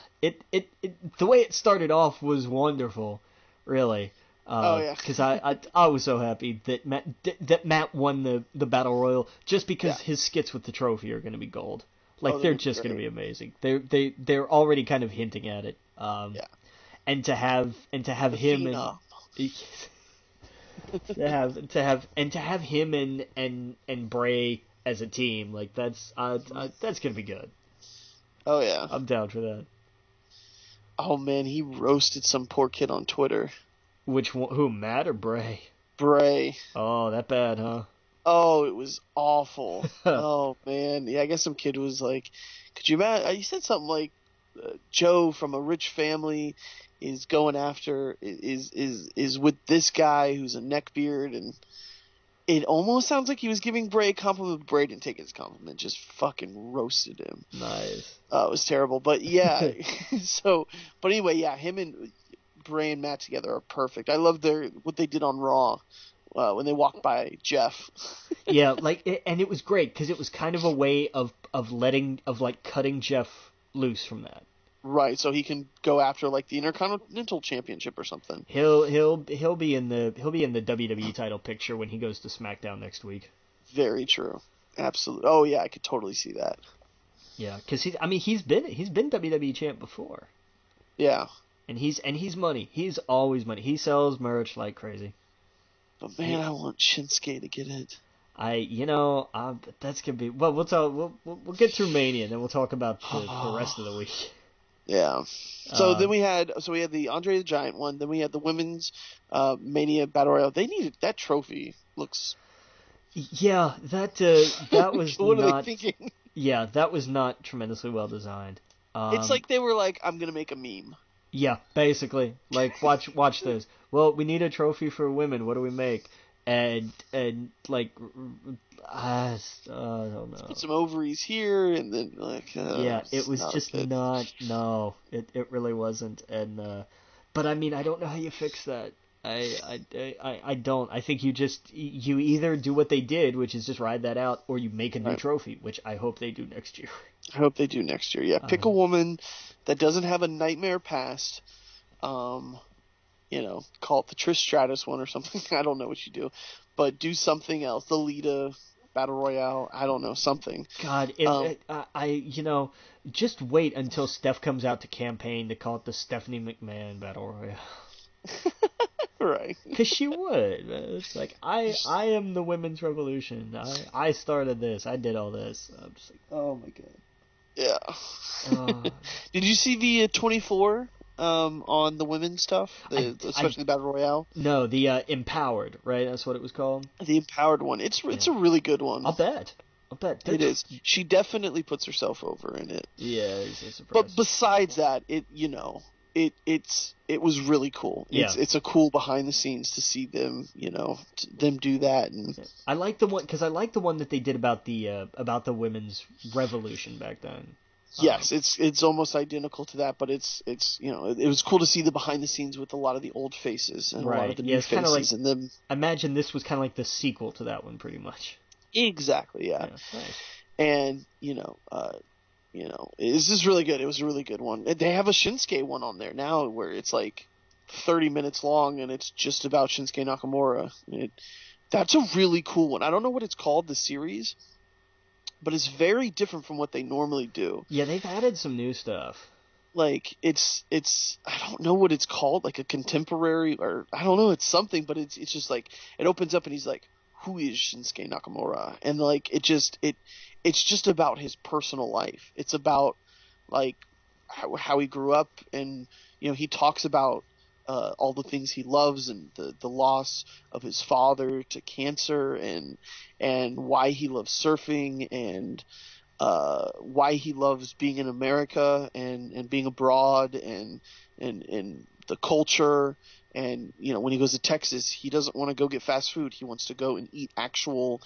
way it started off was wonderful, really. Oh yeah. Because I was so happy that Matt won the battle royal just because his skits with the trophy are going to be gold. Like they're just going to be amazing. They're already kind of hinting at it. And to have him to have him and Bray as a team, like that's gonna be good. Oh yeah. I'm down for that. Oh man, he roasted some poor kid on Twitter. Which one? Who, Matt or Bray? Bray. Oh, that bad, huh? Oh, it was awful. Oh man, yeah. I guess some kid was like, "Could you imagine?" He said something like, "Joe from a rich family is going after is with this guy who's a neckbeard," and it almost sounds like he was giving Bray a compliment. But Bray didn't take his compliment; just fucking roasted him. Nice. It was terrible, but yeah. But anyway, yeah. Him and Bray and Matt together are perfect. I love what they did on Raw when they walked by Jeff. Yeah, and it was great because it was kind of a way of cutting Jeff loose from that. Right, so he can go after like the Intercontinental Championship or something. He'll be in the WWE title picture when he goes to SmackDown next week. Very true. Absolutely. Oh yeah, I could totally see that. Yeah, because he's been WWE champ before. Yeah. And he's money. He's always money. He sells merch like crazy. But man, I want Shinsuke to get it. That's gonna be. Well, we'll get through Mania, and then we'll talk about the rest of the week. Yeah. So then we had the Andre the Giant one. Then we had the women's Mania Battle Royale. They needed that trophy. Looks. Yeah, that was What are they not. thinking? Yeah, that was not tremendously well designed. It's like they were like, I'm gonna make a meme. Yeah, basically, like watch this. Well, we need a trophy for women. What do we make? And like, I don't Let's know. put some ovaries here, and then like. Yeah, it It's was not a just fit. not. No, it really wasn't. And but I mean, I don't know how you fix that. I don't. I think you either do what they did, which is just ride that out, or you make a new Right. trophy, which I hope they do next year. I hope they do next year. Yeah, pick a woman that doesn't have a nightmare past. Um, call it the Trish Stratus one or something. I don't know what you do, but do something else. The Lita Battle Royale. I don't know, something. God, just wait until Steph comes out to campaign to call it the Stephanie McMahon Battle Royale. Right. Because she would. It's like, I am the women's revolution. I started this. I did all this. I'm just like, oh my god. Yeah. Did you see the 24 on the women's stuff? Especially the Battle Royale? No, the Empowered, right? That's what it was called? The Empowered one. It's a really good one. I'll bet. It is. She definitely puts herself over in it. Yeah, it's But besides that, it was really cool. Yeah. It's a cool behind the scenes to see them, them do that. And I like the one because I like the one that they did about the women's revolution back then. Yes, it's almost identical to that, but it's it was cool to see the behind the scenes with a lot of the old faces and a lot of the new faces like, and them. I imagine this was kind of like the sequel to that one, pretty much. Exactly, yeah. Nice. And this is really good. It was a really good one. They have a Shinsuke one on there now where it's like 30 minutes long and it's just about Shinsuke Nakamura. That's a really cool one. I don't know what it's called, the series, but it's very different from what they normally do. Yeah, they've added some new stuff. Like it's I don't know what it's called, like a contemporary, or I don't know, it's something, but it's just like it opens up and he's like, who is Shinsuke Nakamura? And like it's just about his personal life. It's about like how he grew up, and he talks about all the things he loves and the loss of his father to cancer, and why he loves surfing, and why he loves being in America and being abroad, and the culture. And when he goes to Texas, he doesn't want to go get fast food. He wants to go and eat actual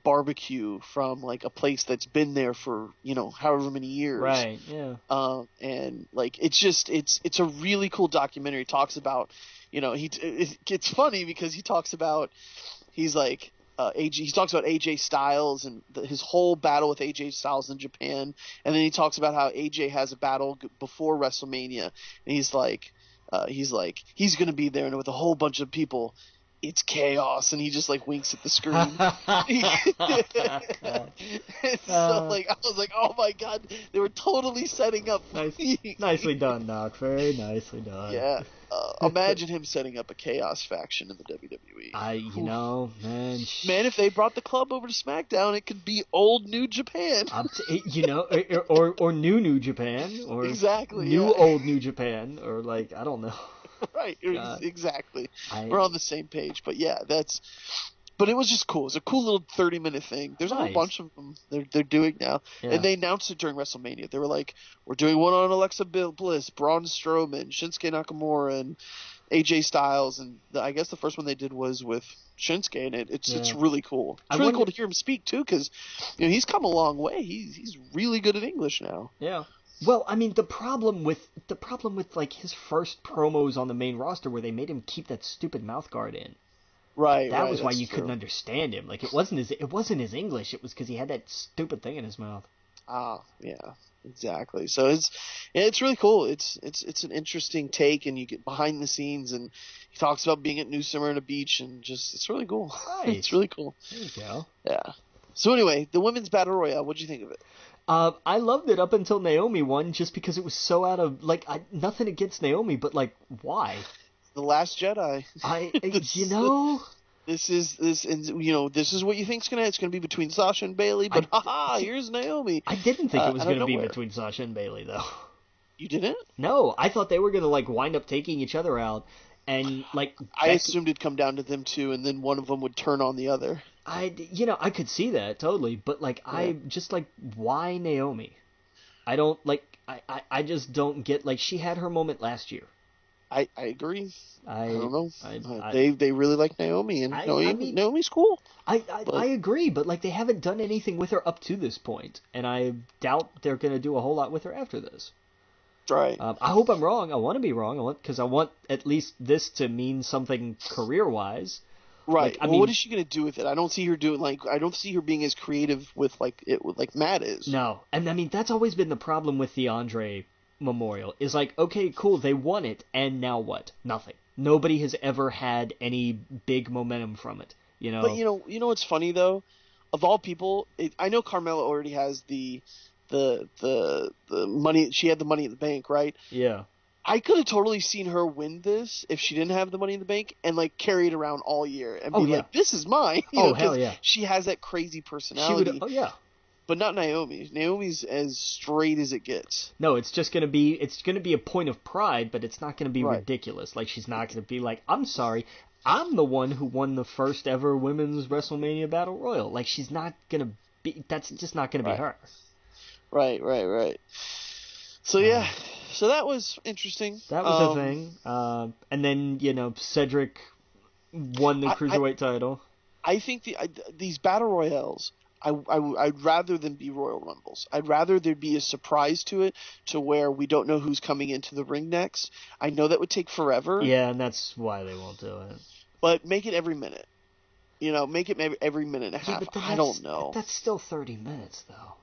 barbecue from like a place that's been there for however many years. Right. Yeah. And like it's a really cool documentary. It talks about it's funny because he talks about he talks about AJ Styles and his whole battle with AJ Styles in Japan, and then he talks about how AJ has a battle before WrestleMania, and he's like he's gonna be there and with a whole bunch of people. It's chaos, and he just like winks at the screen. So like I was like, oh my god, they were totally setting up. Nicely done, Doc. Very nicely done. Yeah. Imagine him setting up a chaos faction in the WWE. Man, if they brought the club over to SmackDown, it could be old New Japan. or New Japan, or exactly old New Japan, or like I don't know. Right, exactly. We're on the same page, but yeah, but it was just cool. It's a cool little 30-minute thing. There's a whole bunch of them they're doing now, and they announced it during WrestleMania. They were like, "We're doing one on Alexa Bliss, Braun Strowman, Shinsuke Nakamura, and AJ Styles." And I guess the first one they did was with Shinsuke, and it's really cool. It's really cool to hear him speak too, because he's come a long way. He's really good at English now. Yeah. Well, I mean, the problem with like his first promos on the main roster where they made him keep that stupid mouth guard in. Right. That was why you couldn't understand him. Like it wasn't his English. It was because he had that stupid thing in his mouth. Yeah, exactly. So it's really cool. It's an interesting take, and you get behind the scenes, and he talks about being at New Smyrna Beach, and just it's really cool. Nice. It's really cool. There you go. Yeah. So anyway, the women's battle royale. What'd you think of it? I loved it up until Naomi won, just because it was so out of nothing against Naomi, but like why? The Last Jedi. This is what you think it's gonna be between Sasha and Bailey, but here's Naomi. I didn't think it was gonna be between Sasha and Bailey though. You didn't? No, I thought they were gonna like wind up taking each other out, and like I assumed it'd come down to them two, and then one of them would turn on the other. I could see that totally, but like Yeah. I just like why Naomi? I don't like I just don't get like she had her moment last year. I agree. I I don't know. I They really like Naomi, and I mean Naomi's cool. I But agree, but like they haven't done anything with her up to this point, and I doubt they're gonna do a whole lot with her after this. right, I hope I'm wrong. I want to be wrong. I want at least this to mean something career wise. Like right. I Well, what mean, is she gonna do with it? I don't see her doing like I don't see her being as creative with like Matt is. no, and I mean that's always been the problem with the Andre Memorial. Is like okay, cool, they won it, and now what? Nothing. Nobody has ever had any big momentum from it. You But know? you know what's funny though? Of all people, I know Carmella already has the money. She had the Money in the Bank, right? Yeah. I could have totally seen her win this if she didn't have the Money in the Bank and like carry it around all year and Oh be yeah. like, "This is mine," Oh hell because yeah. she has that crazy She would. personality. Oh yeah. But not Naomi. Naomi's as straight as it gets. No, it's gonna be a point of pride, but it's not gonna be Right. ridiculous. Like she's not gonna be like, I'm sorry, I'm the one who won the first ever women's WrestleMania Battle Royal. Like she's not gonna be. That's just not gonna be Right. her. Right. So Uh, yeah, so that was interesting. that was a thing. And then Cedric won the I cruiserweight title. I think these battle royales, I'd rather them be Royal Rumbles. I'd rather there be a surprise to it, to where we don't know who's coming into the ring next. I know that would take forever, Yeah, and that's why they won't do it. but make it every minute. Make it maybe every minute and a Yeah, half. but then I don't know. that's still 30 minutes though.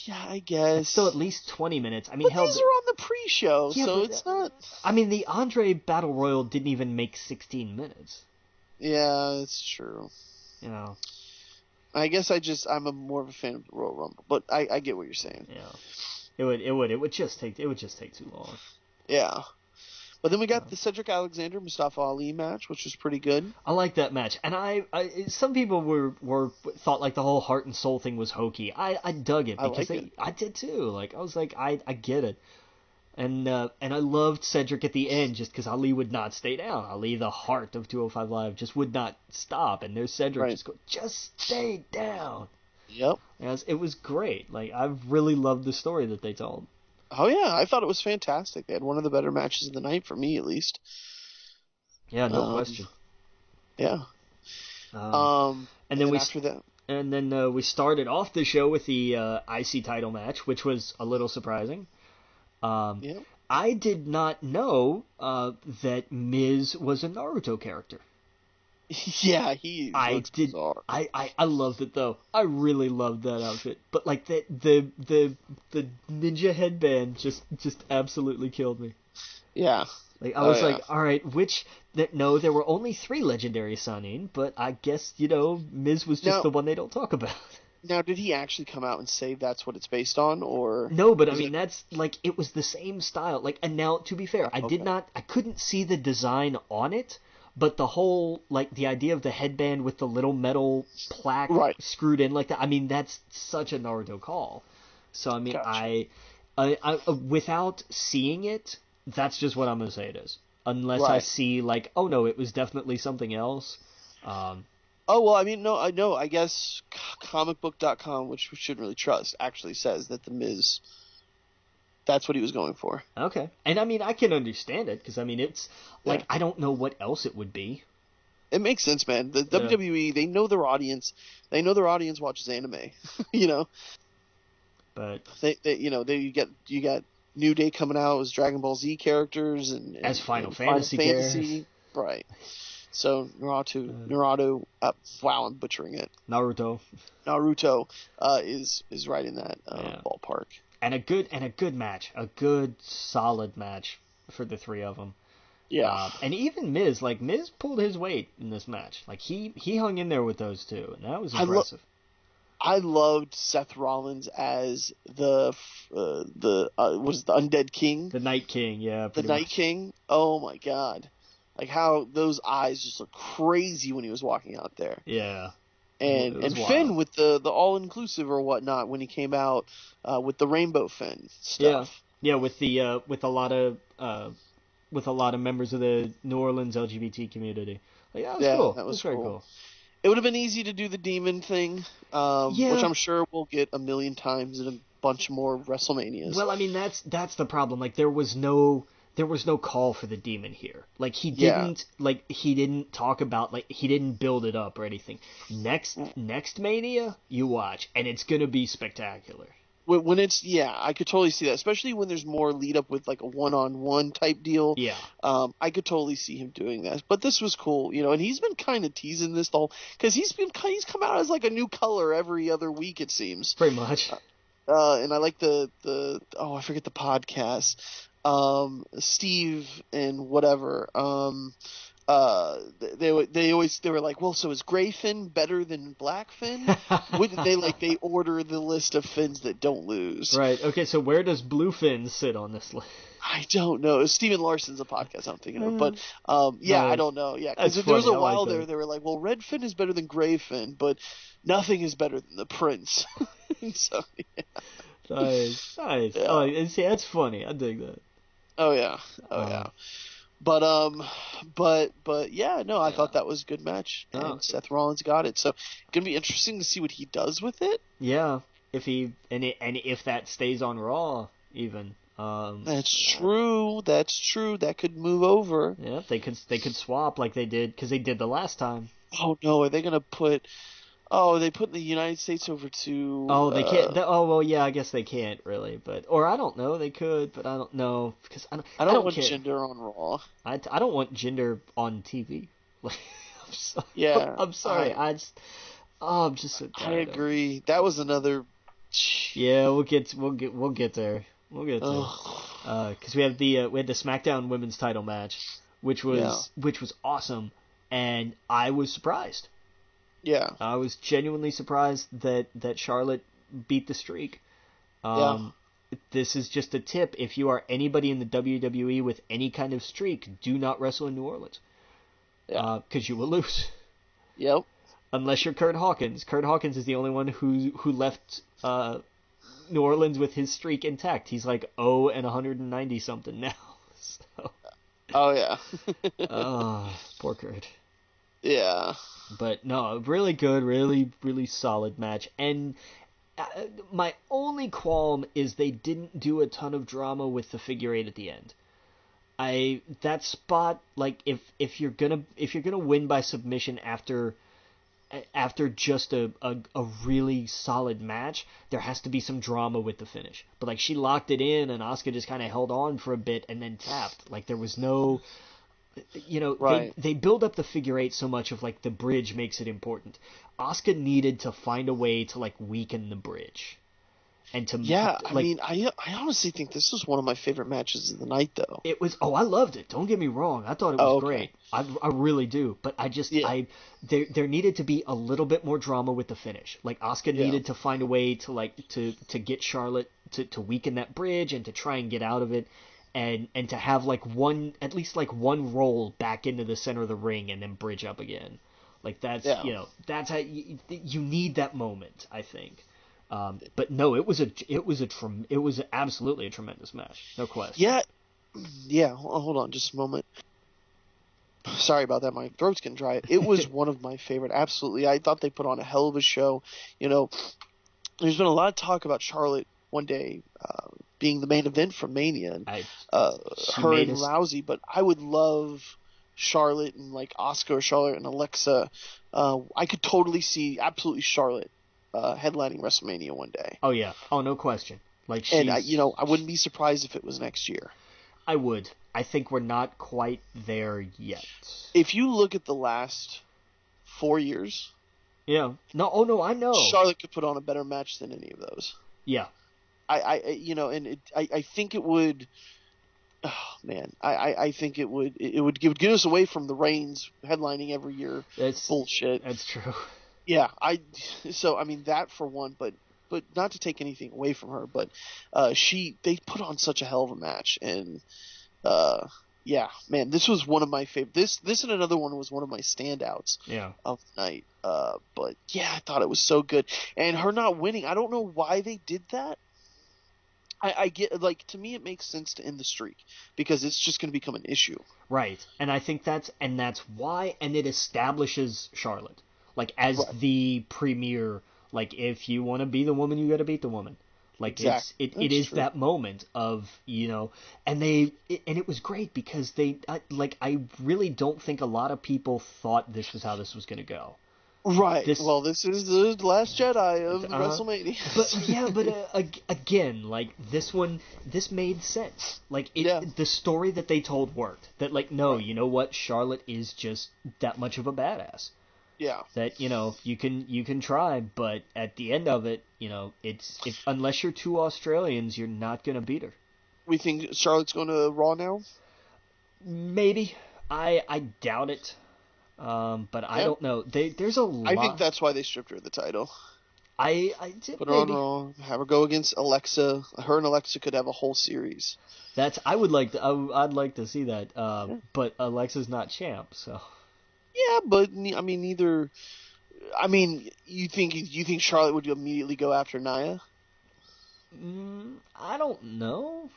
Yeah, I It's still at guess. least 20 minutes. I mean, But hell, these are on the pre-show, yeah, so but it's not. I mean, the Andre Battle Royal didn't even make 16 minutes. Yeah, it's true. You know, I guess I'm more of a fan of the Royal Rumble, but I get what you're saying. yeah. It would just take too long. Yeah. But then we got the Cedric Alexander Mustafa Ali match, which was pretty good. I like that match, and some people were thought like the whole heart and soul thing was hokey. I dug it I because like it. I did too. Like I was like I get it, and I loved Cedric at the end just because Ali would not stay down. Ali, the heart of 205 Live, just would not stop, and there's Cedric Right. just go, just stay down. Yep. It was great. Like I really loved the story that they told. Oh yeah, I thought it was fantastic. They had one of the better matches of the night for me, at least. Yeah, no Um, question. yeah. And And then then after that, we started off the show with the IC title match, which was a little surprising. Um, yeah. I did not know that Miz was a Naruto character. Yeah, he I looks did. bizarre. I loved it though. I really loved that outfit. But like the ninja headband just absolutely killed me. Yeah. Like I Oh, was yeah. like, all right, no, there were only 3 legendary Sanin, but I guess Miz was just Now- the one they don't talk about. Now, did he actually come out and say that's what it's based on, or No, but I is mean it- that's like it was the same style. Like, and now to be fair, Okay. I couldn't see the design on it, but the whole like the idea of the headband with the little metal plaque Right. screwed in like that. I mean, that's such a Naruto call. So I mean, Gotcha. I without seeing it, that's just what I'm gonna say it is. Unless I Right. see like, oh no, it was definitely something else. Oh well, I mean, no, I know. I guess comicbook.com, which we shouldn't really trust, actually says that the Miz. That's what he was going for. Okay, and I mean I can understand it because I mean it's like Yeah. I don't know what else it would be. It makes sense, man. The Yeah. WWE, they know their audience. They know their audience watches anime. you know, But you got New Day coming out as Dragon Ball Z characters and As Final and Fantasy characters. right? So Naruto, wow, I'm butchering it. Naruto. Naruto is right in that Yeah. ballpark. And a good match, a good solid match for the 3 of them. Yeah, And even Miz pulled his weight in this match. Like he hung in there with those 2, and that was impressive. I loved Seth Rollins as the was the Undead King, The Night King, yeah. the pretty Night much. King. Oh my God, like how those eyes just look crazy when he was walking out there. Yeah. And It was and wild. Finn with the all inclusive or whatnot when he came out with the rainbow Finn stuff. Yeah, with a lot of members of the New Orleans LGBT community. Like, that was Yeah, cool. that It was was very cool. cool. It would have been easy to do the demon thing, which Yeah. I'm sure we'll get a million times in a bunch more WrestleManias. Well, I mean, that's the problem. Like, there was no call for the demon here. Like, Yeah. he didn't talk about, like, he didn't build it up or anything. Next Mania, you watch, and it's gonna be spectacular. When it's, yeah, I could totally see that, especially when there's more lead up with like a one-on-one type deal. Yeah. I could totally see him doing that. But this was cool, and he's been kind of teasing this the whole, because he's come out as like a new color every other week it seems. Pretty much. And I like the I forget the podcast, Steve and whatever. They were like, well, so is gray fin better than black fin? Wouldn't they order the list of fins that don't lose? Right. Okay. So where does Bluefin sit on this list? I don't know. Steven Larson's a podcast I'm thinking of, but yeah, I Nice. don't know. Yeah, That's because there was funny. a I like while that. there they were like, well, red fin is better than gray fin, but nothing is better than the prince. So yeah. Nice. Nice. Yeah. Oh, and see, that's funny. I dig that. Oh yeah. Oh Uh, yeah. But yeah, no, I thought that was a good match, and Oh. Seth Rollins got it. So gonna be interesting to see what he does with it. Yeah. If that stays on Raw, even. That's true. That's true. That could move over. Yeah, they could swap like they did because they did the last time. Oh no, are they gonna put? Oh, they put the United States over to. Oh, they can't. Oh, well, yeah, I guess they can't really, or I don't know. They could, but I don't know because I don't want care. gender on Raw. I don't want gender on TV. Like, I'm sorry. Yeah, I'm sorry. I'm just so I tired of it. agree. That was another. Yeah, we'll get there. We'll get there. Ugh. Because we had the SmackDown Women's Title match, which was awesome, and I was surprised. Yeah. I was genuinely surprised that Charlotte beat the streak. Yeah. This is just a tip. If you are anybody in the WWE with any kind of streak, do not wrestle in New Orleans. Yeah. Because you will lose. Yep. Unless you're Kurt Hawkins. Kurt Hawkins is the only one who left New Orleans with his streak intact. He's like 0-190 something now. So. Oh yeah. Poor Kurt. Yeah. But no, really good, really, really solid match. And my only qualm is they didn't do a ton of drama with the figure eight at the end. That spot, like if you're gonna win by submission after just a really solid match, there has to be some drama with the finish. But like she locked it in, and Asuka just kind of held on for a bit and then tapped. Like there was no. Right. They build up the figure eight so much of like the bridge makes it important. Asuka needed to find a way to like weaken the bridge, and to Yeah, like, I mean, I honestly think this was one of my favorite matches of the night, though. it was. Oh, I loved it. Don't get me wrong. I thought it was great. I really do. But I just there needed to be a little bit more drama with the finish. Like Asuka needed to find a way to like to get Charlotte to weaken that bridge and to try and get out of it. And to have like at least one roll back into the center of the ring and then bridge up again, like that's that's how you need that moment, I think. But no, it was absolutely a tremendous match, no question. Yeah. Hold on, just a moment. Sorry about that. My throat's getting dry. It was one of my favorite. Absolutely, I thought they put on a hell of a show. There's been a lot of talk about Charlotte one day being the main event from Mania, and her and Rousey, but I would love Charlotte and like Asuka or Charlotte and Alexa. I could totally see absolutely Charlotte headlining WrestleMania one day. Oh yeah, oh no question. Like and I wouldn't be surprised if it was next year. I would. I think we're not quite there yet. If you look at the last 4 years, yeah, no, oh no, I know Charlotte could put on a better match than any of those. Yeah. I think it would. Oh man, I think it would get us away from the Reigns headlining every year. That's bullshit. That's true. Yeah, so I mean that for one, but not to take anything away from her, but they put on such a hell of a match, and yeah, man, this was one of my favorite. This and another one was one of my standouts of the night. But yeah, I thought it was so good, and her not winning, I don't know why they did that. I get, like, to me it makes sense to end the streak because it's just going to become an issue. Right. And I think that's why, and it establishes Charlotte like as Right. the premier, like if you want to be the woman, you got to beat the woman. Like Exactly. it That's is true. that moment of, and it was great because I really don't think a lot of people thought this was how this was going to go. Right. This Well, this is the Last Jedi of uh WrestleMania. but yeah, but again, like this made sense. Like Yeah. the story that they told worked. That like, no, Right. you know what, Charlotte is just that much of a badass. Yeah. That you can try, but at the end of it, it's if unless you're two Australians, you're not gonna beat her. We think Charlotte's going to Raw now? Maybe. I doubt it. But I Yeah. don't know. There's a I think lot. that's why they stripped her of the title. I Put her on maybe. Raw, have her go against Alexa. Her and Alexa could have a whole series. I would like to. I'd like to see that. Yeah, But Alexa's not champ, so. yeah, but I mean, neither. I mean, you think Charlotte would immediately go after Nia? I don't know.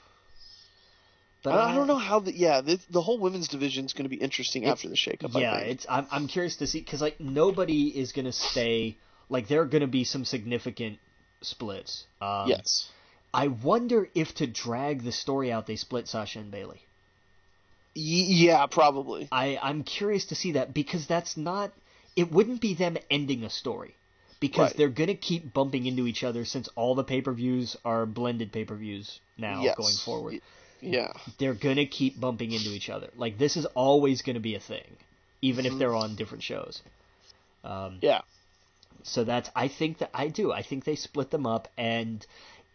But I don't know how the yeah the whole women's division is going to be interesting it's after the shakeup. I yeah. think. I'm curious to see because like nobody is gonna stay. Like there are gonna be some significant splits. Yes. I wonder if to drag the story out, they split Sasha and Bailey. Yeah, probably. I'm curious to see that because that's not. It wouldn't be them ending a story because Right. they're gonna keep bumping into each other since all the pay-per-views are blended pay-per-views now going Yes. forward. Yeah. They're gonna keep bumping into each other. Like this is always gonna be a thing, even if Mhm. they're on different shows. Yeah. So that's I think that I do. I think they split them up, and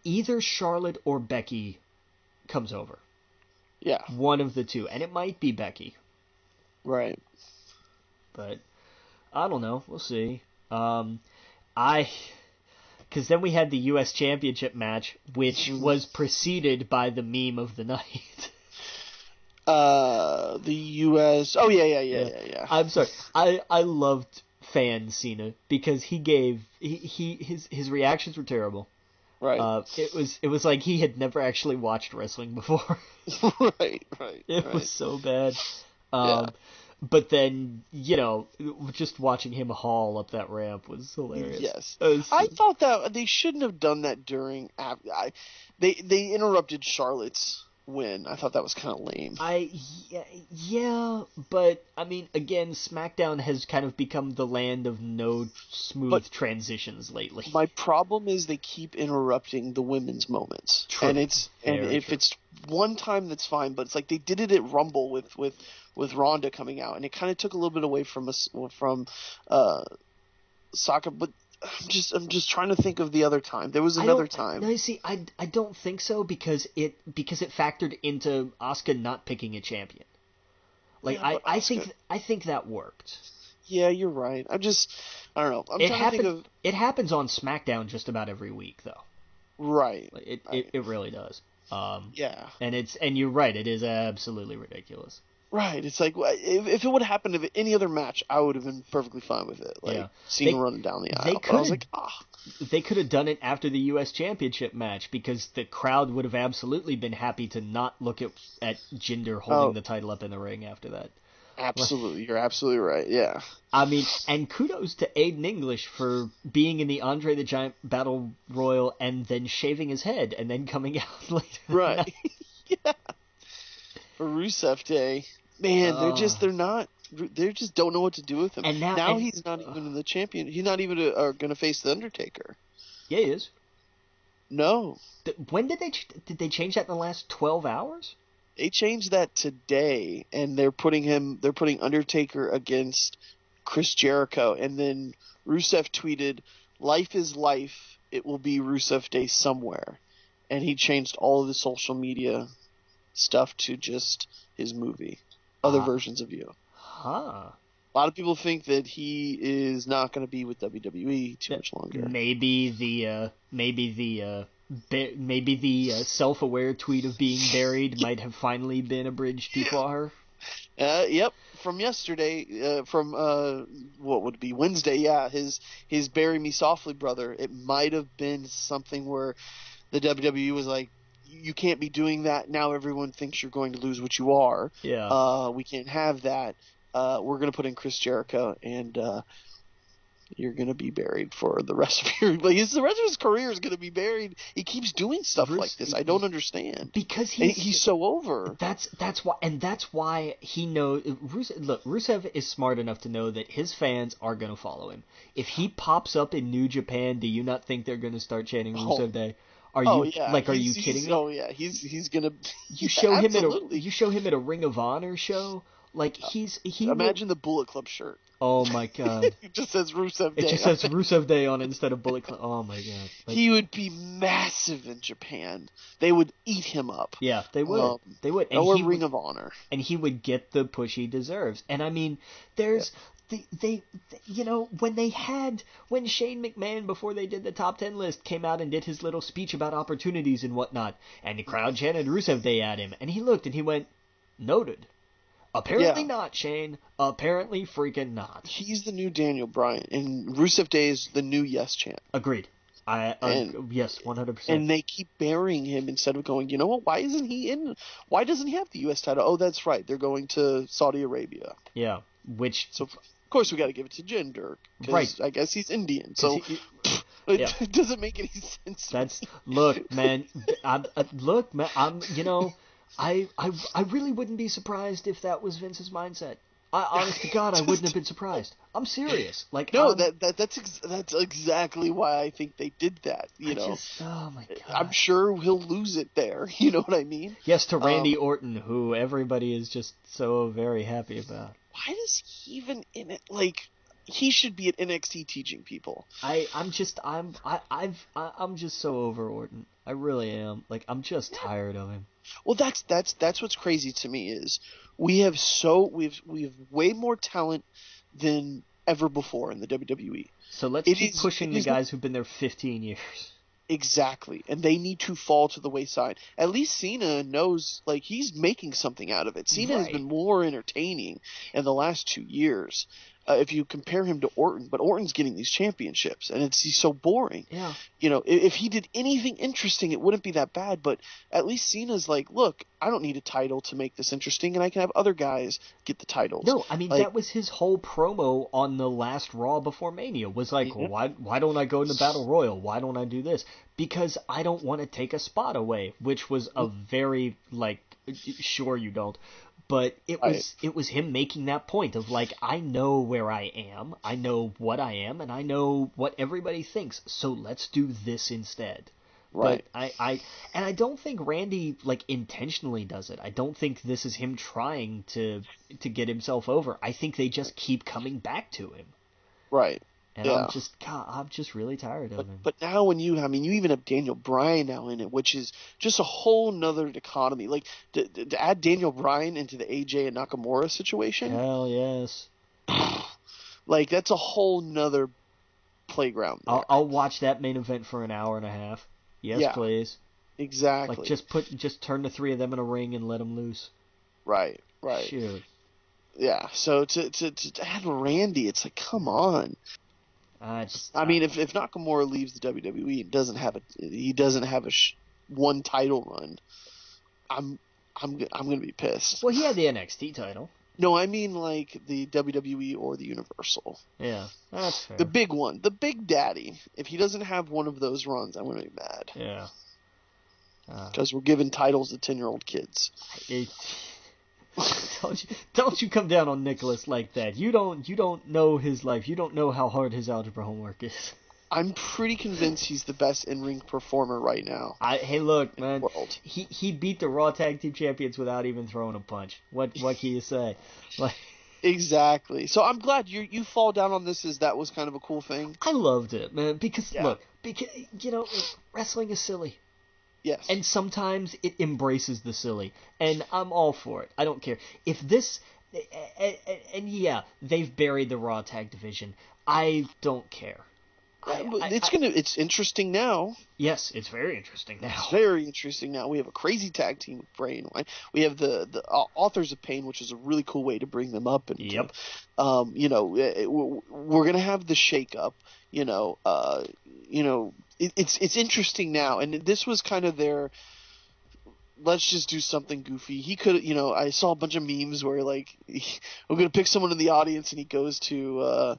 either Charlotte or Becky comes over. Yeah. One of the two, and it might be Becky, Right. but I don't know. We'll see. I because then we had the U.S. Championship match, which Mhm. was preceded by the meme of the night. The U.S. Oh yeah. I'm sorry. I loved Fan Cena because his reactions were terrible. Right. It was like he had never actually watched wrestling before. Right. It was so bad. Yeah. But then just watching him haul up that ramp was hilarious. Yes. It was- I thought that they shouldn't have done that during. They interrupted Charlotte's win. I thought that was kind of lame. yeah, but I mean, again, SmackDown has kind of become the land of no smooth But transitions lately. my problem is they keep interrupting the women's moments. True. And Very if true. it's one time that's fine, but it's like they did it at Rumble with Ronda coming out, and it kind of took a little bit away from Saka. But I'm just trying to think of the other time. There was another time. No, you see, I don't think so because it factored into Asuka not picking a champion. Like Yeah, but I think that worked. Yeah, you're right. I don't know. I'm trying to think of It happens on SmackDown just about every week though. right. Like, it really does. Yeah. And you're right. It is absolutely ridiculous. Right. It's like if it would have happened in any other match, I would have been perfectly fine with it. Like Yeah. seeing running down the aisle. They But I was could like, they could have done it after the U.S. Championship match because the crowd would have absolutely been happy to not look at Jinder holding the title up in the ring after that. absolutely. You're absolutely right. Yeah. I mean, and kudos to Aiden English for being in the Andre the Giant Battle Royal and then shaving his head and then coming out later. Right. Yeah. For Rusev Day, man, they just don't know what to do with him. And now he's not even in the champion. He's not even going to face the Undertaker. Yeah, he is. No. When did they change that in the last 12 hours? They changed that today, and they're putting Undertaker against Chris Jericho, and then Rusev tweeted, "Life is life. It will be Rusev Day somewhere," and he changed all of the social media stuff to just his movie, other versions of you. Huh. A lot of people think that he is not going to be with WWE too much longer. Maybe the self-aware tweet of being buried might have finally been a bridge too far. Yep. From yesterday, from what would be Wednesday, yeah, his "Bury Me Softly" brother. It might have been something where the WWE was like, you can't be doing that. Now everyone thinks you're going to lose what you are. Yeah. We can't have that. We're going to put in Chris Jericho, and you're going to be buried for the rest of your the rest of his career is going to be buried. He keeps doing stuff like this. I don't understand. Because he's so over. That's why he knows. Rusev is smart enough to know that his fans are going to follow him. If he pops up in New Japan, do you not think they're going to start chanting Rusev Day? Are you kidding me? Oh yeah, he's gonna. You show him absolutely. at a Ring of Honor show. Like Imagine the Bullet Club shirt. Oh my god! It just says Rusev Day. It just says Rusev Day on it instead of Bullet Club. Oh my god! He would be massive in Japan. They would eat him up. Yeah, they would. They would. And or Ring of Honor. And he would get the push he deserves. And I mean, there's. They when Shane McMahon, before they did the top 10 list, came out and did his little speech about opportunities and whatnot, and the crowd chanted Rusev Day at him, and he looked and he went, noted. Apparently not, Shane. Apparently freaking not. He's the new Daniel Bryan, and Rusev Day is the new Yes chant. Agreed. Yes, 100%. And they keep burying him instead of going, you know what, why isn't he in? Why doesn't he have the U.S. title? Oh, that's right. They're going to Saudi Arabia. Yeah, So, of course, we got to give it to Jinder. Right. I guess he's Indian, so it doesn't make any sense. Look, man, I really wouldn't be surprised if that was Vince's mindset. Honest to God, I wouldn't have been surprised. I'm serious. That's exactly why I think they did that. Oh my God. I'm sure he'll lose it there. You know what I mean? Yes, to Randy Orton, who everybody is just so very happy about. Why is he even in it? Like, he should be at NXT teaching people. I'm just so over Orton. I really am. Like, I'm just tired of him. Well, that's what's crazy to me is we have way more talent than ever before in the WWE. So let's keep pushing the guys who've been there 15 years. Exactly, and they need to fall to the wayside. At least Cena knows, like, he's making something out of it. Cena has been more entertaining in the last 2 years. If you compare him to Orton, but Orton's getting these championships, and he's so boring. Yeah. If he did anything interesting, it wouldn't be that bad, but at least Cena's like, look, I don't need a title to make this interesting, and I can have other guys get the titles. No, I mean, that was his whole promo on the last Raw before Mania, was like, why don't I go in the Battle Royal? Why don't I do this? Because I don't want to take a spot away, which was a very, sure you don't. But it was him making that point of, like, I know where I am, I know what I am, and I know what everybody thinks, so let's do this instead. Right. But I don't think Randy, intentionally does it. I don't think this is him trying to get himself over. I think they just keep coming back to him. Right. And I'm just really tired of him. But now you even have Daniel Bryan now in it, which is just a whole nother dichotomy. Like, to add Daniel Bryan into the AJ and Nakamura situation. Hell yes. Like, that's a whole nother playground there. I'll watch that main event for an hour and a half. Yes, please. Exactly. Just turn the three of them in a ring and let them loose. Right. Shoot. Yeah. So to add Randy, it's like, come on. I mean, if Nakamura leaves the WWE and doesn't have a one title run, I'm gonna be pissed. Well, he had the NXT title. No, I mean like the WWE or the Universal. Yeah, that's fair. The big one, the Big Daddy. If he doesn't have one of those runs, I'm gonna be mad. Yeah. Because we're giving titles to 10-year-old kids. Don't you come down on Nicholas like that. You don't know his life. You don't know how hard his algebra homework is. I'm pretty convinced he's the best in-ring performer right now. Hey, look, man. He beat the Raw Tag Team Champions without even throwing a punch. What can you say? Exactly. So I'm glad you fall down on this as that was kind of a cool thing. I loved it, man. Because wrestling is silly. Yes. And sometimes it embraces the silly. And I'm all for it. I don't care. If this... And yeah, they've buried the Raw Tag Division. I don't care. It's interesting now. Yes, it's very interesting now. It's very interesting now. We have a crazy tag team brain. We have the Authors of Pain, which is a really cool way to bring them up. And yep. We're gonna have the shake up. It's interesting now, and this was kind of their let's just do something goofy. He could, I saw a bunch of memes where like we're gonna pick someone in the audience and he goes to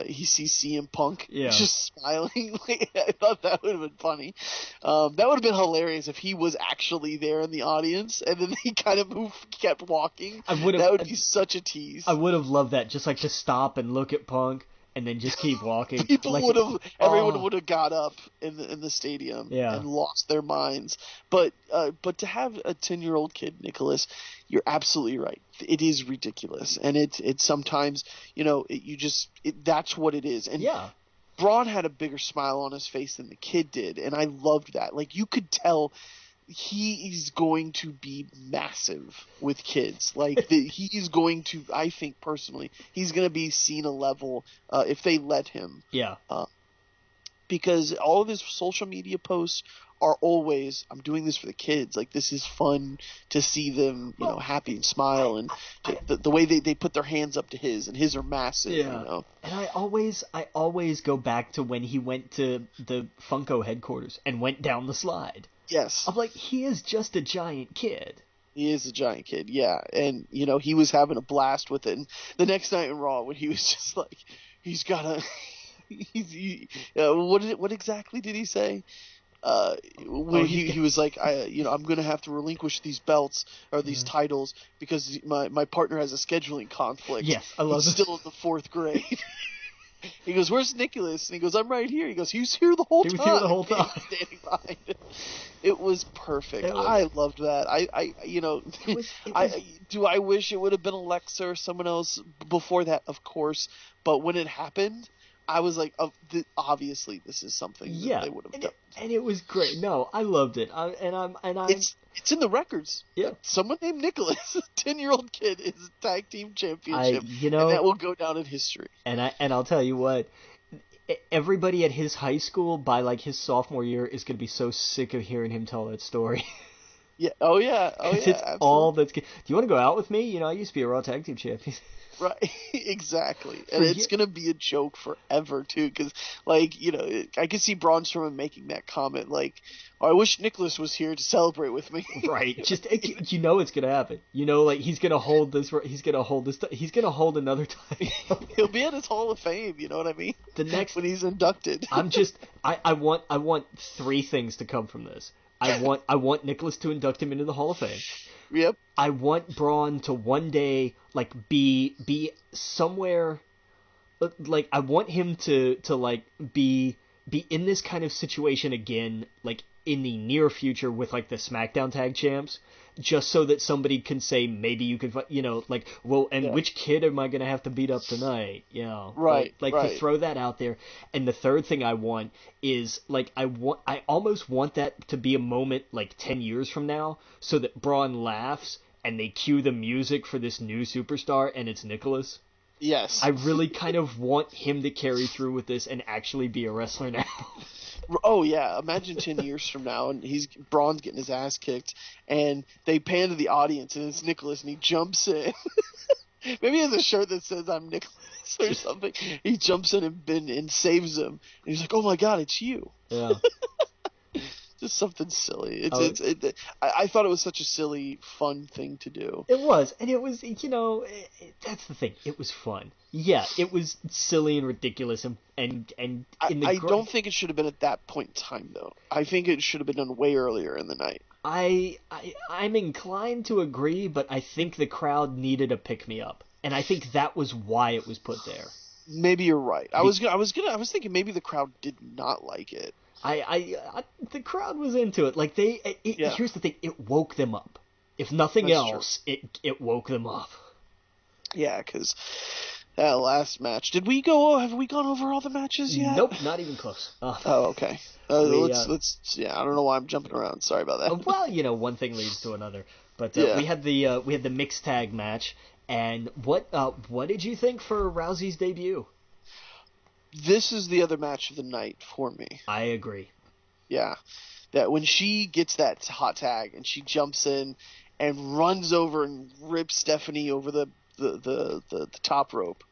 he sees CM Punk just smiling. Like, I thought that would have been funny. That would have been hilarious if he was actually there in the audience and then he kind of kept walking. That would be such a tease. I would have loved that, just like to stop and look at Punk and then just keep walking. Everyone would have got up in the stadium and lost their minds. But to have a 10-year-old kid, Nicholas, you're absolutely right. It is ridiculous, and it's sometimes that's what it is. And Braun had a bigger smile on his face than the kid did, and I loved that. Like, you could tell he is going to be massive with kids. Like, he is going to, I think personally, he's going to be seen a level if they let him. Yeah. Because all of his social media posts are always, I'm doing this for the kids. Like, this is fun to see them, happy and smile, and the way they put their hands up to his, and his are massive. Yeah. And I always go back to when he went to the Funko headquarters and went down the slide. Yes. I'm like, he is just a giant kid. He is a giant kid, yeah. And, he was having a blast with it. And the next night in Raw, when he was just like, he's got a... what exactly did he say? When he was like, I'm going to have to relinquish these belts or these titles because my partner has a scheduling conflict. Yes, I love it. He's still in the 4th grade. He goes, "Where's Nicholas?" And he goes, "I'm right here." He goes, "He was here the whole time." He was here the whole time. Standing behind him. It was perfect. I loved that. Do I wish it would have been Alexa or someone else before that? Of course. But when it happened, I was like, obviously this is something that they would have done. And it was great. No, I loved it. It's in the records. Yeah. Someone named Nicholas, a 10-year-old kid, is a tag team championship, and that will go down in history. And I'll tell you what, everybody at his high school by like his sophomore year is going to be so sick of hearing him tell that story. Yeah. Oh yeah. It's absolutely. all that's. Do you want to go out with me? I used to be a Raw tag team champion. Right, exactly, and it's gonna be a joke forever too, because I could see Braun Strowman making that comment, like, "I wish Nicholas was here to celebrate with me." Right, just it's gonna happen. Like he's gonna hold this. He's gonna hold another title. He'll be at his Hall of Fame. You know what I mean? The next when he's inducted. I want 3 things to come from this. I want Nicholas to induct him into the Hall of Fame. Yep. I want Braun to one day be somewhere, like I want him to be in this kind of situation again, like in the near future with like the SmackDown Tag Champs, just so that somebody can say maybe you could which kid am I gonna have to beat up tonight? Right. To throw that out there. And the third thing I want is I almost want that to be a moment like 10 years from now, so that Braun laughs and they cue the music for this new superstar and it's Nicholas. Yes. I really kind of want him to carry through with this and actually be a wrestler now. Oh yeah, imagine 10 years from now and Braun's getting his ass kicked and they pan to the audience and it's Nicholas and he jumps in. Maybe he has a shirt that says "I'm Nicholas" or something. He jumps in and saves him. And he's like, "Oh my God, it's you!" Yeah. Just something silly. I thought it was such a silly, fun thing to do. It was, and it was, that's the thing. It was fun. Yeah, it was silly and ridiculous, I don't think it should have been at that point in time, though. I think it should have been done way earlier in the night. I'm inclined to agree, but I think the crowd needed a pick-me-up, and I think that was why it was put there. Maybe you're right. I was thinking maybe the crowd did not like it. The crowd was into it. Like here's the thing: it woke them up. If nothing That's else, it woke them up. Yeah, because that last match. Have we gone over all the matches yet? Nope, not even close. Oh, okay. Let's. Yeah, I don't know why I'm jumping around. Sorry about that. Well, one thing leads to another. But we had the mixed tag match, and what did you think for Rousey's debut? This is the other match of the night for me. I agree. Yeah. That when she gets that hot tag and she jumps in and runs over and rips Stephanie over the top rope,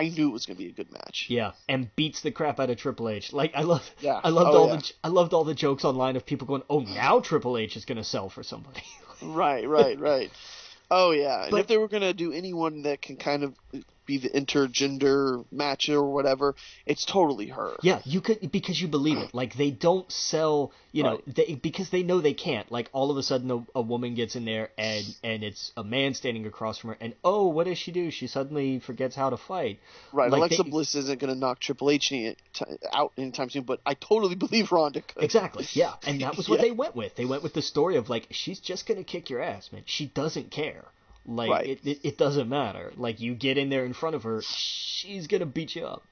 I knew it was going to be a good match. Yeah, and beats the crap out of Triple H. Like I loved Yeah. I loved all the jokes online of people going, "Oh, now Triple H is going to sell for somebody." Right. Oh yeah, and But if they were gonna do anyone that can kind of be the intergender match or whatever, it's totally her. yeah, you could because you believe it. Like they don't sell, Right. because they know they can't. Like all of a sudden a woman gets in there and it's a man standing across from her, and oh, what does she do? She suddenly forgets how to fight. Right. Like Alexa they Bliss isn't gonna knock Triple H out anytime soon, but I totally believe Ronda could. Exactly, yeah, and that was what Yeah. they went with. They went with the story of like she's just gonna kick your ass, man. She doesn't care. Like Right. it doesn't matter. Like you get in there in front of her, she's gonna beat you up.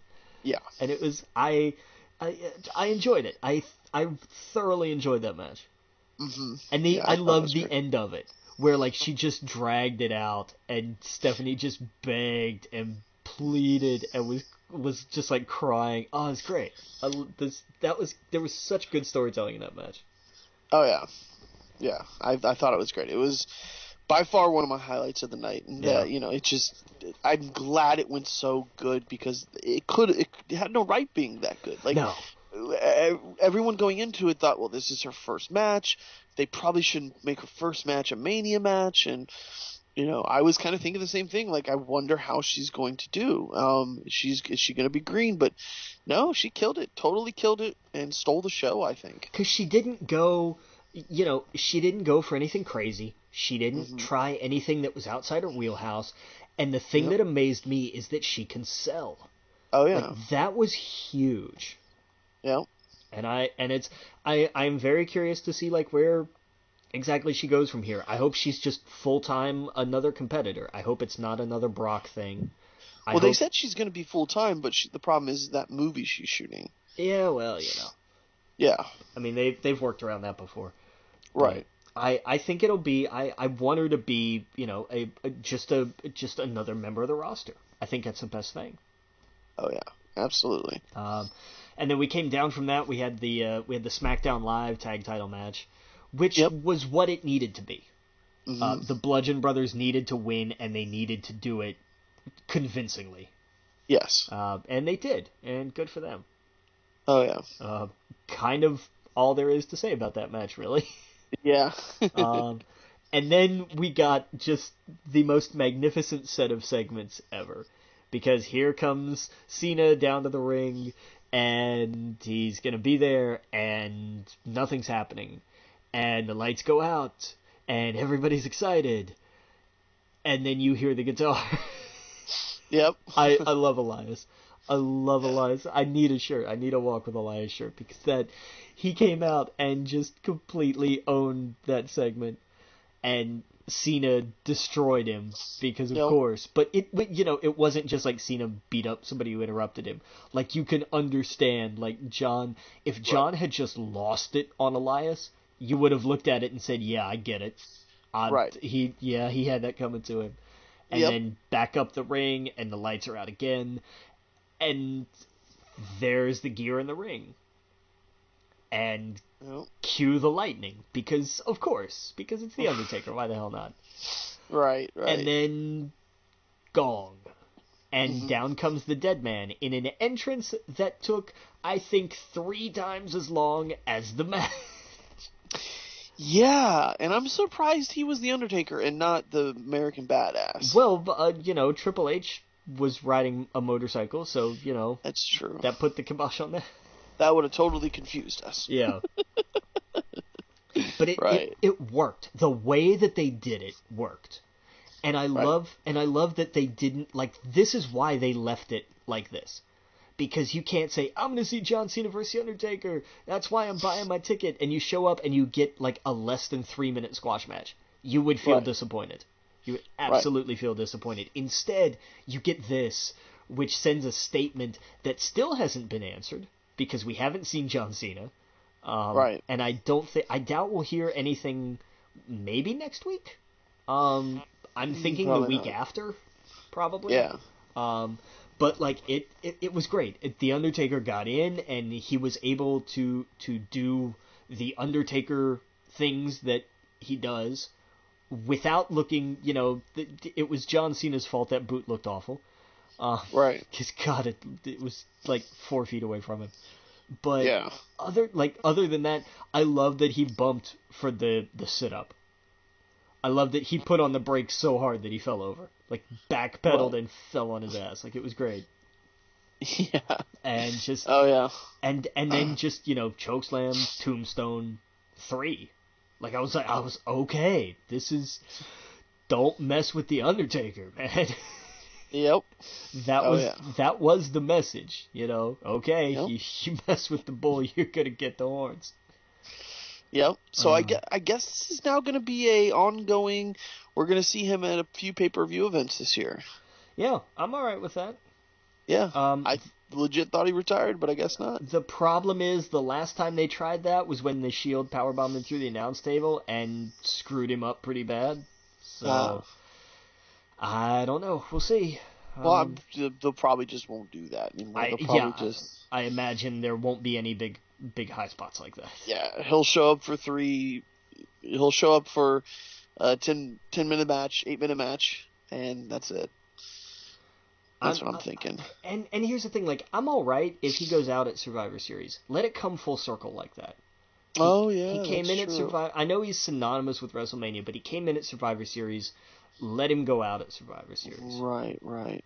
Yeah. And it was I I enjoyed it. I thoroughly enjoyed that match. And Yeah, I I thought it loved was the great. end of it where like she just dragged it out and Stephanie just begged and pleaded and was just like crying. Oh, it's great. There was such good storytelling in that match. Oh yeah. I thought it was great. It was by far one of my highlights of the night, and Yeah. it just I'm glad it went so good because it had no right being that good. Like No. everyone going into it thought, well, this is her first match. They probably shouldn't make her first match a Mania match, and I was kind of thinking the same thing. Like, I wonder how she's going to do. Is she going to be green? But no, she killed it, totally killed it, and stole the show, I think. Because she didn't go, she didn't go for anything crazy. She didn't Hmm. try anything that was outside her wheelhouse. And the thing Yep. that amazed me is that she can sell. Oh Like yeah, that was huge. yeah. I'm very curious to see like where exactly she goes from here. I hope she's just full time another competitor. I hope it's not another Brock thing. Well, they said she's going to be full time, but the problem is that movie she's shooting. Yeah, well, Yeah, I mean they've worked around that before. But right. I think it'll be I want her to be just another member of the roster. I think that's the best thing. Oh yeah, absolutely. And then we came down from that. We had the SmackDown Live tag title match, which Yep. was what it needed to be. Hmm. The Bludgeon Brothers needed to win, and they needed to do it convincingly. Yes. And they did, and good for them. Oh yeah. Kind of all there is to say about that match, really. Yeah. Um, and then we got just the most magnificent set of segments ever. Because here comes Cena down to the ring, and he's going to be there, and nothing's happening. And the lights go out, and everybody's excited. And then you hear the guitar. Yep. I love Elias. I love Elias. I need a shirt. I need a Walk with Elias shirt because he came out and just completely owned that segment, and Cena destroyed him because of Yep. course. But it wasn't just like Cena beat up somebody who interrupted him. Like you can understand, like if John had just lost it on Elias, you would have looked at it and said, "Yeah, I get it." Right. He had that coming to him. And Yep. then back up the ring, and the lights are out again, and there's the gear in the ring. And Yep. cue the lightning, because it's the Undertaker. Why the hell not? Right. And then gong, and Mhm. down comes the dead man in an entrance that took, I think, 3 times as long as the match. Yeah, and I'm surprised he was the Undertaker and not the American Badass. Well, Triple H was riding a motorcycle, so That's true. that put the kibosh on that. That would have totally confused us. Yeah. But Right. it worked. The way that they did it worked. And I love that they didn't this is why they left it like this. Because you can't say, I'm gonna see John Cena versus The Undertaker, that's why I'm buying my ticket, and you show up and you get like a less than 3-minute squash match. You would feel Right. disappointed. You would absolutely feel disappointed. Instead, you get this, which sends a statement that still hasn't been answered, because we haven't seen John Cena. Right. And I doubt we'll hear anything maybe next week. I'm thinking the Probably week not. after, probably. Yeah. But like it was great. The Undertaker got in, and he was able to do the Undertaker things that he does without looking. It was John Cena's fault that boot looked awful. Right. Because God, it was like 4 feet away from him. But Yeah. other than that, I love that he bumped for the sit up. I love that he put on the brakes so hard that he fell over, like backpedaled and fell on his ass. Like, it was great. Yeah. And just Oh yeah. and then just chokeslam, tombstone, 3. Like, I was okay. This is, don't mess with the Undertaker, man. Yep. That was the message, Okay, Yep. you mess with the bull, you're gonna get the horns. Yep. So I guess this is now going to be a ongoing. We're going to see him at a few pay-per-view events this year. Yeah, I'm all right with that. Yeah. I legit thought he retired, but I guess not. The problem is, the last time they tried that was when the Shield powerbombed him through the announce table and screwed him up pretty bad. So I don't know. We'll see. Well, they'll probably just won't do that anymore. I imagine there won't be any big high spots like that. Yeah, he'll show up for 3. He'll show up for a 10-minute match, 8-minute match, and that's it. That's what I'm thinking. And here's the thing, like, I'm all right if he goes out at Survivor Series. Let it come full circle like that. He came in at Survivor. I know he's synonymous with WrestleMania, but he came in at Survivor Series. Let him go out at Survivor Series. Right.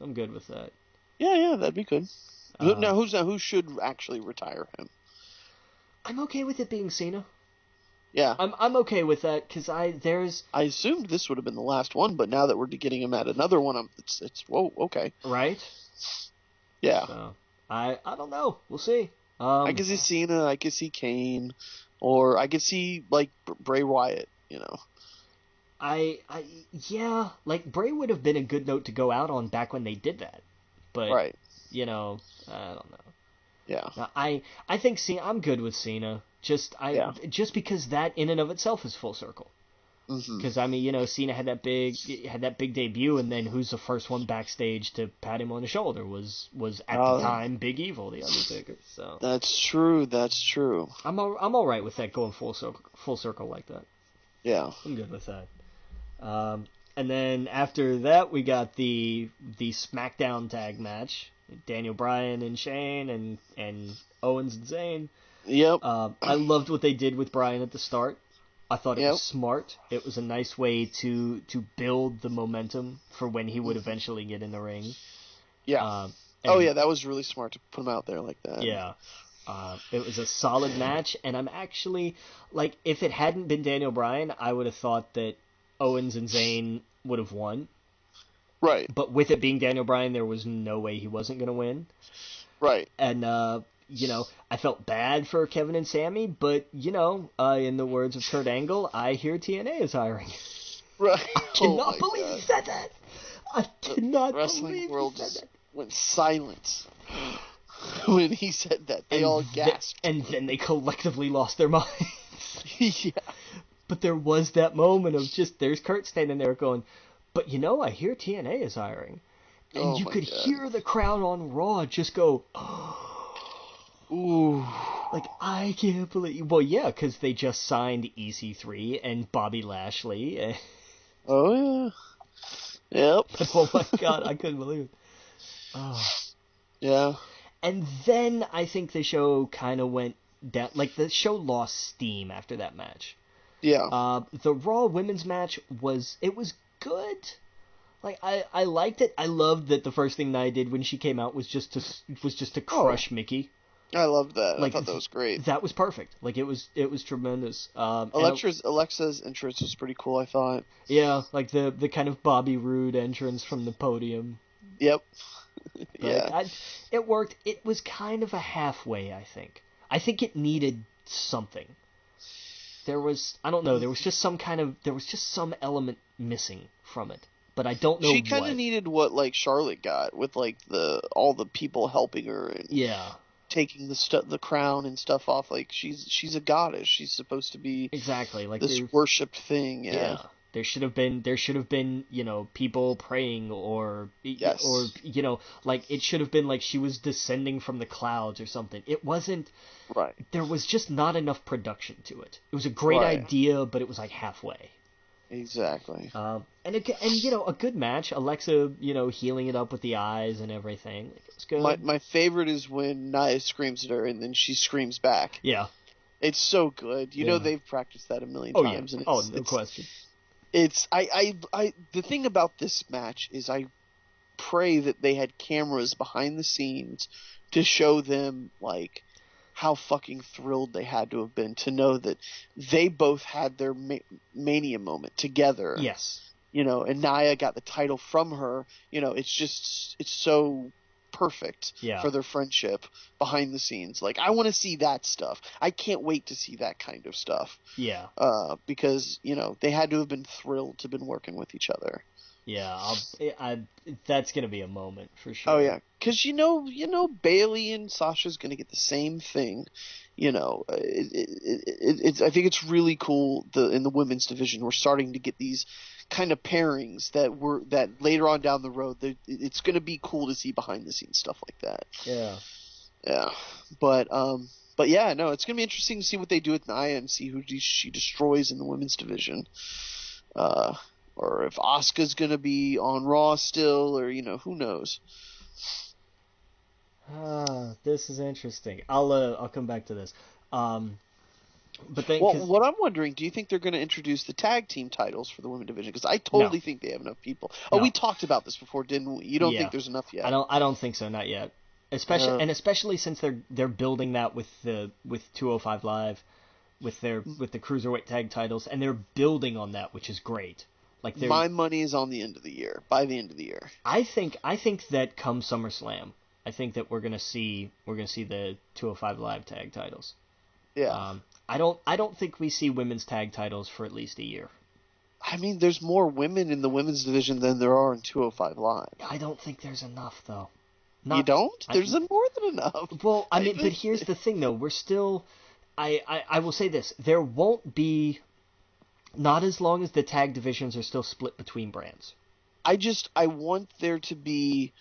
I'm good with that. Yeah, that'd be good. Now, who should actually retire him? I'm okay with it being Cena. Yeah. I'm okay with that, because I assumed this would have been the last one, but now that we're getting him at another one, it's whoa, okay. Right? Yeah. So, I don't know. We'll see. I could see Cena, I could see Kane, or I could see, like, Bray Wyatt, Yeah, like, Bray would have been a good note to go out on back when they did that. But, right. I don't know. Yeah. I think Cena, I'm good with Cena. Just because that in and of itself is full circle. Because Cena had that big debut, and then who's the first one backstage to pat him on the shoulder was at the time Big Evil, the Undertaker. So that's true. I'm all right with that going full circle like that. Yeah, I'm good with that. And then after that, we got the SmackDown tag match. Daniel Bryan and Shane and Owens and Zayn. Yep. I loved what they did with Bryan at the start. I thought it was smart. It was a nice way to build the momentum for when he would eventually get in the ring. Yeah. That was really smart to put him out there like that. Yeah. It was a solid match, and I'm actually, like, if it hadn't been Daniel Bryan, I would have thought that Owens and Zayn would have won. Right. But with it being Daniel Bryan, there was no way he wasn't going to win. Right. And, I felt bad for Kevin and Sammy, but, in the words of Kurt Angle, I hear TNA is hiring. Right. I cannot believe he said that. I cannot wrestling believe world he said that. Went silent when he said that. They all gasped. And then they collectively lost their minds. Yeah. But there was that moment of just, there's Kurt standing there going, but I hear TNA is hiring. And you could hear the crowd on Raw just go, ooh. Like, I can't believe... Well, yeah, because they just signed EC3 and Bobby Lashley. Oh, yeah. Yep. But, oh my God, I couldn't believe it. Oh. Yeah. And then I think the show kind of went down... Like, the show lost steam after that match. Yeah. The Raw women's match was good. Like, I liked it. I loved that the first thing Nia did when she came out was just to crush Mickey. I loved that. Like, I thought that was great. That was perfect. Like, it was tremendous. Alexa's entrance was pretty cool, I thought. Yeah, like the kind of Bobby Roode entrance from the podium. Yep. Yeah. It worked. It was kind of a halfway, I think. I think it needed something. There was just some element missing from it. But I don't know what. She kind of needed what, like, Charlotte got, with, like, all the people helping her and taking the crown and stuff off. Like, she's a goddess. She's supposed to be exactly like this worshipped thing. Yeah. There should have been people praying or like it should have been like she was descending from the clouds or something. It wasn't. Right. There was just not enough production to it. It was a great idea, but it was like halfway. Exactly. And a good match. Alexa, healing it up with the eyes and everything. Like, it was good. My favorite is when Nia screams at her and then she screams back. Yeah. It's so good. Yeah. They've practiced that a million Oh yeah. times, and Oh, no question. the thing about this match is I pray that they had cameras behind the scenes to show them like how fucking thrilled they had to have been to know that they both had their mania moment together. Yes. And Nia got the title from her. It's so perfect Yeah. for their friendship behind the scenes. Like, I want to see that stuff. I can't wait to see that kind of stuff. Yeah. Because they had to have been thrilled to have been working with each other. Yeah. That's gonna be a moment for sure. Oh yeah, because Bailey and Sasha's gonna get the same thing. I think it's really cool. In the women's division, we're starting to get these kind of pairings that later on down the road, it's gonna be cool to see behind the scenes stuff like that. Yeah. Yeah, but yeah, no, it's gonna be interesting to see what they do with Nia and see who she destroys in the women's division. Or if Asuka's gonna be on Raw still, or who knows. This is interesting. I'll come back to this. But then, Well, what I'm wondering, do you think they're going to introduce the tag team titles for the women's division? Because I totally think they have enough people. Oh, No. we talked about this before, didn't we? You don't think there's enough yet? I don't think so, not yet. Especially since they're building that with 205 Live, with the cruiserweight tag titles, and they're building on that, which is great. Like, my money is on the end of the year. By the end of the year, I think that come SummerSlam, I think that we're gonna see the 205 Live tag titles. Yeah. I don't think we see women's tag titles for at least a year. I mean, there's more women in the women's division than there are in 205 Live. I don't think there's enough, though. You don't? There's more than enough. Well, I mean, but here's the thing, though. We're still... I will say this. There won't be... Not as long as the tag divisions are still split between brands. I want there to be...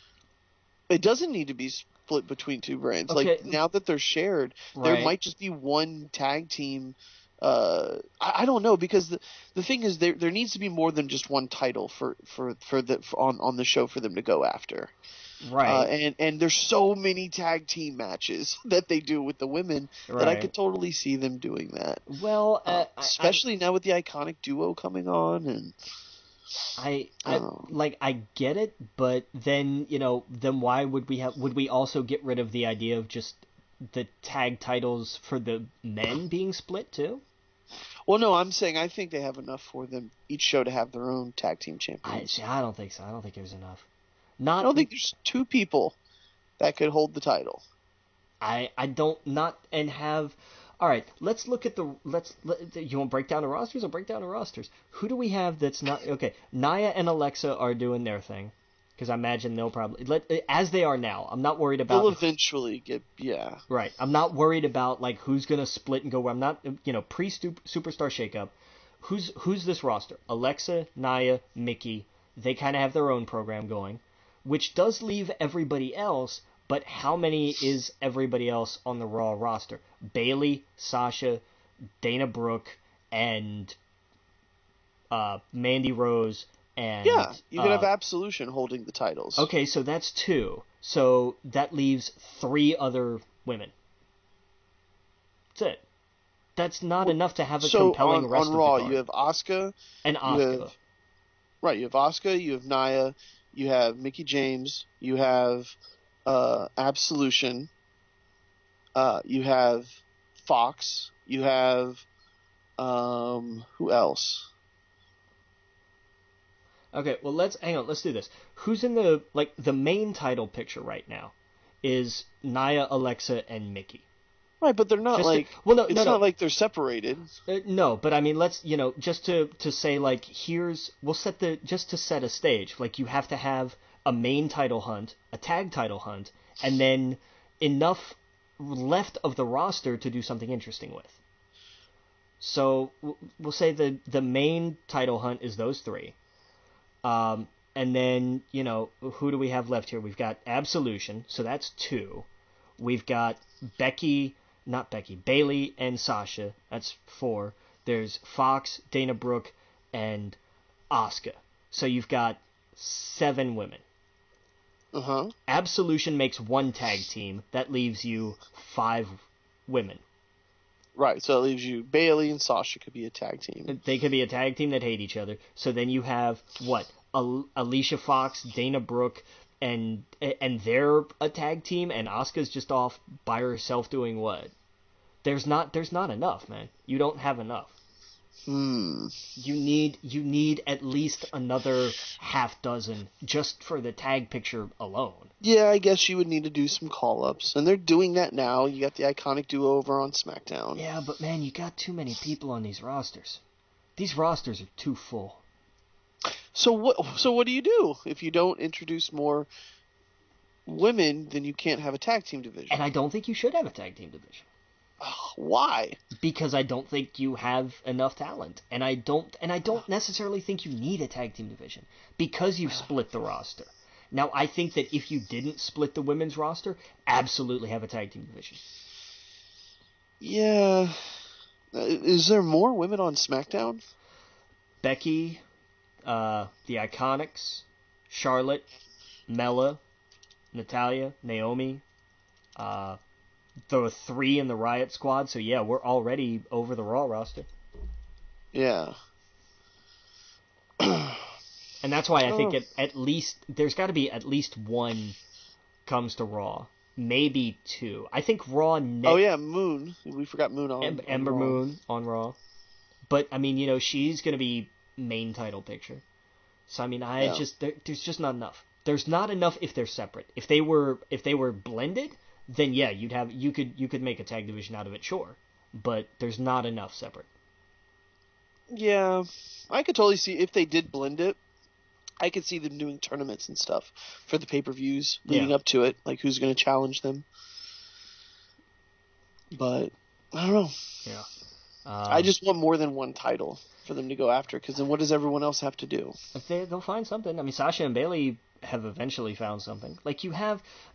It doesn't need to be split between two brands. Okay. Like, now that they're shared, there might just be one tag team. I don't know, because the thing is, there needs to be more than just one title on the show for them to go after. Right. And there's so many tag team matches that they do with the women that I could totally see them doing that. Well, especially now with the iconic duo coming on, and I get it, but then then why would we also get rid of the idea of just the tag titles for the men being split too? Well, no, I'm saying I think they have enough for them each show to have their own tag team champions. I don't think so. I don't think there's enough. I don't think there's two people that could hold the title. I don't have. All right, let's look at you want to break down the rosters? I'll break down the rosters. Who do we have that's not okay? Nia and Alexa are doing their thing, because I imagine they'll probably as they are now. I'm not worried about. They'll eventually get Right, I'm not worried about like who's gonna split and go. I'm not pre superstar shakeup. Who's this roster? Alexa, Nia, Mickey. They kind of have their own program going, which does leave everybody else. But how many is everybody else on the Raw roster? Bailey, Sasha, Dana Brooke, and Mandy Rose, and you could have Absolution holding the titles. Okay, so that's two. So that leaves three other women. That's it. That's not enough to have a compelling rest of the card. On Raw, you have Asuka and Asuka. You have Asuka, you have Nia, you have Mickie James, you have Absolution, you have Fox, you have who else? Okay, well let's do this. Who's in the main title picture right now is Nia, Alexa, and Mickey. Right, but they're not not like they're separated. No, but I mean, let's just to say like just to set a stage. Like you have to have a main title hunt, a tag title hunt, and then enough left of the roster to do something interesting with. So we'll say the main title hunt is those three. And then, who do we have left here? We've got Absolution, so that's two. We've got Bailey and Sasha, that's four. There's Fox, Dana Brooke, and Asuka. So you've got 7 women. Uh-huh. Absolution makes 1 tag team. That leaves you 5 women. Right, so it leaves you Bailey and Sasha could be a tag team. They could be a tag team that hate each other. So then you have what? Alicia Fox, Dana Brooke, and they're a tag team, and Asuka's just off by herself doing what? There's not enough, man. You don't have enough. You need at least another half dozen just for the tag picture alone. Yeah, I guess you would need to do some call-ups, and they're doing that now. You got the iconic duo over on SmackDown. Yeah, but man, you got too many people on these rosters. These rosters are too full. So what do you do if you don't introduce more women? Then you can't have a tag team division. And I don't think you should have a tag team division. Why? Because I don't think you have enough talent, and I don't necessarily think you need a tag team division because you've split the roster. Now, I think that if you didn't split the women's roster, absolutely have a tag team division. Yeah. Is there more women on SmackDown? Becky, the Iconics, Charlotte, Mella, Natalya, Naomi, the 3 in the Riot Squad. So yeah, we're already over the Raw roster. Yeah. And that's why I think at least there's got to be at least 1 comes to Raw, maybe 2. I think Raw. Oh yeah, Moon. We forgot Moon on Ember Raw. Moon on Raw. But I mean, she's gonna be main title picture. So I mean, there's just not enough. There's not enough if they're separate. If they were blended, then yeah, you could make a tag division out of it, sure. But there's not enough separate. Yeah, I could totally see if they did blend it. I could see them doing tournaments and stuff for the pay-per-views leading up to it, like who's going to challenge them. But I don't know. Yeah. I just want more than 1 title for them to go after, because then what does everyone else have to do? They'll find something. I mean, Sasha and Bailey have eventually found something. Like,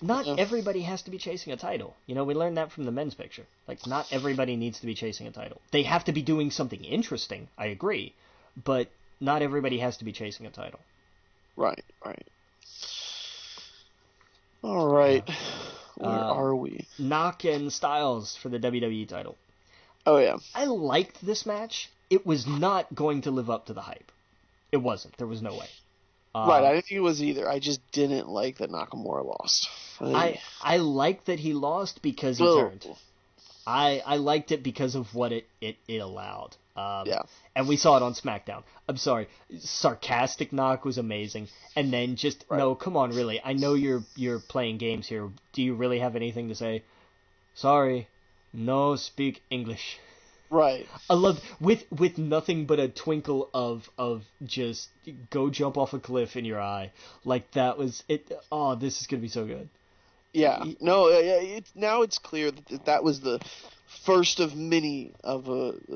not everybody has to be chasing a title. We learned that from the men's picture. Like, not everybody needs to be chasing a title. They have to be doing something interesting, I agree, but not everybody has to be chasing a title. Right. All right. Where are we? Knock and Styles for the WWE title. Oh, yeah. I liked this match. It was not going to live up to the hype. It wasn't. There was no way. Right, I didn't think it was either. I just didn't like that Nakamura lost. I liked that he lost because he turned. I liked it because of what it allowed. Yeah. And we saw it on SmackDown. I'm sorry. Sarcastic knock was amazing. And then just, no, come on, really. I know you're playing games here. Do you really have anything to say? Sorry. No speak English. Right. I love with nothing but a twinkle of just go jump off a cliff in your eye. Like that was it. Oh, this is gonna be so good. Yeah. No. Now it's clear that was the first of many of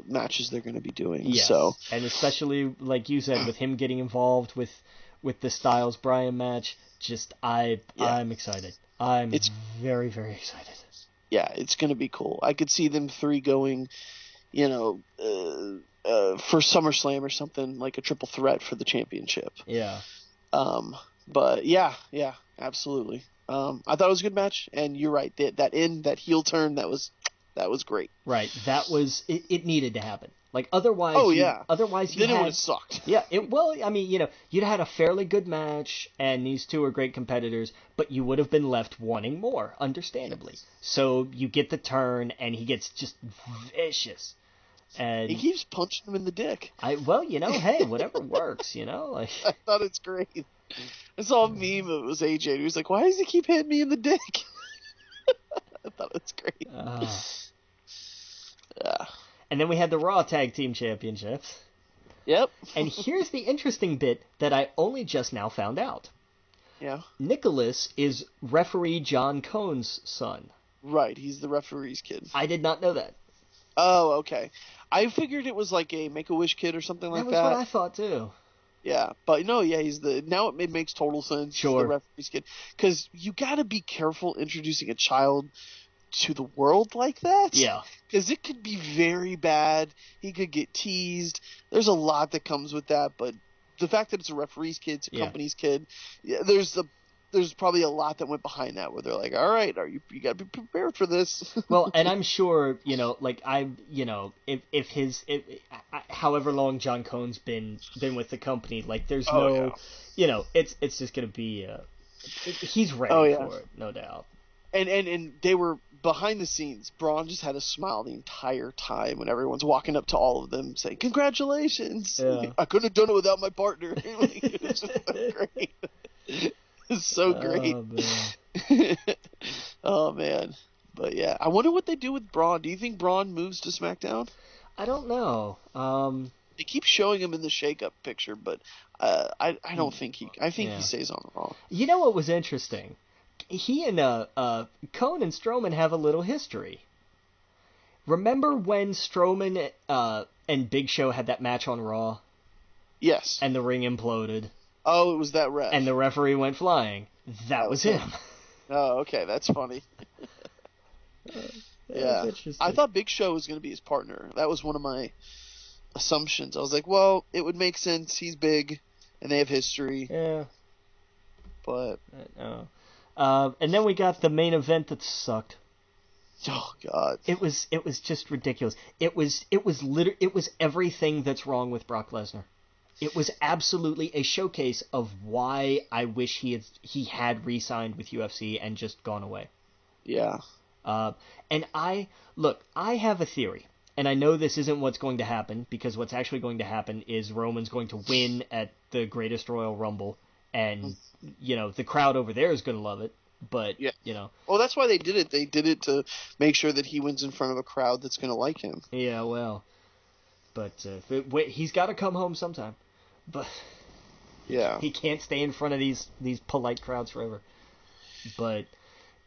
matches they're going to be doing. Yes. So. And especially like you said, with him getting involved with the Styles Bryan match, I'm excited. It's very, very excited. Yeah, it's going to be cool. I could see them 3 going, for SummerSlam or something, like a triple threat for the championship. Yeah. But yeah, absolutely. I thought it was a good match, and you're right. That heel turn, that was great. Right. That was it needed to happen. Like otherwise, otherwise then it would have sucked. Yeah. You'd had a fairly good match, and these 2 are great competitors, but you would have been left wanting more, understandably. So you get the turn, and he gets just vicious. And he keeps punching him in the dick. Hey, whatever works, like. I thought it's great. I saw a meme. It was AJ. He was like, "Why does he keep hitting me in the dick?" I thought it was great. Yeah. And then we had the Raw Tag Team Championships. Yep. And here's the interesting bit that I only just now found out. Yeah. Nicholas is referee John Cone's son. Right. He's the referee's kid. I did not know that. Oh, okay. I figured it was like a Make-A-Wish kid or something like that. That was what I thought too. Yeah, but no, yeah, now it makes total sense. Sure. The referee's kid, because you got to be careful introducing a child to the world like that. Yeah. Because it could be very bad. He could get teased. There's a lot that comes with that, but the fact that it's a referee's kid, it's a company's kid, there's probably a lot that went behind that where they're like, all right, you got to be prepared for this. Well, and I'm sure, however long John Cohn's been with the company, like there's it's just going to be, he's ready for it, no doubt. And they were behind the scenes. Braun just had a smile the entire time when everyone's walking up to all of them saying, congratulations. Yeah. I couldn't have done it without my partner. It was just so great. It's so great. Oh, man. Oh, man. But, yeah. I wonder what they do with Braun. Do you think Braun moves to SmackDown? I don't know. They keep showing him in the shake-up picture, but I don't think he... I think he stays on Raw. You know what was interesting? He and Cohn and Strowman have a little history. Remember when Strowman and Big Show had that match on Raw? Yes. And the ring imploded. Oh, it was that ref. And the referee went flying. That was him. Oh, okay, that's funny. Yeah. I thought Big Show was going to be his partner. That was one of my assumptions. I was like, well, it would make sense. He's big, and they have history. Yeah. But... and then we got the main event that sucked. Oh God! It was just ridiculous. It was everything that's wrong with Brock Lesnar. It was absolutely a showcase of why I wish he had re-signed with UFC and just gone away. Yeah. And I have a theory, and I know this isn't what's going to happen because what's actually going to happen is Roman's going to win at the Greatest Royal Rumble. And, the crowd over there is going to love it, but, Well, that's why they did it. They did it to make sure that he wins in front of a crowd that's going to like him. Yeah, well, but he's got to come home sometime. But yeah, he can't stay in front of these polite crowds forever. But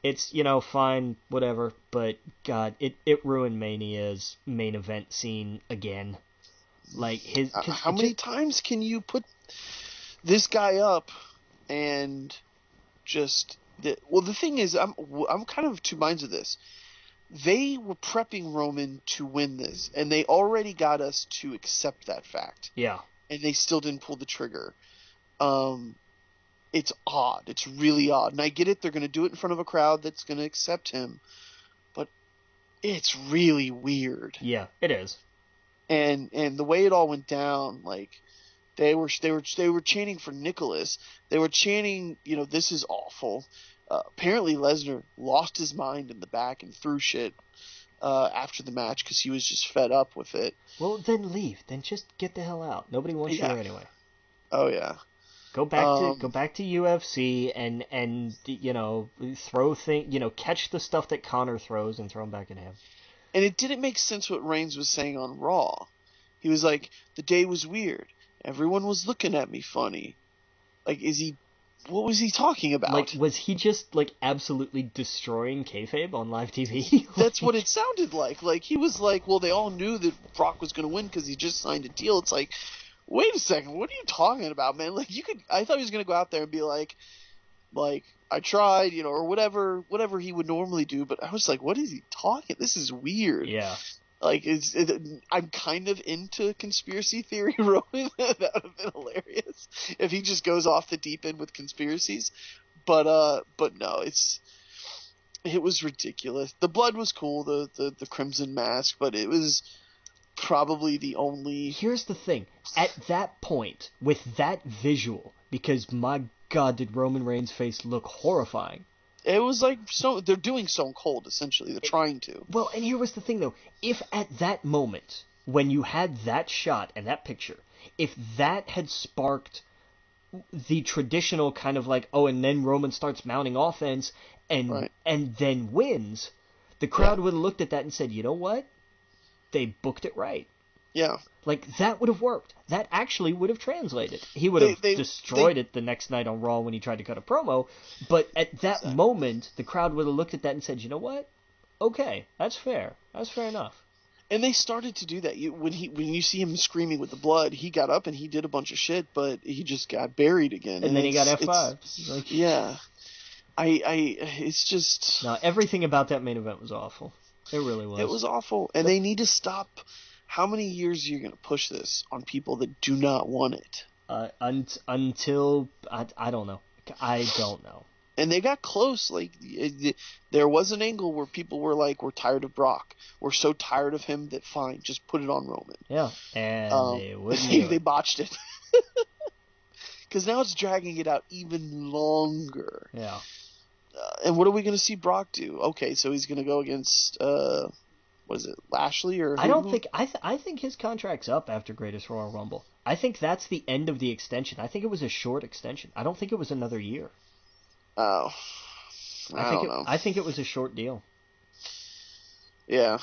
it's, fine, whatever. But, God, it ruined Mania's main event scene again. Like, how many times can you put this guy up and just... the thing is, I'm kind of of two minds of this. They were prepping Roman to win this, and they already got us to accept that fact. Yeah. And they still didn't pull the trigger. It's odd. It's really odd. And I get it. They're going to do it in front of a crowd that's going to accept him. But it's really weird. Yeah, it is. And the way it all went down, like... They were chanting for Nicholas. They were chanting, this is awful. Apparently Lesnar lost his mind in the back and threw shit after the match because he was just fed up with it. Well, then leave. Then just get the hell out. Nobody wants you there anyway. Oh yeah. Go back to UFC and throw catch the stuff that Connor throws and throw them back at him. And it didn't make sense what Reigns was saying on Raw. He was like, the day was weird. Everyone was looking at me funny. Like, what was he talking about? Like, was he just, absolutely destroying kayfabe on live TV? That's what it sounded like. Like, he was like, well, they all knew that Brock was going to win because he just signed a deal. It's like, wait a second, what are you talking about, man? Like, I thought he was going to go out there and be like, I tried, or whatever he would normally do, but I was like, what is he talking? This is weird. Yeah. Like, I'm kind of into conspiracy theory, Roman. That would have been hilarious if he just goes off the deep end with conspiracies. But no, it was ridiculous. The blood was cool, the crimson mask, but it was probably the only... Here's the thing. At that point, with that visual, because my God, did Roman Reigns' face look horrifying. It was like, they're doing Stone Cold, essentially. They're trying to. Well, and here was the thing, though. If at that moment, when you had that shot and that picture, if that had sparked the traditional kind of like, and then Roman starts mounting offense and then wins, the crowd would have looked at that and said, you know what? They booked it right. Yeah. Like, that would have worked. That actually would have translated. He would have destroyed it the next night on Raw when he tried to cut a promo, but at that moment, the crowd would have looked at that and said, you know what? Okay, that's fair. That's fair enough. And they started to do that. When you see him screaming with the blood, he got up and he did a bunch of shit, but he just got buried again. And then he got F5. Yeah. it's just, No, everything about that main event was awful. It really it was. was awful, and they need to stop. How many years are you going to push this on people that do not want it? Until I don't know. I don't know. And they got close. Like there was an angle where people were like, "We're tired of Brock. We're so tired of him that fine, just put it on Roman." Yeah, and they wouldn't do They it. botched it because now it's dragging it out even longer. Yeah. And what are we going to see Brock do? Okay, so he's going to go against what is it, Lashley or I don't who? think I think his contract's up after Greatest Royal Rumble. I think that's the end of the extension. I think it was a short extension. I don't think it was another year. Oh, I don't know. I think it was a short deal. Yeah.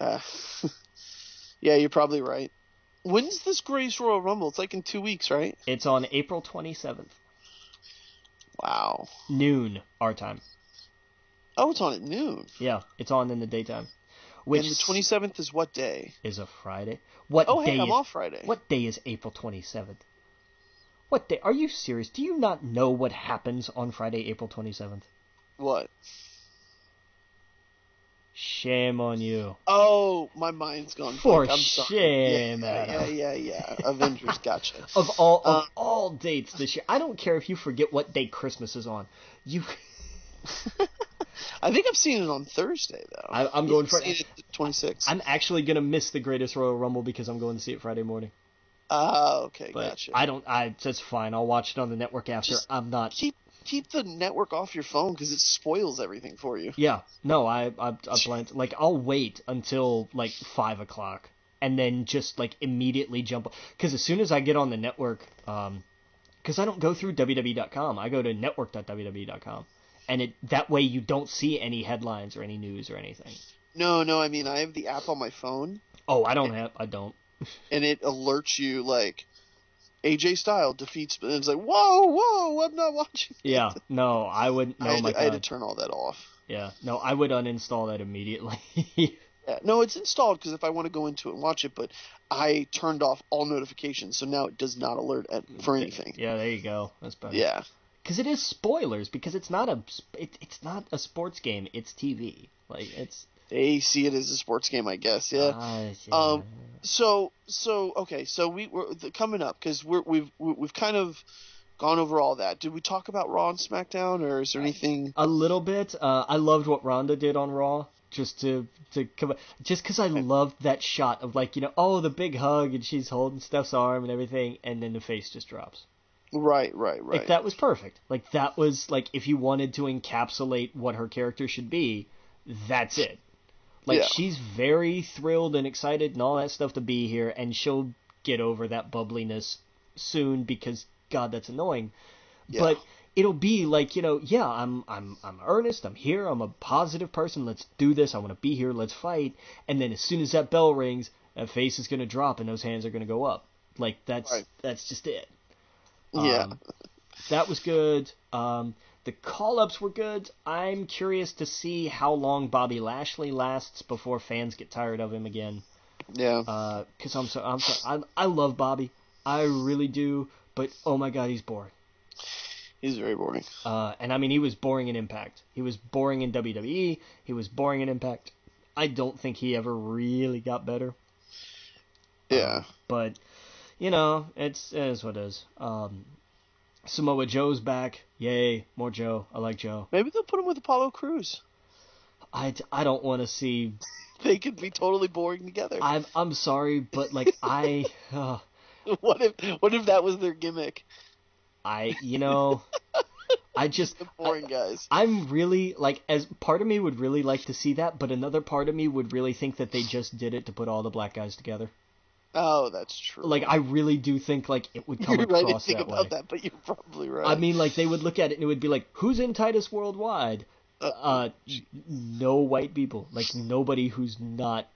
Uh, yeah, you're probably right. When's this Greatest Royal Rumble? It's like in 2 weeks, right? It's on April 27th, Wow. noon our time. Oh, it's on at noon. Yeah, it's on in the daytime. And the 27th is what day? Is a Friday. Oh, hey, I'm off Friday. What day is April 27th? What day? Are you serious? Do you not know what happens on Friday, April 27th? What? Shame on you. Oh, my mind's gone For blank. I'm sorry. shame, Yeah. Avengers, gotcha. Of all dates this year, I don't care if you forget what day Christmas is on. You. I think I'm seeing it on Thursday though. I'm going for it 26th. I'm actually gonna miss the Greatest Royal Rumble because I'm going to see it Friday morning. Okay, But gotcha. that's fine. I'll watch it on the network after. Just I'm not. keep the network off your phone because it spoils everything for you. Yeah, no, I plan to, like, I'll wait until like 5 o'clock and then just like immediately jump, because as soon as I get on the network, because I don't go through www.com, I go to network.www.com, and that way you don't see any headlines or any news or anything. No, I mean I have the app on my phone. Oh, I don't. And it alerts you like AJ Styles defeats, and it's like whoa, I'm not watching. Yeah, no, I would. No, I had to turn all that off. Yeah, no, I would uninstall that immediately. Yeah, no, it's installed because if I want to go into it and watch it, but I turned off all notifications, so now it does not alert for anything. Yeah, there you go. That's better. Yeah, because it is spoilers. Because it's not it's not a sports game. It's TV. Like it's. they see it as a sports game, I guess. Yeah. Yeah. So okay. So we're coming up because we've kind of gone over all that. Did we talk about Raw and SmackDown, or is there anything? A little bit. I loved what Ronda did on Raw. Just because I loved that shot of, like, oh, the big hug and she's holding Steph's arm and everything, and then the face just drops. Right. Like, that was perfect. Like, that was, like, if you wanted to encapsulate what her character should be, that's it. Like, Yeah. she's very thrilled and excited and all that stuff to be here, and she'll get over that bubbliness soon because, God, that's annoying. Yeah. But it'll be like, yeah, I'm earnest, I'm here, I'm a positive person, let's do this, I want to be here, let's fight. And then as soon as that bell rings, that face is going to drop and those hands are going to go up. Like, that's just it. Yeah. That was good. The call-ups were good. I'm curious to see how long Bobby Lashley lasts before fans get tired of him again. Yeah. Because I love Bobby. I really do. But, oh my God, he's boring. He's very boring. And I mean, he was boring in Impact. He was boring in WWE. He was boring in Impact. I don't think he ever really got better. Yeah. But, it is what it is. Samoa Joe's back. Yay, more Joe. I like Joe. Maybe they'll put him with Apollo Crews. I don't want to see. They could be totally boring together. I'm sorry, but like What if that was their gimmick? I just The boring guys. I'm really, like, as part of me would really like to see that, but another part of me would really think that they just did it to put all the black guys together. Oh, that's true. Like, I really do think, like, it would come You're right to across think that about way. that, but you're probably right. I mean, like, they would look at it and it would be like, who's in Titus Worldwide? No white people. Like, nobody who's not,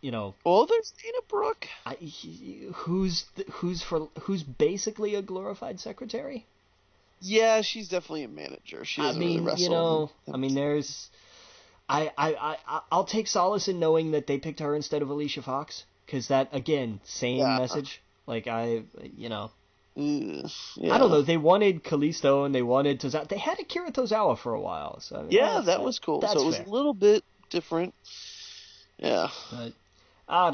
Well, there's Dana Brooke. who's basically a glorified secretary. Yeah, she's definitely a manager. She doesn't really wrestle. There's. I'll take solace in knowing that they picked her instead of Alicia Fox, because that, again, same message. Like, I don't Yeah. know. They wanted Kalisto and they wanted Tozawa. They had Akira Tozawa for a while, so I mean, Yeah, that was cool. So that's it was fair. a little bit different. Yeah. But I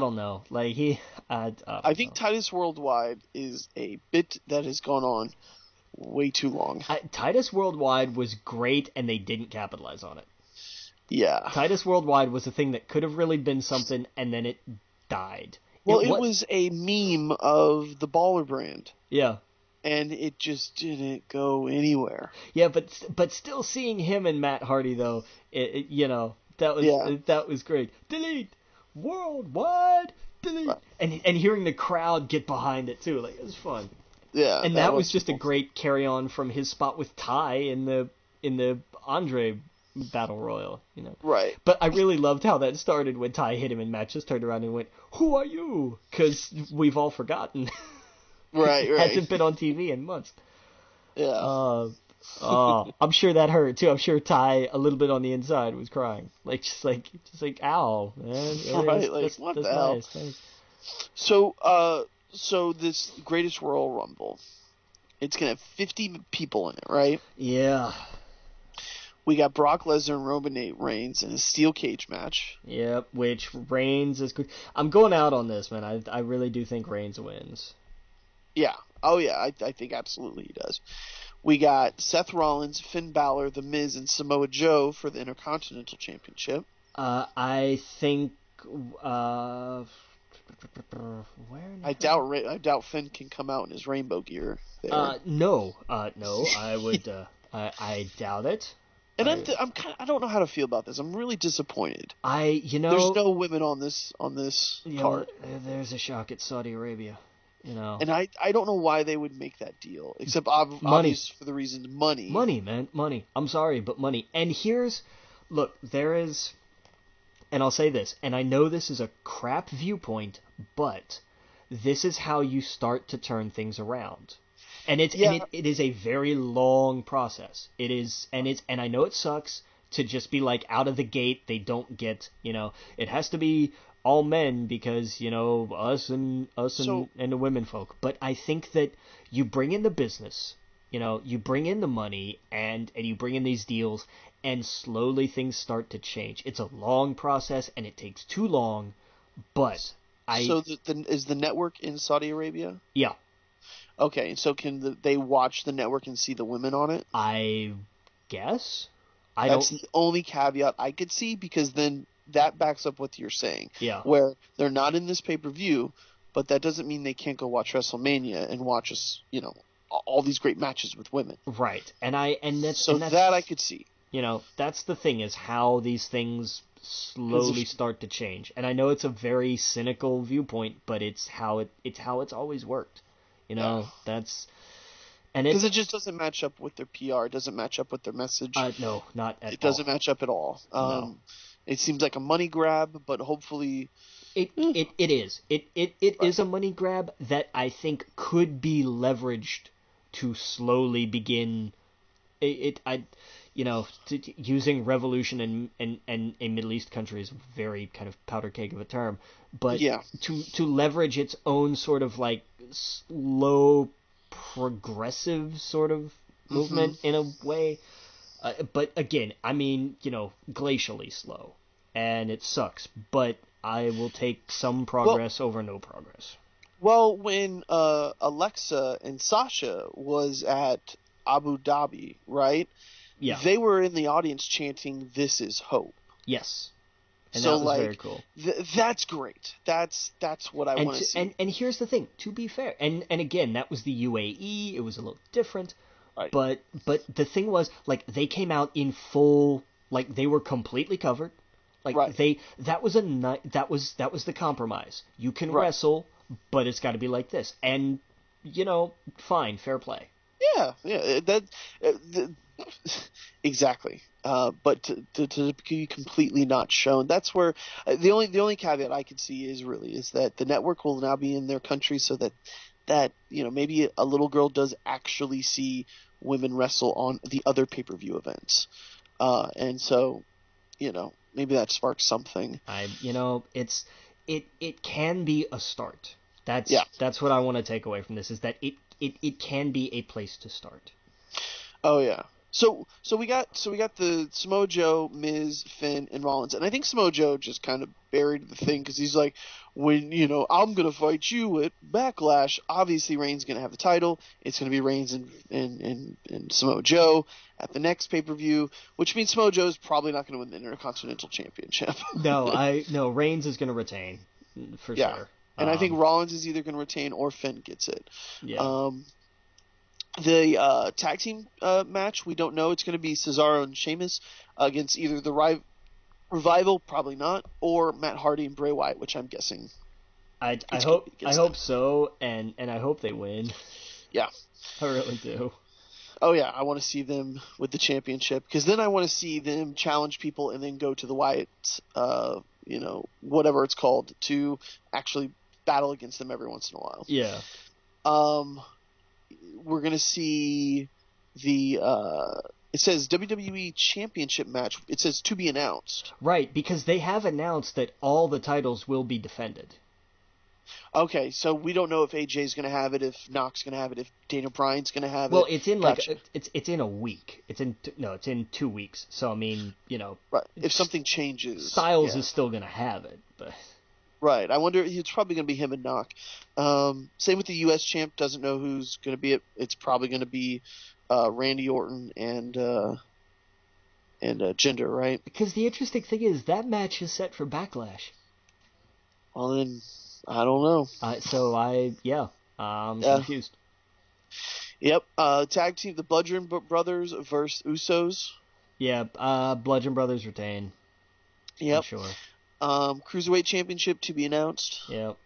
don't know. Like I I don't think know. Titus Worldwide is a bit that has gone on way too long. Titus Worldwide was great, and they didn't capitalize on it. Yeah. Titus Worldwide was a thing that could have really been something, and then it died. Well, it was a meme of the Baller brand, Yeah, and it just didn't go anywhere. yeah, but still seeing him and Matt Hardy though, Yeah. that was great. Delete Worldwide, delete, and hearing the crowd get behind it too, like it was fun. Yeah, And that that was was just a cool. great carry on from his spot with Ty in the Andre Battle Royal. Right. But I really loved how that started when Ty hit him and Matt just turned around and went, "Who are you?" Because we've all forgotten. Right, right. Hasn't been on TV in months. Yeah. Uh, I'm sure that hurt too. I'm sure Ty, a little bit on the inside, was crying, just like, ow, man. Really? Right, like what That's the hell? nice. Thanks. So, so this Greatest Royal Rumble, it's gonna have 50 people in it, right? Yeah. We got Brock Lesnar and Roman Reigns in a steel cage match. Yep. Which Reigns is good. I'm going out on this, man. I really do think Reigns wins. Yeah. Oh yeah, I think absolutely he does. We got Seth Rollins, Finn Balor, The Miz, and Samoa Joe for the Intercontinental Championship. I think. Where in I hell? doubt Finn can come out in his rainbow gear there. No. No. I would. I doubt it. And I don't know how to feel about this. I'm really disappointed. I. There's no women on this card. There's a shock at Saudi Arabia. And I don't know why they would make that deal, except Money. obvious for the reason money. Money, man, money. I'm sorry, but money. And look, there is, and I'll say this, and I know this is a crap viewpoint, but this is how you start to turn things around. And it is a very long process. It is, and I know it sucks to just be like out of the gate. They don't get, it has to be all men because us and the women folk. But I think that you bring in the business, you bring in the money, and you bring in these deals, and slowly things start to change. It's a long process, and it takes too long. But is the network in Saudi Arabia? Yeah. Okay, so can they watch the network and see the women on it? I guess. That's the only caveat I could see, because then that backs up what you're saying. Yeah. Where they're not in this pay-per-view, but that doesn't mean they can't go watch WrestleMania and watch us, all these great matches with women. Right. That's that I could see. That's the thing, is how these things slowly start to change. And I know it's a very cynical viewpoint, but it's how it's always worked. That's, and because it just doesn't match up with their PR. It doesn't match up with their message. No, not at all. It doesn't match up at all. No. It seems like a money grab, but hopefully it is. It is a money grab that I think could be leveraged to slowly begin. Using revolution in a Middle East country is a very kind of powder keg of a term, but to leverage its own sort of like slow progressive sort of movement in a way. But again, I mean, glacially slow, and it sucks, but I will take some progress over no progress. Well, when Alexa and Sasha was at Abu Dhabi, right? Yeah. They were in the audience chanting, "This is hope." Yes. And so that was very cool. That's great. That's what I want to see. And here's the thing, to be fair, and again, that was the UAE. It was a little different. Right. But the thing was, like, they came out in full, like, they were completely covered. Like, right. that was the compromise. You can wrestle, but it's got to be like this. And, fine, fair play. Yeah, exactly. But to be completely not shown, that's where the only caveat I could see is that the network will now be in their country, so that maybe a little girl does actually see women wrestle on the other pay-per-view events, and so maybe that sparks something. It can be a start. That's what I want to take away from this, is that it can be a place to start. Oh yeah. So we got the Samoa Joe, Miz, Finn, and Rollins, and I think Samoa Joe just kind of buried the thing because he's like, when I'm gonna fight you at Backlash. Obviously, Reigns gonna have the title. It's gonna be Reigns and Samoa Joe at the next pay-per-view, which means Samoa Joe is probably not gonna win the Intercontinental Championship. No, Reigns is gonna retain for sure. And I think Rollins is either gonna retain or Finn gets it. Yeah. The tag team match, we don't know. It's going to be Cesaro and Sheamus against either the Revival, probably not, or Matt Hardy and Bray Wyatt, which I'm guessing. I hope so, and I hope they win. Yeah, I really do. Oh yeah, I want to see them with the championship, because then I want to see them challenge people and then go to the Wyatts, whatever it's called, to actually battle against them every once in a while. Yeah. We're going to see the it says WWE Championship match. It says to be announced. Right, because they have announced that all the titles will be defended. Okay, so we don't know if AJ's going to have it, if Knox going to have it, if Daniel Bryan's going to have it. Well, it's in a week. It's in 2 weeks. So I mean, right. If something changes, Styles is still going to have it, but. Right. I wonder. It's probably going to be him and Knock. Same with the U.S. champ. Doesn't know who's going to be it. It's probably going to be Randy Orton and Jinder, right? Because the interesting thing is that match is set for Backlash. Well, then I don't know. I'm confused. Yep. Tag team: the Bludgeon Brothers versus Usos. Yeah. Bludgeon Brothers retain. Yep. I'm sure. Cruiserweight Championship to be announced. Yep.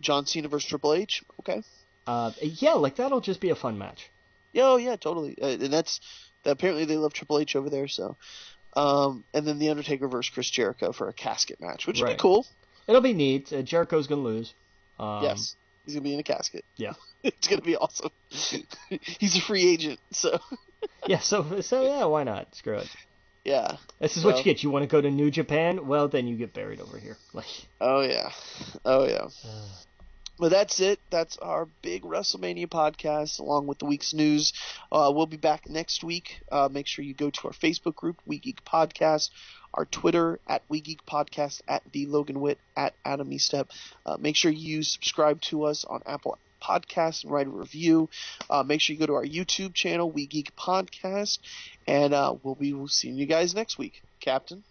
John Cena versus Triple H. Okay. That'll just be a fun match. Yeah, totally. And apparently they love Triple H over there. So, and then the Undertaker versus Chris Jericho for a casket match, which would be cool. It'll be neat. Jericho's gonna lose. Yes, he's gonna be in a casket. Yeah. It's gonna be awesome. He's a free agent, so. Yeah. So yeah, why not? Screw it. Yeah. This is what you get. You want to go to New Japan? Well, then you get buried over here. Oh yeah. But that's it. That's our big WrestleMania podcast, along with the week's news. We'll be back next week. Make sure you go to our Facebook group, We Geek Podcast, our Twitter, at We Geek Podcast, at The Logan Witt, at Adam Estep. Make sure you subscribe to us on Apple Podcasts and write a review. Make sure you go to our YouTube channel, We Geek Podcast, and we'll be seeing you guys next week. Captain.